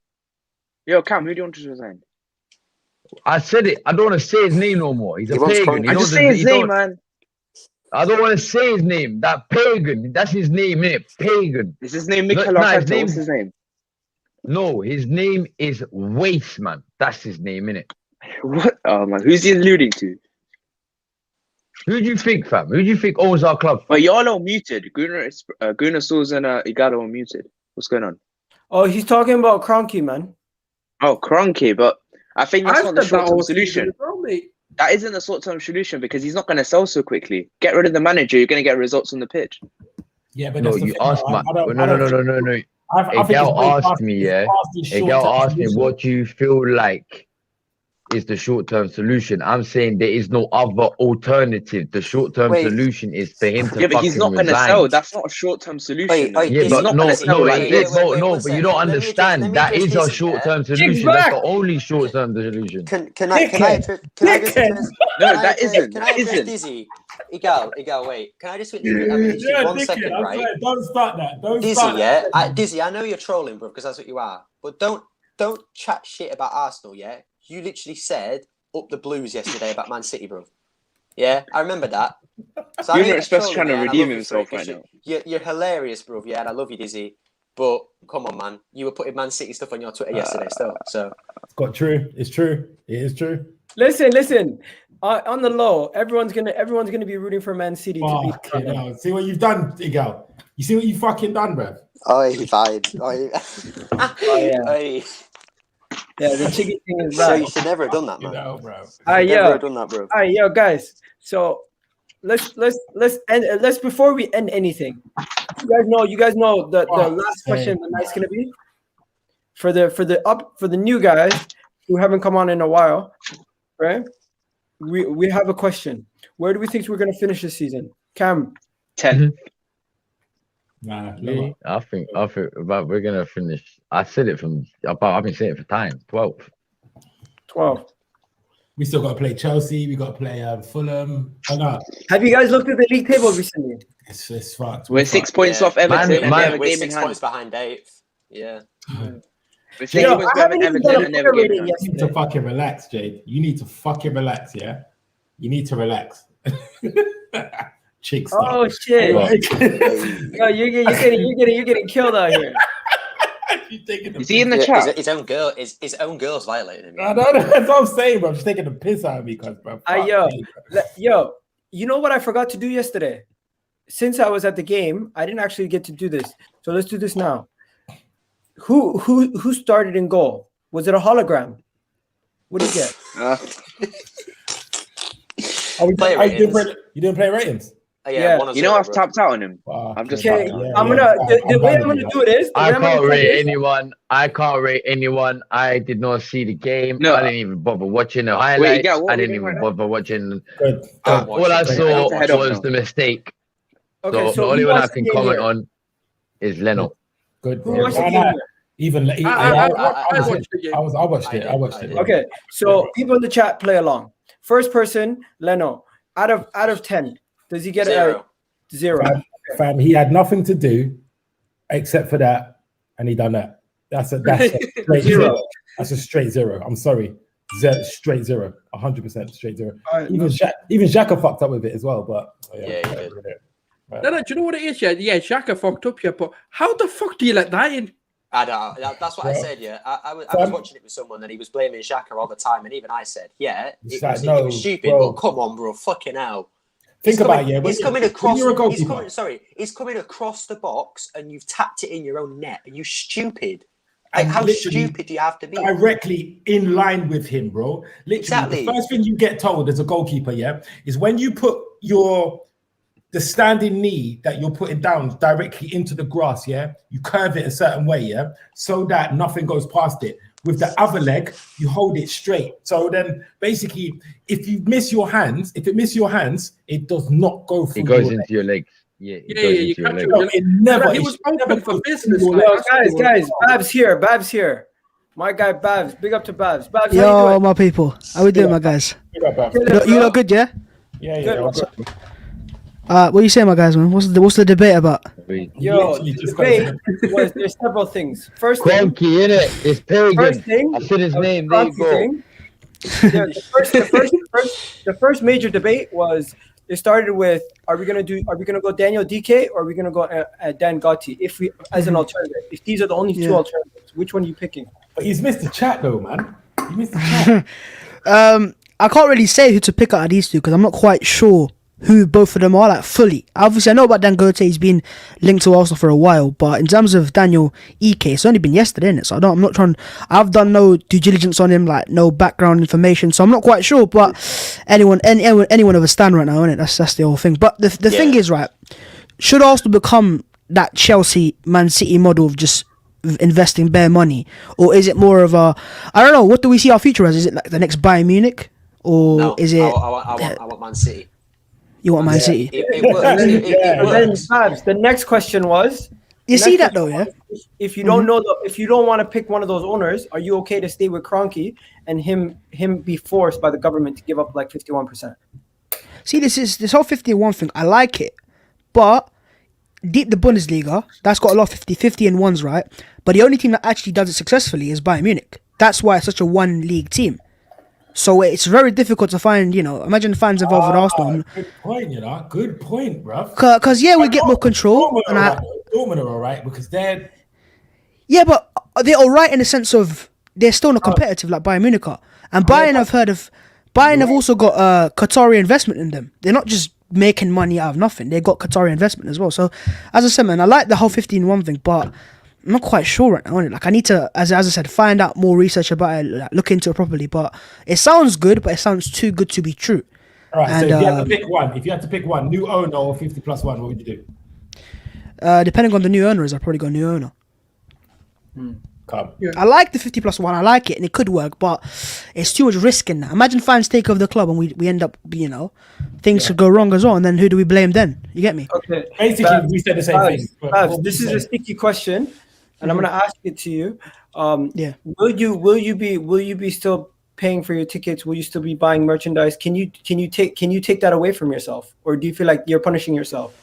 Yo, Cam, who do you want to resign? I said it. I don't want to say his name no more. He's a pagan. I just say his name, man. I don't want to say his name. That pagan. That's his name, innit? Pagan. Is his name Mikel Arteta? What's his name? No, his name is Waste, man. That's his name, innit? What? Oh, man. Who's he alluding to? Who do you think, fam? Who do you think owns our club? But y'all are muted. Gunnar Souls and Igalo are muted. What's going on? Oh, he's talking about Kroenke, man. Oh, Kroenke, but I think that's not the short-term solution. That isn't the short-term solution because he's not going to sell so quickly. Get rid of the manager, you're going to get results on the pitch. Yeah, but no, you asked my no. A gal asked me, what do you feel like is the short-term solution? I'm saying there is no other alternative. The short-term solution is for him to yeah, but he's not going to sell. That's not a short-term solution. But you don't understand. That is a short-term solution. That's the only short-term solution. Can I No, that isn't. Can I address Dizzy? Igal, wait. Can I just wait 1 second, right? Don't start that. Dizzy, I know you're trolling, bro, because that's what you are. But don't chat shit about Arsenal, yeah? You literally said up the Blues yesterday about Man City, bro. Yeah, I remember that. So you're not supposed to try to redeem himself right now. You're hilarious, bro. Yeah, and I love you, Dizzy. But come on, man. You were putting Man City stuff on your Twitter yesterday still. So it's got true. It's true. It is true. Listen. On the low, everyone's gonna be rooting for Man City to beat. See what you've done, Igal. You see what you fucking done, bro. Oh, he died. Oh, yeah. Yeah, the chicken thing is bad. So you should never have done that, man. No, bro. Never have done that, bro. All right, yo, guys. So let's end. Let's before we end anything. You guys know the last question of the night's gonna be for the new guys who haven't come on in a while, right? We have a question. Where do we think we're gonna finish this season? Cam. 10. Nah, I think about we're gonna finish. I said it I've been saying it for time. 12. We still got to play Chelsea. We got to play Fulham. Oh, no. Have you guys looked at the league table recently? It's fucked. We're 6 points off Everton. We're 6 points behind 8th. Yeah. You need to fucking relax, Jade. You need to fucking relax. Yeah. You need to relax. Chick stuff. Oh shit! No, you're getting killed out here. Is he in the chat? His own girl's violating him. No, that's what I'm saying, bro. I'm just taking the piss out of me, cause bro. Yo, you know what I forgot to do yesterday? Since I was at the game, I didn't actually get to do this. So let's do this now. Who started in goal? Was it a hologram? What did you get? You didn't play ratings? Yeah, You know, I've tapped out on him. I've just tapped out. I'm gonna. The way I'm gonna do it is. I can't rate anyone. I can't rate anyone. I did not see the game. No. I didn't even bother watching the highlights. I didn't even bother watching. All I saw was the mistake. Okay, so the only one I can comment on is Leno. Good. Who watched the game? Even I watched it. Okay, so people in the chat play along. First person, Leno. Out of 10, does he get a 0? Fam, he had nothing to do except for that, and he done that. That's a straight 0. That's a straight 0. I'm sorry, straight 0. 100% straight 0. Even Xhaka fucked up with it as well, but yeah, he did. No, do you know what it is? Yeah, Xhaka fucked up, but how the fuck do you let that in? I don't. That's what I said. Yeah, I was watching it with someone, and he was blaming Xhaka all the time, and even I said, "Yeah, it was stupid." Bro. But come on, bro, fucking hell. Think about it. He's coming across. He's coming across the box, and you've tapped it in your own net. Are you stupid? Like, how stupid do you have to be? Directly in line with him, bro. Literally, exactly. The first thing you get told as a goalkeeper, is when you put the standing knee that you're putting down directly into the grass, you curve it a certain way, so that nothing goes past it. With the other leg, you hold it straight. So then, basically, if it miss your hands, it does not go through. It goes into your legs. Yeah, it never. He was open for business. Guys, Babs here. My guy Babs, big up to Babs. Babs, yo, my people, how we doing, my guys? You look good, yeah? Yeah. What are you saying, my guys, man? What's the debate about? Yo, the debate was there's several things. First thing, Kroenke, innit? It's Perez. First thing, I said his name. There you go. The first major debate was it started with are we gonna go Daniel DK or are we gonna go Dangote if we as an alternative? If these are the only two alternatives, which one are you picking? But he's missed the chat though, man. He missed the chat. I can't really say who to pick out of these two because I'm not quite sure who both of them are, like, fully. Obviously, I know about Dangote. He's been linked to Arsenal for a while, but in terms of Daniel Ike, it's only been yesterday, innit? So I've done no due diligence on him, like no background information, so I'm not quite sure. But anyone of a stand right now, innit? That's the whole thing. But the thing is, right? Should Arsenal become that Chelsea, Man City model of just investing bare money, or is it more of a, I don't know, what do we see our future as? Is it like the next Bayern Munich, or is it? I want Man City. You want Man City? It works. Then, the next question was. You see that though, yeah. If you don't know, if you don't want to pick one of those owners, are you okay to stay with Kroenke and him be forced by the government to give up like 51%? See, this whole 51 thing. I like it, but deep the Bundesliga, that's got a lot of 50-50 in ones, right? But the only team that actually does it successfully is Bayern Munich. That's why it's such a one league team. So it's very difficult to find, imagine fans involved with Arsenal. Good point, Good point, bro. Because, we get more control. Dortmund are all right because they're... Yeah, but they're all right in the sense of they're still not competitive like Bayern Munich are. And Bayern, Bayern have also got Qatari investment in them. They're not just making money out of nothing. They've got Qatari investment as well. So, as I said, man, I like the whole 15-1 thing, but I'm not quite sure right now. Like, I need to, as I said, find out more research about it, like, look into it properly. But it sounds good, but it sounds too good to be true. All right, so if you had to pick one, new owner or 50+1, what would you do? Depending on the new owner, I'd probably go new owner. I like the 50+1. I like it, and it could work, but it's too much risk in that. Imagine fans take over the club, and we end up, things could go wrong as well. And then who do we blame then? You get me? Okay. Basically, we said the same thing. This is a sticky question, and I'm going to ask it to you. Will you be still paying for your tickets? Will you still be buying merchandise? Can you take that away from yourself, or do you feel like you're punishing yourself?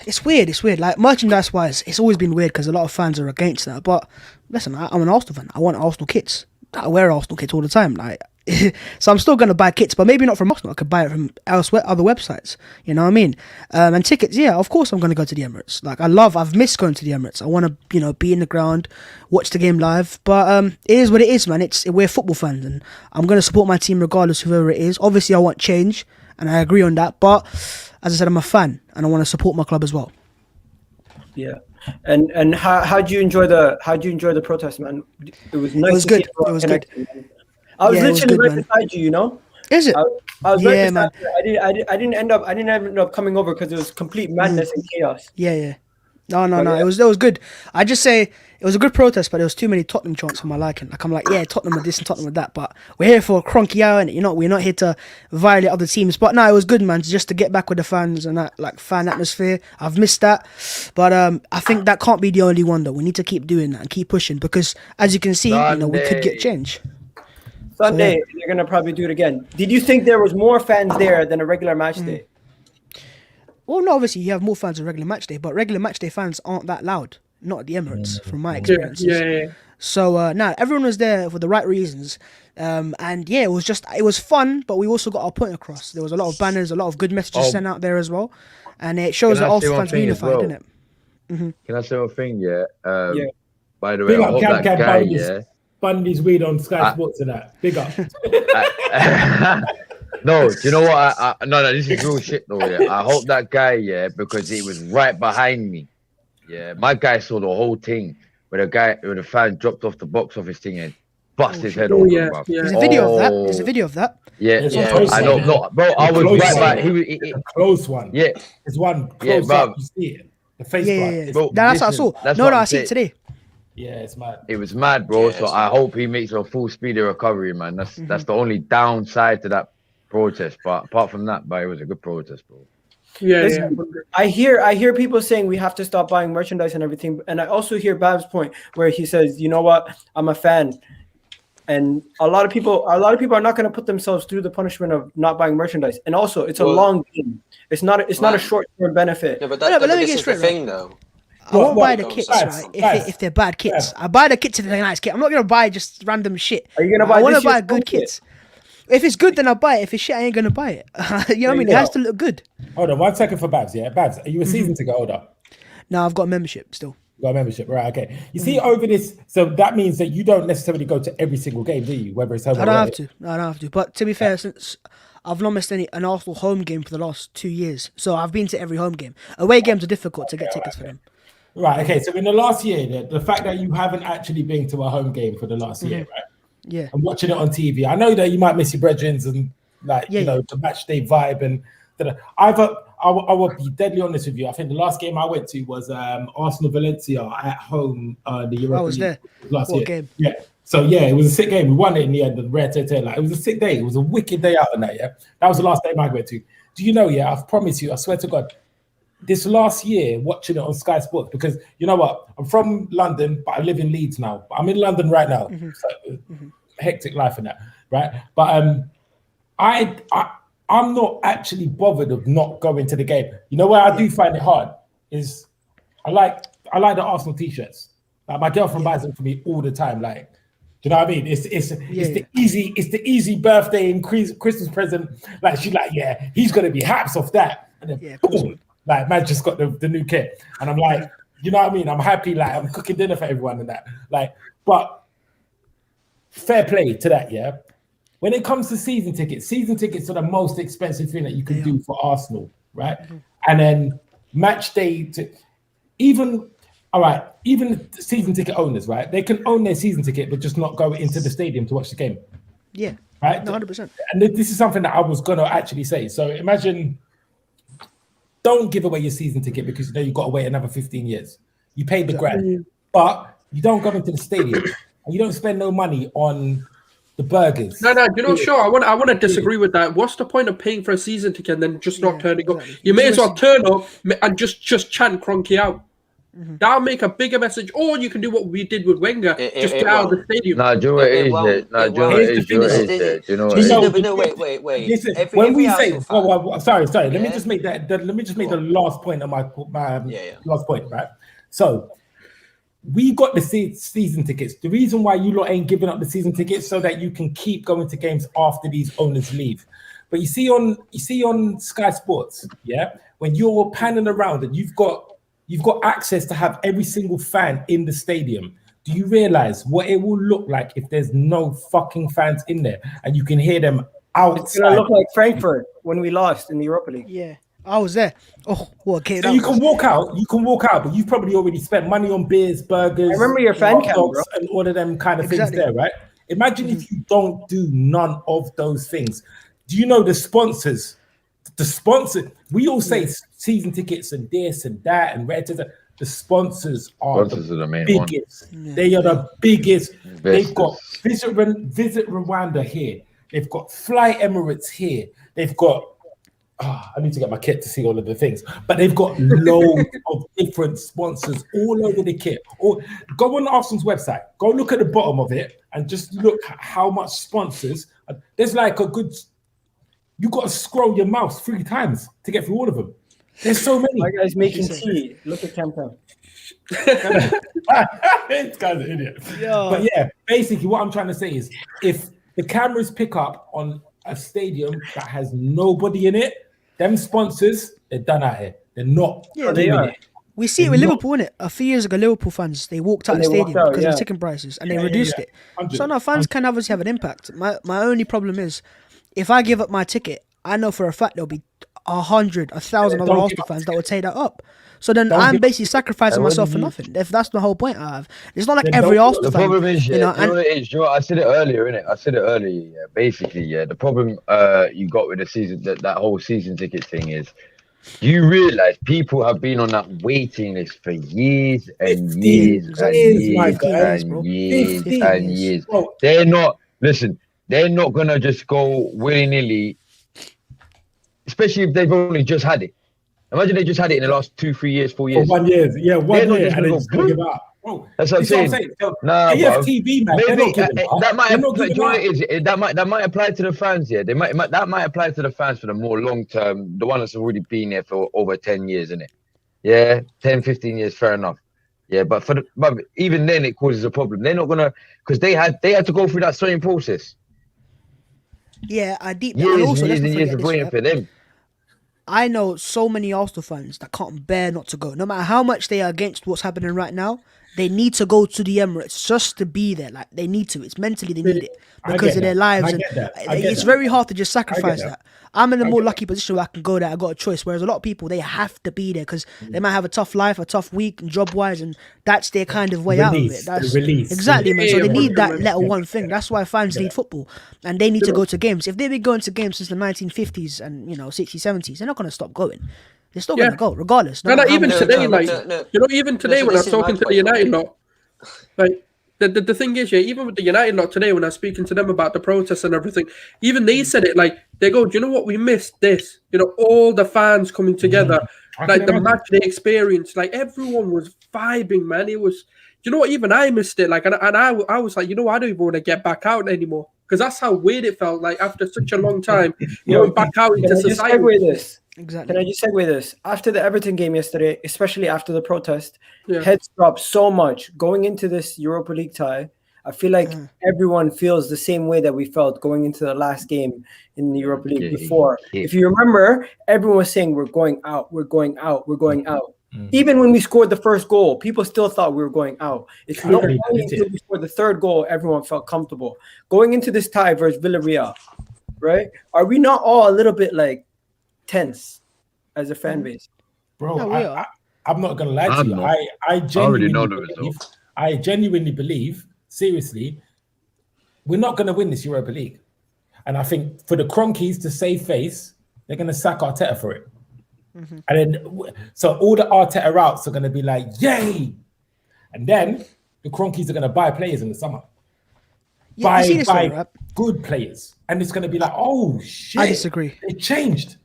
It's weird. Like, merchandise wise, it's always been weird because a lot of fans are against that. But listen, I'm an Arsenal fan. I want Arsenal kits. I wear Arsenal kits all the time. Like, so I'm still gonna buy kits, but maybe not from Arsenal. I could buy it from elsewhere, other websites. You know what I mean? And tickets, of course I'm gonna go to the Emirates. Like, I've missed going to the Emirates. I want to, be in the ground, watch the game live. But it is what it is, man. We're football fans, and I'm gonna support my team regardless of whoever it is. Obviously, I want change, and I agree on that. But as I said, I'm a fan, and I want to support my club as well. Yeah, and how do you enjoy the protest, man? It was nice. It was good. It was good. I was literally right beside you. Is it? I was Yeah, very man. sad. I didn't end up coming over because it was complete madness and chaos. Yeah. No. But yeah. It was good. I just say it was a good protest, but there was too many Tottenham chants for my liking. Like I'm like, yeah, Tottenham with this and Tottenham with that, but we're here for Kroenke out, and we're not here to violate other teams. But no, it was good, man, just to get back with the fans and that like fan atmosphere. I've missed that, but I think that can't be the only one though. We need to keep doing that and keep pushing because, as you can see, we could get change. Sunday, they're gonna probably do it again. Did you think there was more fans there than a regular match day? Well, no, obviously you have more fans on regular match day, but regular match day fans aren't that loud. Not at the Emirates, from my experiences. Yeah. So, everyone was there for the right reasons. And yeah, it was fun, but we also got our point across. There was a lot of banners, a lot of good messages sent out there as well. And it shows that Arsenal fans are unified, doesn't it? Mm-hmm. Can I say one thing? Yeah. By the Big way, I up hope Cam that guy, Bundy's weed on Sky Sports and that. Big up. No, do you know what? No, this is real shit though. Yeah, I hope that guy, because he was right behind me. Yeah, my guy saw the whole thing where the fan dropped off the box office thing and bust his head open. Yeah. There's a video of that. There's a video of that. Yeah, I know. No, bro, I was right by. He close one. Yeah, it's one close up. You see it. The face. Yeah. Bro, that's what I saw. No, I see it today. Yeah, it's mad. It was mad, bro. So I hope he makes a full speedy recovery, man. That's the only downside to that protest. But apart from that, it was a good protest, bro. Yeah. I hear people saying we have to stop buying merchandise and everything, and I also hear Bab's point where he says, you know what, I'm a fan, and a lot of people are not going to put themselves through the punishment of not buying merchandise, and also it's a long game. It's not a short-term benefit. Yeah, but let me get straight, thing though. I won't buy the kits, right? If they're bad kits, I buy the kits if they're nice kit. I'm not gonna buy just random shit. Are you gonna buy? I want to buy good kits. If it's good, then I'll buy it. If it's shit, I ain't gonna buy it. You know what I mean? It has to look good. Hold on 1 second for Babs. Yeah, Babs, are you a season ticket holder? No, I've got a membership still. You got a membership, right? Okay. You see over this, so that means that you don't necessarily go to every single game, do you? Whether it's home or away. I don't have to. But to be fair, since I've not missed an Arsenal home game for the last 2 years, so I've been to every home game. Away games are difficult to get tickets for them. Right. Okay. So in the last year, the fact that you haven't actually been to a home game for the last year, right? Yeah. And watching it on TV, I know that you might miss your brethrens and the match day vibe and. I will be deadly honest with you. I think the last game I went to was Arsenal Valencia at home. The Europa I was there last year. Game? Yeah. So yeah, it was a sick game. We won it in the end. And it was a sick day. It was a wicked day out on that. Yeah, that was the last game I went to. Do you know? Yeah, I promise you. I swear to God. This last year, watching it on Sky Sports, because you know what? I'm from London, but I live in Leeds now. I'm in London right now. So, hectic life and that, right? But I'm not actually bothered of not going to the game. You know where I do find it hard is I like the Arsenal t-shirts. Like my girlfriend buys them for me all the time. Like, do you know what I mean? It's the easy birthday and Christmas present. Like she's like, yeah, he's gonna be haps off that. And then boom, like man just got the new kit. And I'm like, you know what I mean? I'm happy, like I'm cooking dinner for everyone and that. Like, but fair play to that, yeah. When it comes to season tickets are the most expensive thing that you can do for Arsenal, right? And then match day even season ticket owners, right? They can own their season ticket, but just not go into the stadium to watch the game. Yeah. Right? 100%. And this is something that I was going to actually say. So imagine, don't give away your season ticket because you know you've got to wait another 15 years. You paid the grand, but you don't go into the stadium and you don't spend no money on the burgers. No, you know, sure. I want to disagree with that. What's the point of paying for a season ticket and then just not turning up? You may as well turn up and just chant Kroenke out. That'll make a bigger message. Or you can do what we did with Wenger, just get out of the stadium. No, do you know what it is? Wait. Listen, when we say, sorry. Let me just make that. Let me just make the last point of my last point, right? So. We got the season tickets. The reason why you lot ain't giving up the season tickets so that you can keep going to games after these owners leave. But you see on Sky Sports, yeah, when you're panning around and you've got access to have every single fan in the stadium. Do you realize what it will look like if there's no fucking fans in there and you can hear them outside? It's gonna look like Frankfurt when we lost in the Europa League. Yeah. I was there. Oh, what game? So you can walk out, but you've probably already spent money on beers, burgers. I remember your fan cam, bro. And all of them kind of things there, right? Imagine if you don't do none of those things. Do you know the sponsors? The sponsor. We all say season tickets and this and that and red. The sponsors are the main biggest. one. They are the biggest. Investors. They've got Visit Rwanda here. They've got Fly Emirates here. They've got. I need to get my kit to see all of the things, but they've got loads of different sponsors all over the kit. Or go on Arsenal's website, go look at the bottom of it, and just look at how much sponsors. There's like a good. You got to scroll your mouse 3 times to get through all of them. There's so many. My guy's making tea. Look at Campbell. This guy's an idiot. Yo. But yeah, basically what I'm trying to say is, if the cameras pick up on a stadium that has nobody in it, them sponsors, they're done out here. They're not. Yeah, they are. We see it with Liverpool, innit? A few years ago, Liverpool fans, they walked out of the stadium because of ticket prices and they reduced it. So now fans can obviously have an impact. My only problem is, if I give up my ticket, I know for a fact there'll be 100, 1,000 other Arsenal fans that will take that up. So then I'm basically sacrificing myself for nothing. If that's the whole point I have. It's not like every Arsenal fan. The problem is, you know, I said it earlier, innit? I said it earlier, basically, the problem you got with the season, that whole season ticket thing is, you realise people have been on that waiting list for years and years and years. They're not, listen, they're not going to just go willy-nilly, especially if they've only just had it. Imagine they just had it in the last 2, 3 years, 4 years. For 1 year, yeah, 1 year, and it's going to give out. That's what I'm saying. Nah, AFTV, man, maybe that might apply to the fans. Yeah, that might apply to the fans for the more long term, the one that's already been there for over 10 years, isn't it? Yeah, 10, 15 years, fair enough. Yeah, but even then, it causes a problem. They're not gonna, because they had to go through that same process. Yeah, I deep. Years and also, and years of waiting for them. I know so many Arsenal fans that can't bear not to go. No matter how much they are against what's happening right now, they need to go to the Emirates just to be there. Like, they need to. It's mentally they need it because of their lives. And it's very hard to just sacrifice that. I'm in a more lucky position where I can go there. I got a choice. Whereas a lot of people, they have to be there because they might have a tough life, a tough week, and job-wise, and that's their kind of way out of it. That's exactly, man. So they need that little one thing. That's why fans need football, and they need to go to games. If they've been going to games since the 1950s and 60s, 70s, they're not going to stop going. They're still going to go regardless. No, even today, even today when I was talking to the United lot, like the thing is, even with the United lot today, when I was speaking to them about the protests and everything, even they said it, like, they go, do you know what, we missed this? All the fans coming together, like the match they experienced, like everyone was vibing, man. It was, you know what, even I missed it. Like, and I was like, I don't even want to get back out anymore, because that's how weird it felt, like after such a long time, going back out into society. Exactly. Can I just segue this? After the Everton game yesterday, especially after the protest, heads dropped so much going into this Europa League tie. I feel like everyone feels the same way that we felt going into the last game in the Europa League before. If you remember, everyone was saying, we're going out, we're going out, we're going out. Even when we scored the first goal, people still thought we were going out. It's not only until we scored the third goal, everyone felt comfortable. Going into this tie versus Villarreal, right? Are we not all a little bit like tense as a fan base? Bro, I'm not gonna lie to you. I genuinely believe, seriously, we're not gonna win this Europa League. And I think for the Kroenkes to save face, they're gonna sack Arteta for it. And then so all the Arteta routes are gonna be like, yay! And then the Kroenkes are gonna buy players in the summer. Buy good players. And it's gonna be like, oh shit. I disagree. It changed.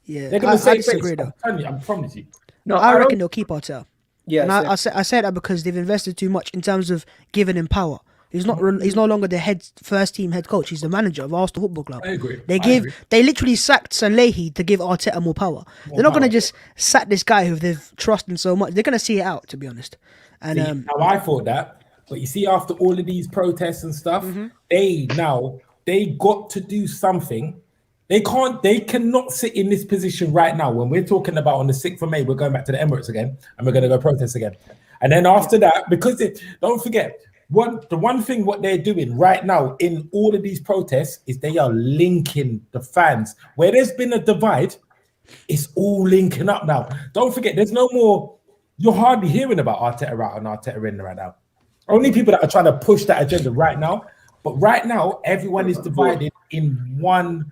Yeah, they're gonna I disagree though. I promise you. No, I reckon they'll keep Arteta. Yeah, and I say that because they've invested too much in terms of giving him power. He's no longer the first team head coach. He's the manager of Arsenal Football Club. I agree. They literally sacked Sanlehi to give Arteta more power. They're not gonna just sack this guy who they've trusted so much. They're gonna see it out, to be honest. And now I thought that, but you see, after all of these protests and stuff, they got to do something. They cannot sit in this position right now when we're talking about on the 6th of May, we're going back to the Emirates again and we're going to go protest again. And then after that, because don't forget, the one thing what they're doing right now in all of these protests is they are linking the fans. Where there's been a divide, it's all linking up now. Don't forget, there's no more, you're hardly hearing about Arteta out and Arteta in right now. Only people that are trying to push that agenda right now. But right now, everyone is divided in one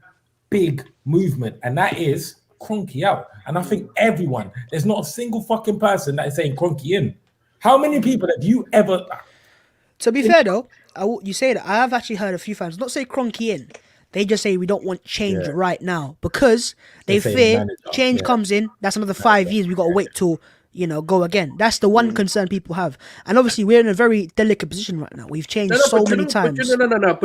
big movement, and that is Kroenke out. And I think everyone, there's not a single fucking person that is saying Kroenke in. How many people have you ever? To be fair though, you say that I have actually heard a few fans not say Kroenke in. They just say we don't want change right now because they fear change comes in. That's another 5 years. We got to wait till go again. That's the one concern people have. And obviously we're in a very delicate position right now. We've changed so many times. But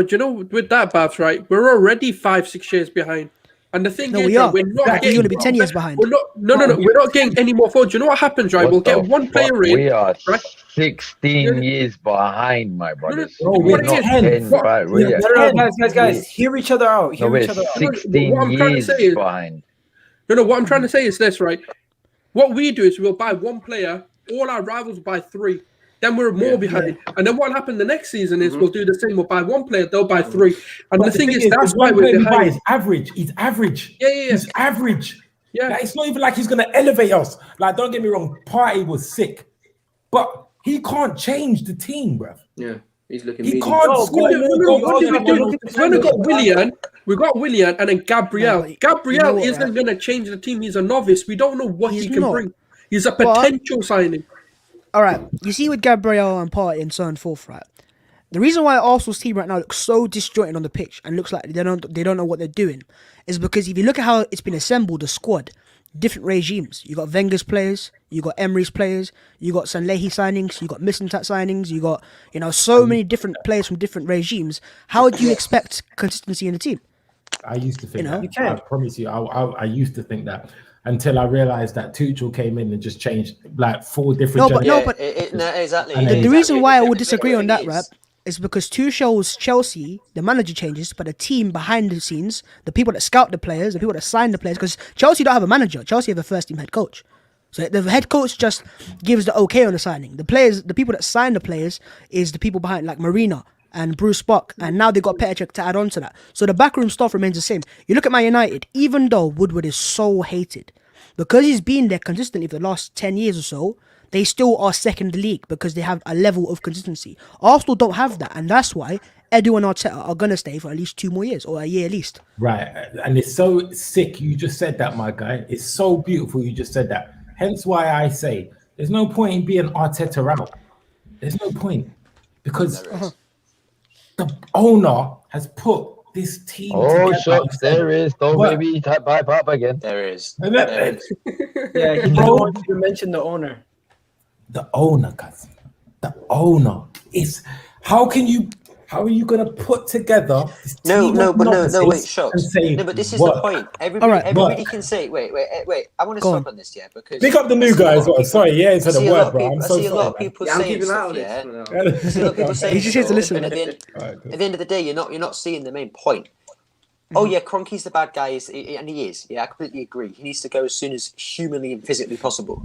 with that, Babs, right? We're already 5-6 years behind. And the thing is, we are. we're not getting. We're going to be 10 years behind. We're not getting any more forward. Do you know what happens, right? We'll get one player in. We are right? 16 years behind, my brothers. We're not 10. Guys, hear each other out. Hear each other out. 16 years behind. No, what I'm trying to say is this, right? What we do is we'll buy one player, all our rivals buy 3. Then we're more behind. And then what happened the next season is we'll do the same. We'll buy one player, they'll buy 3. And the thing is, that's why we're behind. He's average. He's average. Yeah. He's average. Yeah. Like, it's not even like he's going to elevate us. Like, don't get me wrong, Partey was sick. But he can't change the team, bruv. Yeah. He's looking. He can't score. What did we do? When we got Willian, and then Gabriel. Gabriel isn't going to change the team. He's a novice. We don't know what he can bring. He's a potential signing. All right, you see with Gabriel and Partey and so on and forth, right? The reason why Arsenal's team right now looks so disjointed on the pitch and looks like they don't know what they're doing is because if you look at how it's been assembled, the squad, different regimes. You got Wenger's players, you got Emery's players, you got Sanlehi signings, you got Mislintat signings, you got so many different players from different regimes. How do you expect consistency in the team? I used to think that. I promise you, I used to think that. Until I realized that Tuchel came in and just changed like 4 different. Exactly. The reason why I would disagree on that, Rap, is because Tuchel's Chelsea, the manager changes, but the team behind the scenes, the people that scout the players, the people that sign the players, because Chelsea don't have a manager. Chelsea have a first team head coach. So the head coach just gives the okay on the signing. The players, the people that sign the players, is the people behind, like Marina and Bruce Spock, and now they got Petr to add on to that. So the backroom stuff remains the same. You look at Man United, even though Woodward is so hated, because he's been there consistently for the last 10 years or so, they still are second in the league because they have a level of consistency. Arsenal don't have that, and that's why Edu and Arteta are going to stay for at least 2 more years, or a year at least. Right, and it's so sick you just said that, my guy. It's so beautiful you just said that. Hence why I say there's no point in being Arteta out. There's no point. Because the owner has put this team together. Shucks, there is. Don't maybe type pipe up again. There is. Yeah, he didn't want you to mention the owner. The owner, cousin. The owner is. How are you gonna put together this team wait, Shocks. No, but this is the point. Everybody can say, wait. I want to stop on this, because pick up the new guy as well. Sorry, it's a word, bro. I'm so sorry. I see a lot of people saying stuff, I see a lot of people saying he just has to listen. At the end of the day, you're not seeing the main point. Oh yeah, Kroenke's the bad guy, and he is. Yeah, I completely agree. He needs to go as soon as humanly and physically possible.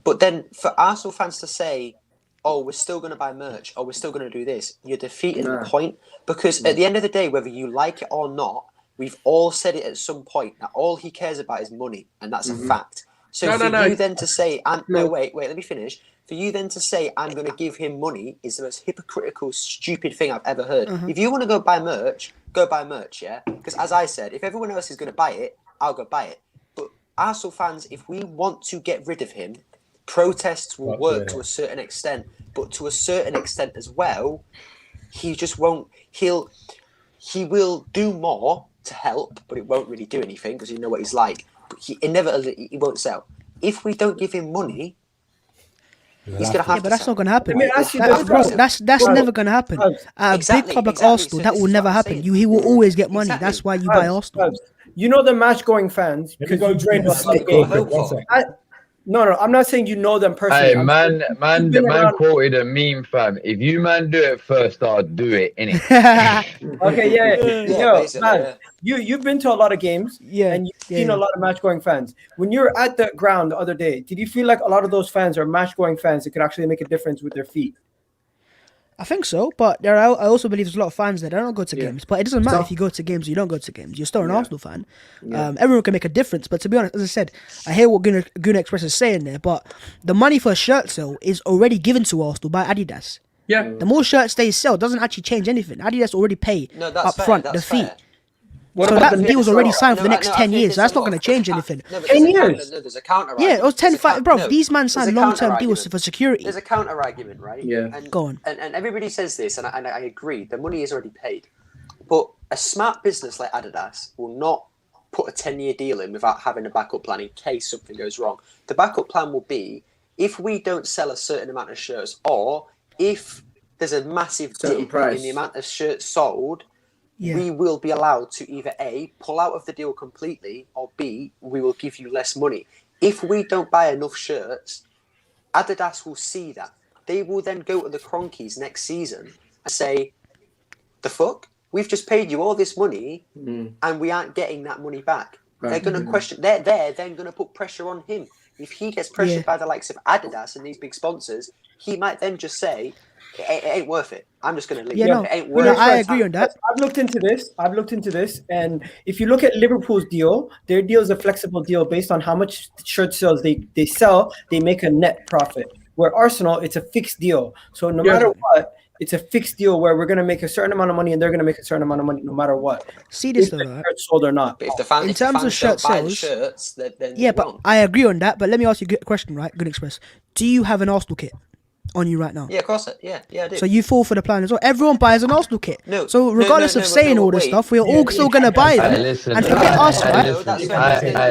But then for Arsenal fans to say, oh, we're still going to buy merch, oh, we're still going to do this, you're defeating the point. Because at the end of the day, whether you like it or not, we've all said it at some point, that all he cares about is money, and that's a fact. So you then to say, wait, let me finish. For you then to say, I'm going to give him money is the most hypocritical, stupid thing I've ever heard. If you want to go buy merch, yeah? Because as I said, if everyone else is going to buy it, I'll go buy it. But Arsenal fans, if we want to get rid of him, protests will work to a certain extent, but to a certain extent as well, he just won't. He will do more to help, but it won't really do anything because you know what he's like. But he won't sell. If we don't give him money, he's gonna have. But that's not gonna happen. Let me ask you this, that's never gonna happen. A big club like Arsenal, that will never happen. He will always get money. That's why you buy Arsenal. You know the match-going fans. You can go drain the slate. No, I'm not saying you know them personally. Hey, man quoted a meme, fam. If you man do it first, I'll do it, innit? Man, you've been to a lot of games, and you've seen a lot of match-going fans. When you were at the ground the other day, did you feel like a lot of those fans are match-going fans that could actually make a difference with their feet? I think so, but I also believe there's a lot of fans that don't go to games. But it doesn't matter if you go to games or you don't go to games. You're still an Arsenal fan. Everyone can make a difference. But to be honest, as I said, I hear what Guna Express is saying there. But the money for a shirt sale is already given to Arsenal by Adidas. Yeah. The more shirts they sell doesn't actually change anything. Adidas already pay up front the fee. So that deal's already signed for the next 10 years. So that's not going to change anything. 10 years. No, there's a counter. Yeah, it was 10, bro. No, These men signed there's a long-term counter deals argument. for security. There's a counter argument, right? Yeah. And, Go on. And everybody says this, and I agree. The money is already paid, but a smart business like Adidas will not put a 10-year deal in without having a backup plan in case something goes wrong. The backup plan will be if we don't sell a certain amount of shirts, or if there's a massive dip in the amount of shirts sold. Yeah. We will be allowed to either A, pull out of the deal completely, or B, we will give you less money. If we don't buy enough shirts, Adidas will see that. They will then go to the Kroenkes next season and say, the fuck? We've just paid you all this money and we aren't getting that money back. They're going to question, they're then going to put pressure on him. If he gets pressured by the likes of Adidas and these big sponsors, he might then just say, it ain't worth it. I'm just going to leave. Yeah, no, it ain't worth it. I agree on that. I've looked into this, and if you look at Liverpool's deal, their deal is a flexible deal based on how much shirt sales they sell. They make a net profit. Where Arsenal, it's a fixed deal. So no matter what, it's a fixed deal where we're going to make a certain amount of money and they're going to make a certain amount of money no matter what. See this if though, the right? shirt's sold or not. But if the fans, In terms of shirt don't buy the sales, shirts, then yeah, but I agree on that. But let me ask you a question, right? Good Express. Do you have an Arsenal kit on you right now? Yeah, of course. Yeah, I do. So you fall for the plan as well. Everyone buys an Arsenal kit. No. So regardless of saying all this stuff, we're all still gonna buy them. Listen, And forget us, right?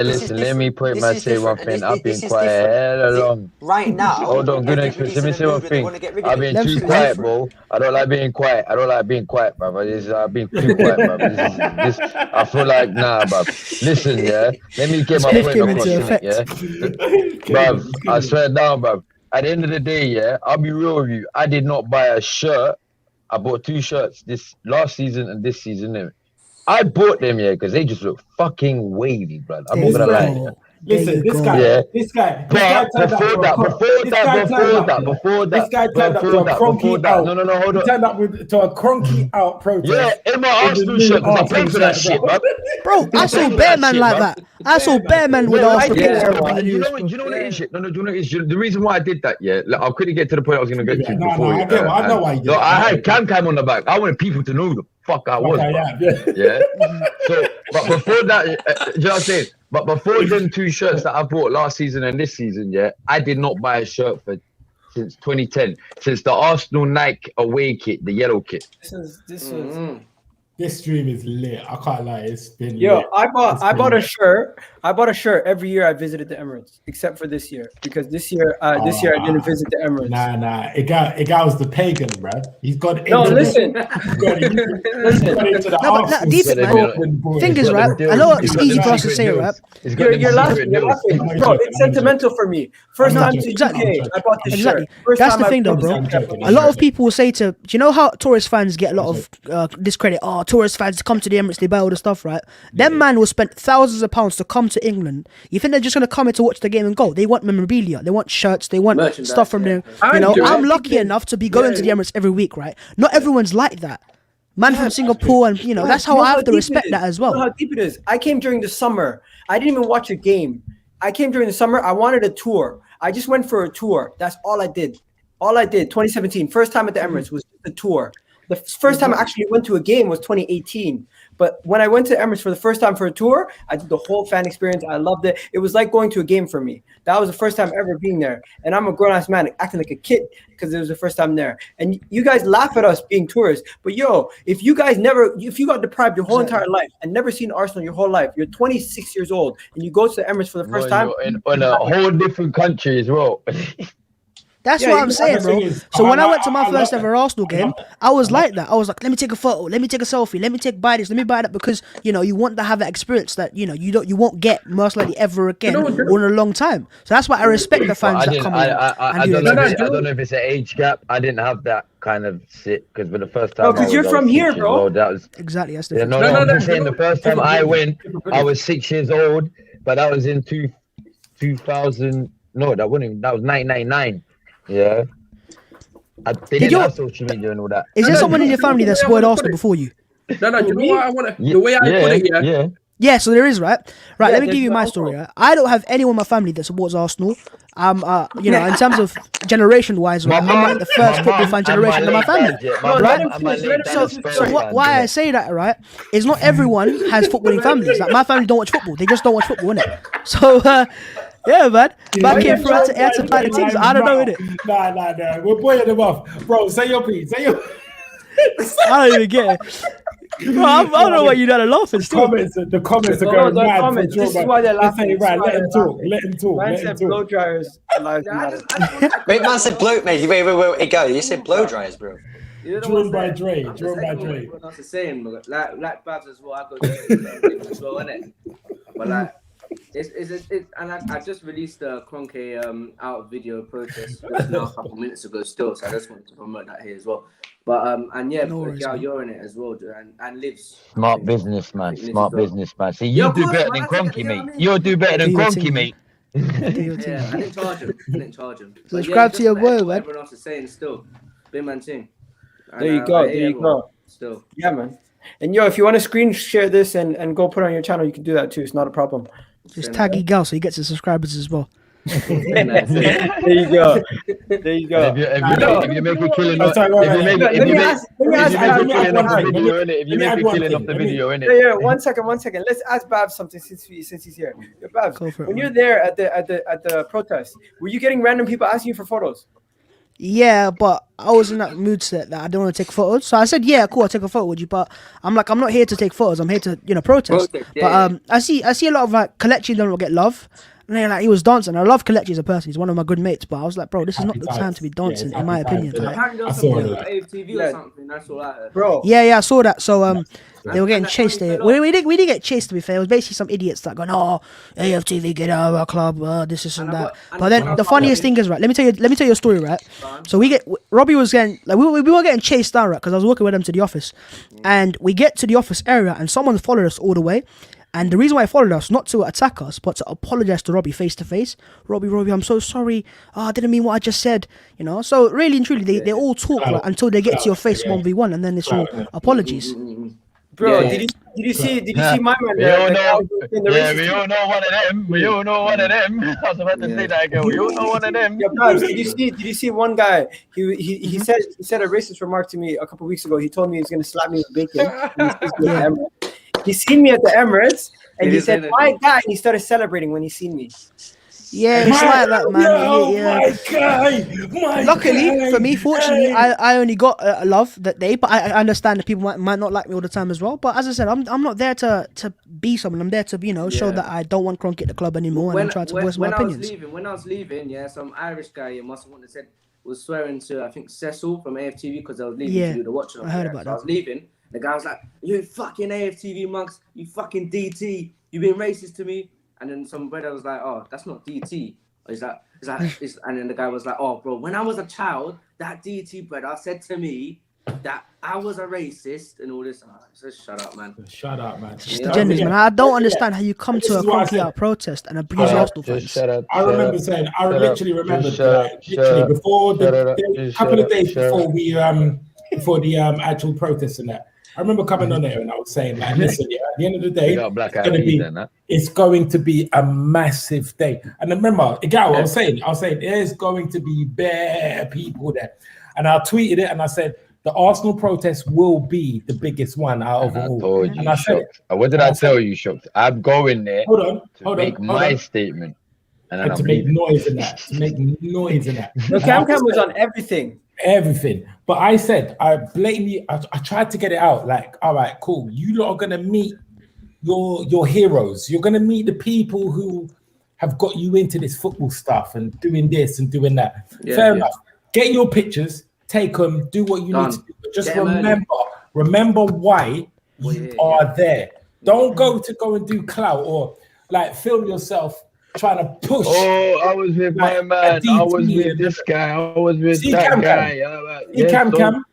listen, let me say one thing. I've been quiet hella long. Right now. Hold on, good Express. Let me say one thing. I've been too quiet, bro. I don't like being quiet. Brother. I've been too quiet, brother. This, I feel like, nah, bruv. Listen, yeah. Let me get my point across, yeah. Bruv, I swear down, bruv. At the end of the day, yeah, I'll be real with you. I did not buy a shirt. I bought 2 shirts this last season and this season. Innit? I bought them, yeah, because they just look fucking wavy, blood. I'm not gonna lie. Yeah. Listen, this guy turned up to a Kroenke out. No, hold on. He turned up to a Kroenke out protest. Yeah, in my Arsenal shirt, because I paid for that shit, bro. Bro, I saw bear man like that. I saw bear man with Arsenal kits. You know what it is, shit? No, do you know what it is? The reason why I did that, yeah, like, I couldn't get to the point I was going to get to before. I know why you did that. I had Cam on the back. I wanted people to know the fuck I was, yeah. So, but before that, do you know what I'm saying? But before them 2 shirts that I bought last season and this season, yeah, I did not buy a shirt since 2010, since the Arsenal Nike away kit, the yellow kit. This stream is lit. I can't lie. It's been lit. I bought a shirt. I bought a shirt every year I visited the Emirates, except for this year, because this year I didn't visit the Emirates. Nah. It was the pagan, bro. He's got listen. Thing is, right? I know it's easy for us to say, right? You're laughing. Bro, it's sentimental for me. First time to UK, I bought this shirt. That's the thing, though, bro. A lot of people will say do you know how tourist fans get a lot of discredit? Oh, tourist fans come to the Emirates, they buy all the stuff, right? Them man will spend thousands of pounds to come to England. You think they're just going to come here to watch the game and go? They want memorabilia, they want shirts, they want stuff from there. You know, I'm lucky enough to be going to the Emirates every week, right? Not everyone's like that. Man from Singapore, and you know, that's how I have to respect that as well. You know how deep it is. I came during the summer. I didn't even watch a game. I came during the summer. I wanted a tour. I just went for a tour. That's all I did. 2017, first time at the Emirates was a tour. The first time I actually went to a game was 2018. But when I went to Emirates for the first time for a tour, I did the whole fan experience. I loved it. It was like going to a game for me. That was the first time ever being there. And I'm a grown-ass man acting like a kid because it was the first time there. And you guys laugh at us being tourists. But if you got deprived your whole entire life and never seen Arsenal your whole life, you're 26 years old and you go to the Emirates for the first time. In a whole different country as well. That's what I'm saying, bro. So when I went to my first ever Arsenal game, I was like that. I was like, let me take a photo, let me take a selfie, let me buy this, let me buy that, because you know you want to have that experience that you won't get most likely ever again or in a long time. So that's why I respect the fans that come in. I don't know if it's an age gap. I didn't have that kind of shit because for the first time. Because you're from here, bro. That was exactly. That's the I'm saying the first time I went, I was 6 years old, but that was in 2000. No, that was 1999. Yeah. They didn't have social media and all that. Is there someone in your family that spoiled Arsenal before you? No, you know what I want to... The way I put it here... Yeah, so there is, right? Right, Yeah, let me there's give you no my alcohol. story. Right? I don't have anyone in my family that supports Arsenal. You know, in terms of generation-wise, right? I'm like the first football fan generation in my family, right? So why I say that, right, is not everyone has footballing families. Like my family don't watch football; they just don't watch football, innit? So, yeah, man. Back in for to air to play the things. I don't know, innit? Nah. We're boiling them off, bro. Say your piece. Say your. I don't even get it. Bro, I don't know why you're not laughing still. The comments are going mad. Comments. This is why they're laughing. Right, let him talk. Let him talk. Man Let him said talk. blow dryers. Wait, man said blow, mate. Wait, go. You said blow dryers, bro. Drawn by Dre. Drawn by Dre. What I was saying, but like Babs as well. I go to as well, innit? But like, and I just released the Kroenke out video protest just now a couple minutes ago still, so I just wanted to promote that here as well. But and yeah, Gal, you're in it as well, and Lives. Smart businessman. See, you do better than Kroenke, mate. You'll do better than Kroenke, mate. Yeah, I didn't charge him. Subscribe to your boy, man. Everyone else is saying still, big man thing. There you go. Still. Yeah, man. And yo, if you want to screen share this and go put it on your channel, you can do that too. It's not a problem. Just tag Gal so he gets his subscribers as well. There you go. There you go. If you make a killing off the video, innit? Yeah, 1 second. Let's ask Babs something since he's here. Yo, Babs, when you're there at the protest, were you getting random people asking you for photos? Yeah, but I was in that mood set that I don't want to take photos. So I said, yeah, cool, I'll take a photo with you. But I'm like, I'm not here to take photos. I'm here to, protest. But I see a lot of like Kelechi don't get love. And then like he was dancing. I love Kelechi as a person. He's one of my good mates. But I was like, bro, this is not the time to be dancing, in my opinion. Apparently I saw AFTV or something. That's all I heard. Bro. Yeah, I saw that. So they were getting chased there. We did get chased, to be fair. It was basically some idiots that going, oh, AFTV, get out of our club, this and that. But then the funniest thing is, right, let me tell you a story, right? So Robbie was getting, like, we were getting chased down, right, because I was walking with them to the office. And we get to the office area and someone followed us all the way. And the reason why he followed us, not to attack us, but to apologize to Robbie face to face. Robbie, I'm so sorry. I didn't mean what I just said. So really and truly, they all talk like, until they get to your face 1v1, and then it's all apologies. Bro, did you see my man? We all know one of them. We all know one of them. I was about to say that again. We all know one of them. Yeah, Babs, did you see one guy? He said a racist remark to me a couple weeks ago. He told me he was gonna slap me with bacon. He seen me at the Emirates, and he said, "My guy," and he started celebrating when he seen me. Yeah, it's like that, man. My guy. Luckily for me, fortunately, I only got love that day, but I understand that people might not like me all the time as well. But as I said, I'm not there to be someone. I'm there to show that I don't want Kroenke at the club anymore, and I'm trying to voice my opinions. When I was leaving, some Irish guy must have wanted was swearing to, I think, Cecil from AFTV because I was leaving to do the watch. I heard about that. I was leaving. The guy was like, "You fucking AFTV monks, you fucking DT, you been racist to me." And then some brother was like, "Oh, that's not DT." And then the guy was like, "Oh, bro, when I was a child, that DT brother said to me that I was a racist and all this." Just shut up, man. Shut up, man. Just the genders, man. I don't understand how you come to a Kroenke out protest and abuse Arsenal fans. I remember saying, I literally remember before a couple of days before before the actual protest and that. I remember coming on there and I was saying, like, listen, at the end of the day, it's going to be a massive day. And I remember, again, I was saying, there's going to be bare people there. And I tweeted it and I said, the Arsenal protest will be the biggest one out of all. And I said, what did I tell you, Shocked? I'm going there to make my statement. And to make noise in that. The Cam was on everything. But I said, I tried to get it out. Like, all right, cool. You lot are gonna meet your heroes. You're gonna meet the people who have got you into this football stuff and doing this and doing that. Fair enough. Get your pictures, take them, do what you need to do. But just remember why you are there. Don't go and do clout or like film yourself trying to push. Oh, I was with my man. I was with this guy. I was with that guy. Cam.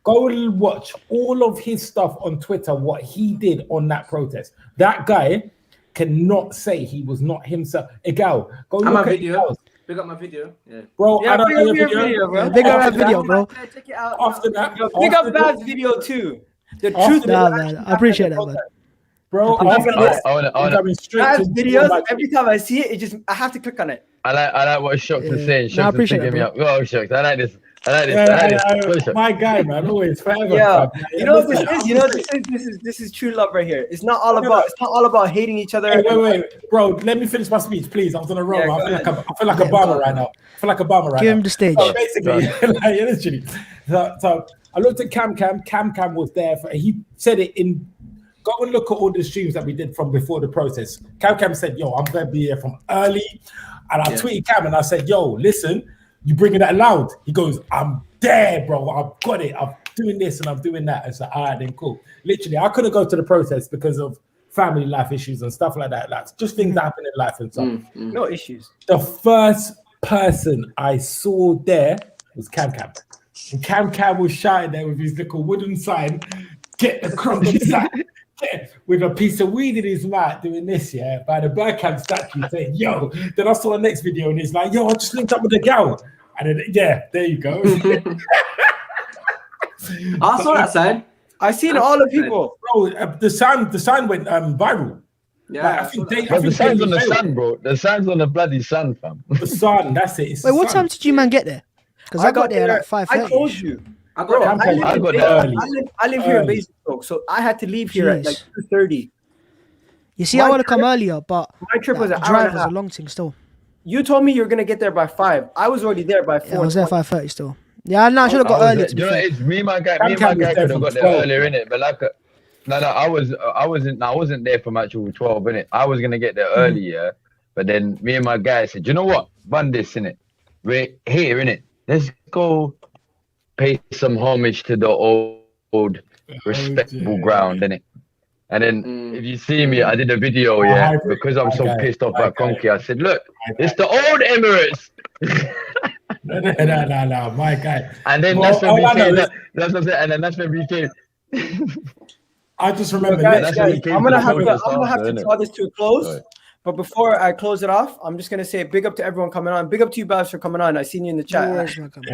Go and watch all of his stuff on Twitter, what he did on that protest. That guy cannot say he was not himself. Egal, go look at videos. Pick up my video. Yeah. Bro, yeah, I don't know your video, bro. Big up that video, bro. Check it out. After that, pick up that video too. The truth. Nah, man. I appreciate that, man. Bro, That's videos. Every time I see it, I have to click on it. I like what Shocks is saying. Nah, I Shocks is appreciate picking me it, up. Oh, Shocks, I like this. I like this. My guy, man, always forever. Yeah, fam. you know what this is? You know this is true love right here. It's not all about hating each other. Hey, wait, bro. Let me finish my speech, please. I was on a roll. Yeah, I feel like Obama right now. Give him the stage. So basically, like, literally. So I looked at Cam. Cam was there. He said it in. Go and look at all the streams that we did from before the process. Cam said, "Yo, I'm gonna be here from early," and I tweeted Cam and I said, "Yo, listen, you bringing that loud?" He goes, "I'm there, bro. I've got it. I'm doing this and I'm doing that." And so, all right, then cool. Literally, I couldn't go to the protest because of family life issues and stuff like that. That's just things that happen in life and stuff. No issues. The first person I saw there was Cam. And Cam was shouting there with his little wooden sign, "Get the crumbly sign." With a piece of weed in his mouth doing this, yeah, by the Bergkamp statue saying, "Yo." Then I saw the next video and he's like, "Yo, I just linked up with the gal." And then, yeah, there you go. I saw that sign. I seen all the people. Bro, the sign went viral. Yeah, like, I think the sign's on the sun, bro. The sign's on the bloody sun, fam. The sun, that's it. Wait, what time did you man get there? Because I got there at like 5:30. I told you. I got there early. I live here in Basingstoke, so I had to leave here at like 2:30. You see, I would have come earlier, but my trip was the an hour and drive a was half. a long thing still. You told me you were gonna get there by 5. I was already there by 4. Yeah, I was there 5:30 still. Yeah, no, I should have got earlier. To be fair. It's me and my guy could have got there earlier, innit? But like, I wasn't there from actual 12, innit? I was gonna get there earlier, but then me and my guy said, "You know what? Run this, innit? We're here, innit? Let's go pay some homage to the old respectable ground, innit?" And then if you see me, I did a video, yeah, because I'm so pissed off about Kroenke. I said, "Look, it's the old Emirates." No, my guy. And then that's when we came. That's what I'm saying. And then that's when we came. I just remember. Guys, I'm gonna have to draw this to a close. Right. But before I close it off, I'm just gonna say big up to everyone coming on. Big up to you, Babs, for coming on. I seen you in the chat.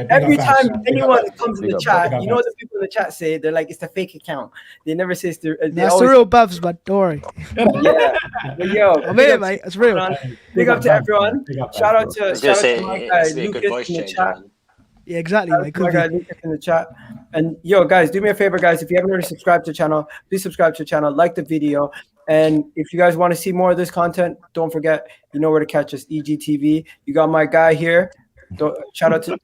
Every time anyone comes in the chat, you know what the people in the chat say? They're like, "It's the fake account." They never say it's the. That's the real Babs, but don't worry. Yeah, but yo, I'm here, mate. It's real. Big up to everyone. Shout out to my guy Lucas in the chat. Yeah, exactly, mate. My guy Lucas in the chat. And yo, guys, do me a favor, guys. If you haven't already subscribed to the channel, please subscribe to the channel. Like the video. And if you guys want to see more of this content, don't forget, you know where to catch us, EGTV. You got my guy here. Shout out to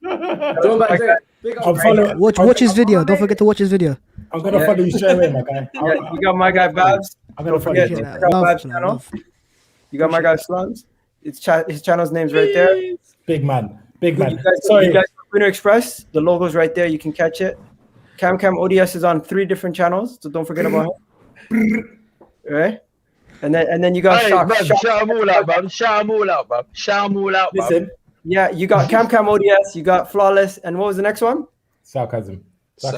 watch his video. Don't forget to watch his video. I'm gonna follow you straight away, my guy. Yeah, you got my guy Babs. Don't forget to check out Babs' channel. You got my guy Slums. His channel's name's right there. Big man. You guys Winner Express. The logo's right there. You can catch it. Cam ODS is on 3 different channels, so don't forget about him. Right? And then you got Shock. Shout them all out, bro. Shout them all out, bro. Shout them all out, bro. Listen, yeah, you got Cam ODS, you got Flawless, and what was the next one? Sarcasm. There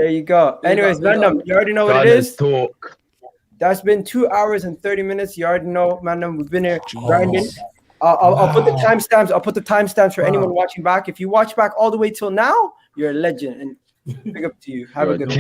you go. Anyways, Random, you already know what it is. Talk. That's been 2 hours and 30 minutes. You already know, Random. We've been here grinding. I'll put the timestamps. I'll put the timestamps for anyone watching back. If you watch back all the way till now, you're a legend. And big up to you. Have a good one.